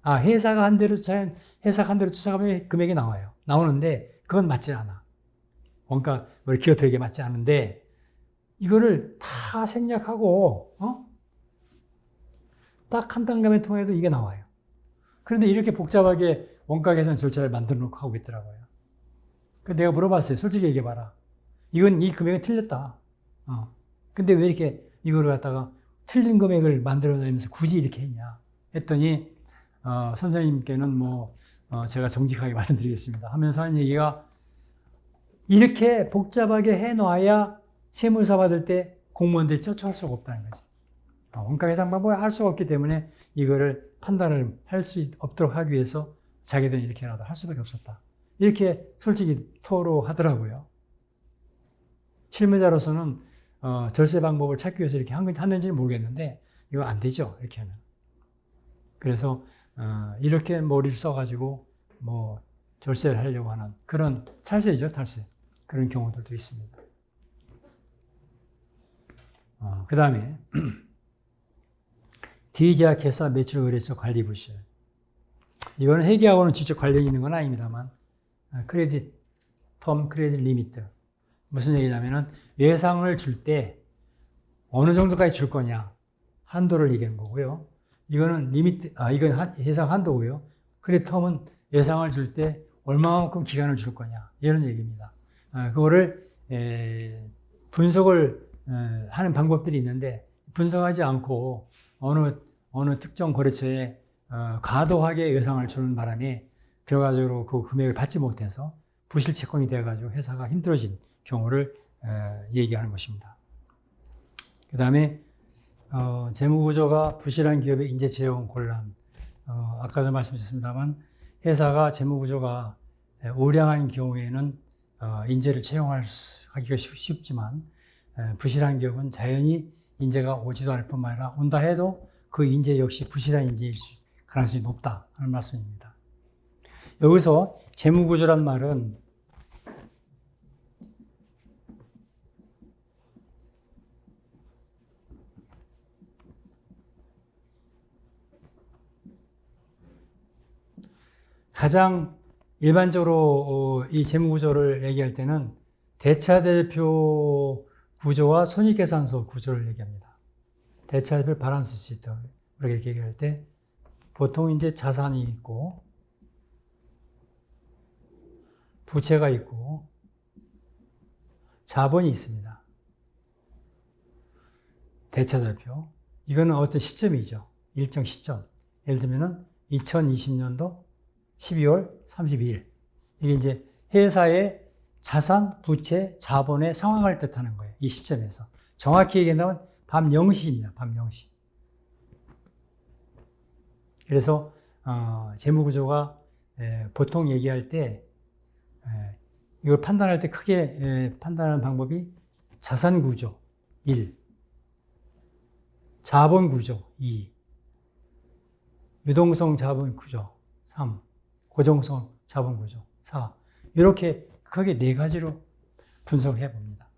A: 회사가 한 대로 쫓아가면 금액이 나와요. 나오는데 그건 맞지 않아. 원가 우리 기업에게 맞지 않은데 이거를 다 생략하고 딱 한 단계만 통해도 이게 나와요. 그런데 이렇게 복잡하게 원가 계산 절차를 만들어 놓고 하고 있더라고요. 그래서 내가 물어봤어요. 솔직히 얘기해봐라. 이 금액은 틀렸다. 근데 왜 이렇게 이거를 갖다가 틀린 금액을 만들어내면서 굳이 이렇게 했냐 했더니 선생님께는 제가 정직하게 말씀드리겠습니다 하면서 하는 얘기가 이렇게 복잡하게 해놔야 세무사 받을 때 공무원들이 쫓아갈 수가 없다는 거지. 원가 계산 방법을 할 수가 없기 때문에 이거를 판단을 할 수 없도록 하기 위해서 자기들은 이렇게 해놔도 할 수밖에 없었다. 이렇게 솔직히 토로하더라고요. 실무자로서는 절세 방법을 찾기 위해서 이렇게 하는지는 모르겠는데 이거 안 되죠. 이렇게 하면. 그래서 이렇게 머리를 써가지고 절세를 하려고 하는 그런 탈세죠. 탈세. 그런 경우들도 있습니다. 그 다음에 D제약회사 매출거래처 관리부실. 이거는 회계하고는 직접 관련이 있는 건 아닙니다만 크레딧 리미트. 무슨 얘기냐면은 예상을 줄 때 어느 정도까지 줄 거냐 한도를 얘기하는 거고요. 이거는 리미트, 이건 예상 한도고요. 크레딧 텀은 예상을 줄 때 얼마만큼 기간을 줄 거냐 이런 얘기입니다. 그거를 분석을 하는 방법들이 있는데 분석하지 않고 어느 특정 거래처에 과도하게 예상을 주는 바람에 결과적으로 그 금액을 받지 못해서 부실 채권이 되어가지고 회사가 힘들어진 경우를 얘기하는 것입니다. 그 다음에 재무구조가 부실한 기업의 인재 채용 곤란. 아까도 말씀드렸습니다만 회사가 재무구조가 우량한 경우에는 인재를 채용하기가 쉽지만 부실한 기업은 자연히 인재가 오지도 않을 뿐만 아니라 온다 해도 그 인재 역시 부실한 인재일 가능성이 높다 하는 말씀입니다. 여기서 재무구조란 말은 가장 일반적으로 이 재무구조를 얘기할 때는 대차대표 구조와 손익계산서 구조를 얘기합니다. 대차대표 바란스 시트 이렇게 얘기할 때 보통 이제 자산이 있고 부채가 있고 자본이 있습니다. 대차대표 이거는 어떤 시점이죠. 일정 시점. 예를 들면은 2020년도 12월 32일. 이게 이제 회사의 자산, 부채, 자본의 상황을 뜻하는 거예요. 이 시점에서. 정확히 얘기한다면 밤 0시입니다. 밤 0시. 그래서 재무구조가 보통 얘기할 때 이걸 판단할 때 크게 판단하는 방법이 자산구조 1, 자본구조 2, 유동성 자본구조 3, 고정성 자본구조 4 이렇게 크게 네 가지로 분석해 봅니다.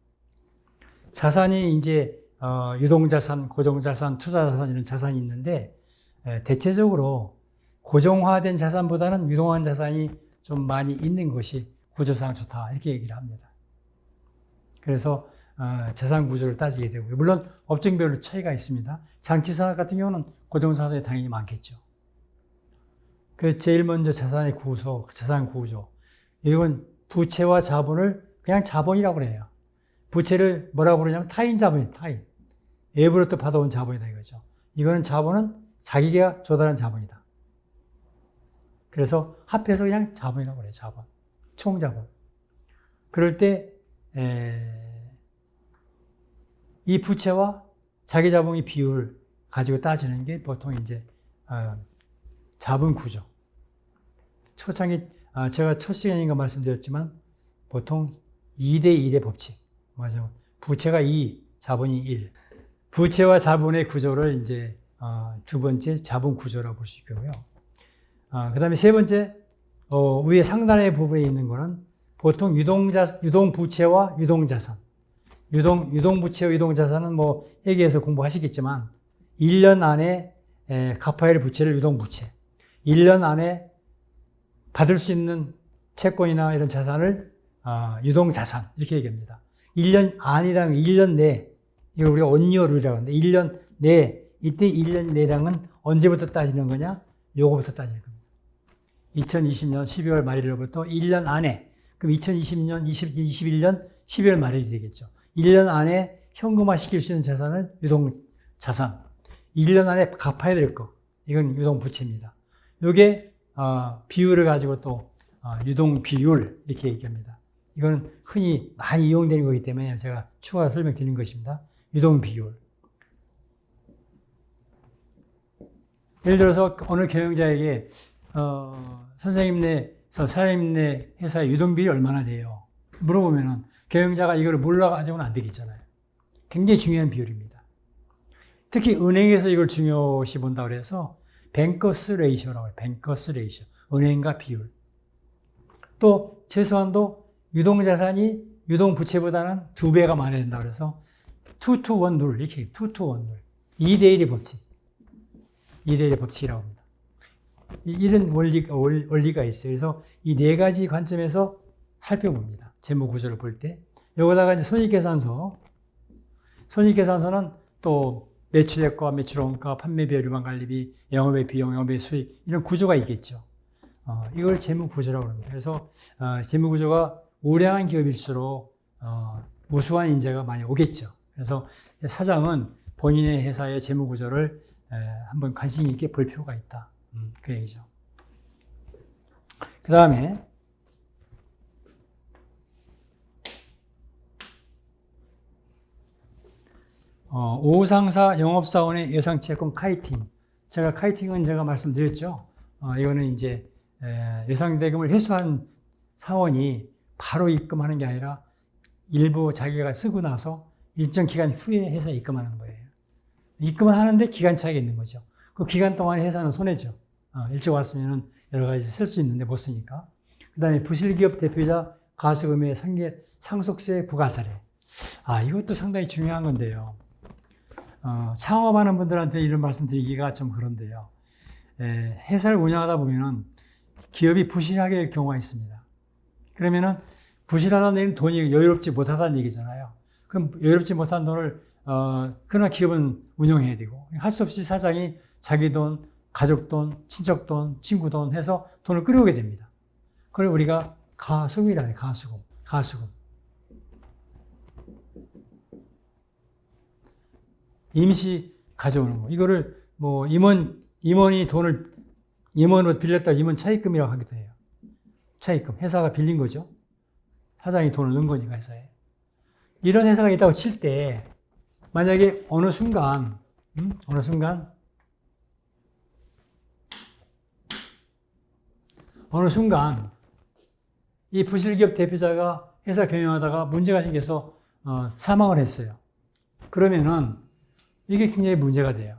A: 자산이 이제 유동자산, 고정자산, 투자자산 이런 자산이 있는데 대체적으로 고정화된 자산보다는 유동한 자산이 좀 많이 있는 것이 구조상 좋다 이렇게 얘기를 합니다. 그래서 자산 구조를 따지게 되고요. 물론 업종별로 차이가 있습니다. 장치산업 같은 경우는 고정자산이 당연히 많겠죠. 그래서 제일 먼저 자산의 구조, 자산 구조. 이건 부채와 자본을 그냥 자본이라고 그래요. 부채를 뭐라고 그러냐면 타인 자본이에요. 타인. 외부로부터 받아온 자본이다 이거죠. 이거는 자본은 자기가 조달한 자본이다. 그래서 합해서 그냥 자본이라고 그래요. 자본. 총자본. 그럴 때 이 부채와 자기 자본의 비율을 가지고 따지는 게 보통 이제 자본 구조. 제가 첫 시간인가 말씀드렸지만 보통 2대1의 법칙. 맞아요. 부채가 2, 자본이 1. 부채와 자본의 구조를 이제 두 번째 자본 구조라고 볼 수 있고요. 그 다음에 세 번째, 위에 상단의 부분에 있는 거는 보통 유동부채와 유동자산. 유동부채와 유동자산은 뭐 회계에서 공부하시겠지만 1년 안에 갚아야 할 부채를 유동부채. 1년 안에 받을 수 있는 채권이나 이런 자산을 유동자산. 이렇게 얘기합니다. 1년 안이랑 1년 내, 이걸 우리가 언니어룰이라고 하는데 1년 내, 이때 1년 내랑은 언제부터 따지는 거냐? 요거부터 따지는 겁니다. 2020년 12월 말일로부터 1년 안에, 그럼 2020년, 21년 12월 말일이 되겠죠. 1년 안에 현금화 시킬 수 있는 자산은 유동자산. 1년 안에 갚아야 될 거. 이건 유동부채입니다. 요게, 비율을 가지고 또, 유동비율, 이렇게 얘기합니다. 이건 흔히 많이 이용되는 거기 때문에 제가 추가 설명드린 것입니다. 유동비율. 예를 들어서 어느 경영자에게, 사장님네 회사의 유동비율이 얼마나 돼요? 물어보면은 경영자가 이걸 몰라가지고는 안 되겠잖아요. 굉장히 중요한 비율입니다. 특히 은행에서 이걸 중요시 본다고 해서 뱅커스 레이셔라고 해요. 뱅커스 레이셔. 은행과 비율. 또 최소한도 유동자산이 유동부채보다는 2배가 많아야 된다고 해서 2-to-1 룰. 이렇게 2-to-1 룰. 2대1의 법칙. 2대1의 법칙이라고 합니다. 이런 원리가 있어요. 그래서 이 네 가지 관점에서 살펴봅니다. 재무 구조를 볼 때. 여기다가 이제 손익계산서. 손익계산서는 또 매출액과 매출원가, 판매비율, 유망관리비, 영업의 비용, 영업의 수익 이런 구조가 있겠죠. 이걸 재무 구조라고 합니다. 그래서 재무 구조가 우량한 기업일수록 우수한 인재가 많이 오겠죠. 그래서 사장은 본인의 회사의 재무 구조를 한번 관심 있게 볼 필요가 있다. 그 얘기죠. 그 다음에 오상사 영업사원의 예상채권 카이팅. 카이팅은 제가 말씀드렸죠. 이거는 이제 예상대금을 회수한 사원이 바로 입금하는 게 아니라 일부 자기가 쓰고 나서 일정 기간 후에 회사에 입금하는 거예요. 입금을 하는데 기간 차이가 있는 거죠. 그 기간 동안 회사는 손해죠. 일찍 왔으면 여러 가지 쓸 수 있는데 못 쓰니까. 그 다음에 부실기업 대표자 가수금의 상속세 부과 사례. 이것도 상당히 중요한 건데요. 창업하는 분들한테 이런 말씀 드리기가 좀 그런데요. 회사를 운영하다 보면은 기업이 부실하게 될 경우가 있습니다. 그러면은 부실하다는 얘기는 돈이 여유롭지 못하다는 얘기잖아요. 그럼 여유롭지 못한 돈을 그러나 기업은 운영해야 되고 할 수 없이 사장이 자기 돈, 가족 돈, 친척 돈, 친구 돈 해서 돈을 끌어오게 됩니다. 그걸 우리가 가수금이라 해요. 가수금. 임시 가져오는 거. 이거를 뭐 임원으로 빌렸다 임원 차입금이라고 하기도 해요. 차입금. 회사가 빌린 거죠. 사장이 돈을 넣은 거니까 회사에. 이런 회사가 있다고 칠 때 만약에 어느 순간 이 부실기업 대표자가 회사 경영하다가 문제가 생겨서 사망을 했어요. 그러면은 이게 굉장히 문제가 돼요.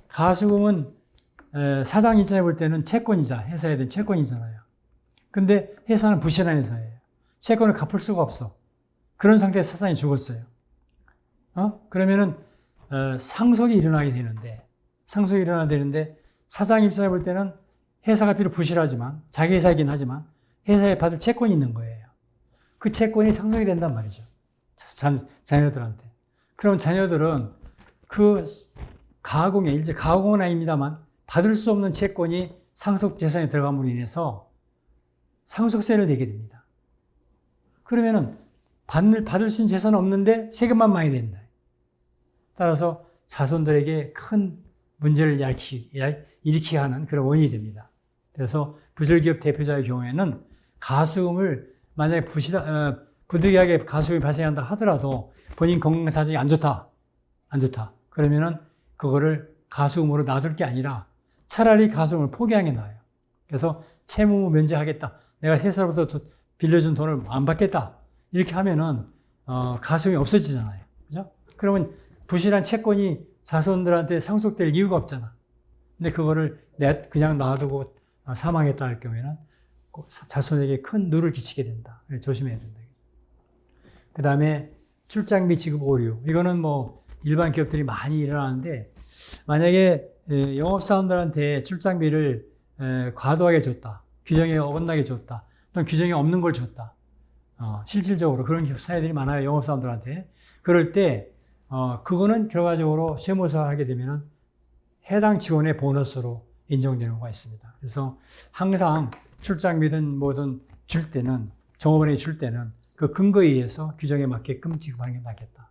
A: 가수금은 사장 입장에 볼 때는 채권이자 회사에 대한 채권이잖아요. 근데 회사는 부실한 회사예요. 채권을 갚을 수가 없어. 그런 상태에서 사장이 죽었어요. 그러면은 상속이 일어나게 되는데 사장 입장에 볼 때는 회사가 비록 부실하지만 자기 회사이긴 하지만 회사에 받을 채권이 있는 거예요. 그 채권이 상속이 된단 말이죠. 자녀들한테. 그럼 자녀들은 그 가공에, 이제 가공은 아닙니다만 받을 수 없는 채권이 상속재산에 들어감으로 인해서 상속세를 내게 됩니다. 그러면은 받을 수 있는 재산은 없는데 세금만 많이 낸다. 따라서 자손들에게 큰 문제를 일으키게 하는 그런 원인이 됩니다. 그래서 부실기업 대표자의 경우에는 가수금을 만약에 부득이하게 가수금이 발생한다 하더라도 본인 건강 사정이 안 좋다. 그러면은 그거를 가수금으로 놔둘 게 아니라 차라리 가수금을 포기하는 게 나아요. 그래서 채무 면제하겠다. 내가 회사로부터 빌려준 돈을 안 받겠다. 이렇게 하면은 가수금이 없어지잖아요. 그죠? 그러면 부실한 채권이 자손들한테 상속될 이유가 없잖아. 근데 그거를 그냥 놔두고 사망했다 할 경우에는 자손에게 큰 누를 끼치게 된다. 조심해야 된다. 그 다음에 출장비 지급 오류. 이거는 뭐 일반 기업들이 많이 일어나는데 만약에 영업사원들한테 출장비를 과도하게 줬다. 규정에 어긋나게 줬다. 또는 규정에 없는 걸 줬다. 실질적으로 그런 사례들이 많아요. 영업사원들한테. 그럴 때 그거는 결과적으로 세무서하게 되면은 해당 직원의 보너스로 인정되는 경우가 있습니다. 그래서 항상 출장비든 뭐든 줄 때는, 종업원에게 줄 때는 그 근거에 의해서 규정에 맞게끔 지급하는 게 낫겠다.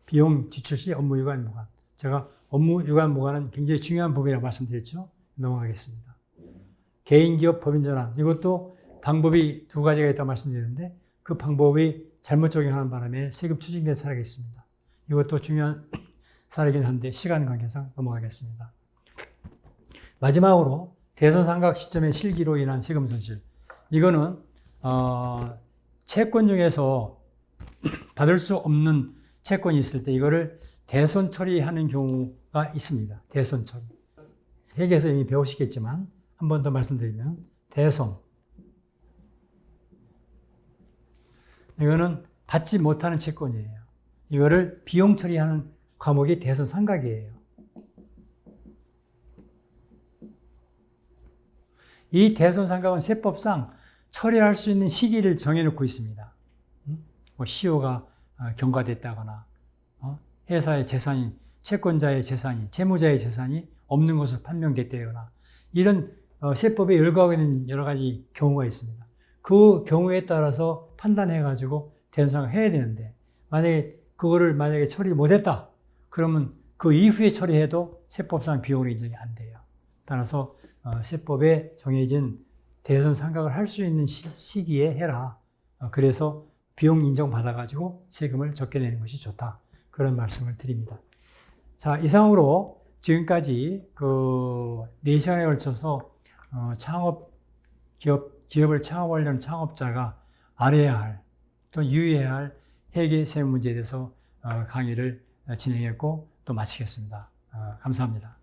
A: 비용 지출 시 업무 유관 무관. 제가 업무 유관 무관은 굉장히 중요한 부분이라고 말씀드렸죠. 넘어가겠습니다. 개인기업 법인전환. 이것도 방법이 두 가지가 있다고 말씀드렸는데 그 방법이 잘못 적용하는 바람에 세금 추징된 사례가 있습니다. 이것도 중요한 사례이긴 한데 시간 관계상 넘어가겠습니다. 마지막으로 대손 상각 시점의 실기로 인한 세금 손실. 이거는 채권 중에서 받을 수 없는 채권이 있을 때 이거를 대손 처리하는 경우가 있습니다. 대손 처리. 회계에서 이미 배우시겠지만 한 번 더 말씀드리면 대손. 이거는 받지 못하는 채권이에요. 이거를 비용 처리하는 과목이 대손 상각이에요. 이 대손 상각은 세법상 처리할 수 있는 시기를 정해놓고 있습니다. 뭐 시효가 경과됐다거나 회사의 재산이, 채권자의 재산이, 채무자의 재산이 없는 것으로 판명됐다거나 이런 세법에 열거하고 있는 여러 가지 경우가 있습니다. 그 경우에 따라서 판단해가지고 대손상각을 해야 되는데 만약에 처리 못했다. 그러면 그 이후에 처리해도 세법상 비용으로 인정이 안 돼요. 따라서 세법에 정해진 대손 상각을 할 수 있는 시기에 해라. 그래서 비용 인정받아가지고 세금을 적게 내는 것이 좋다. 그런 말씀을 드립니다. 자, 이상으로 지금까지 4시간에 걸쳐서 기업을 창업하려는 창업자가 알아야 할, 또 유의해야 할 회계 세무 문제에 대해서 강의를 진행했고 또 마치겠습니다. 감사합니다.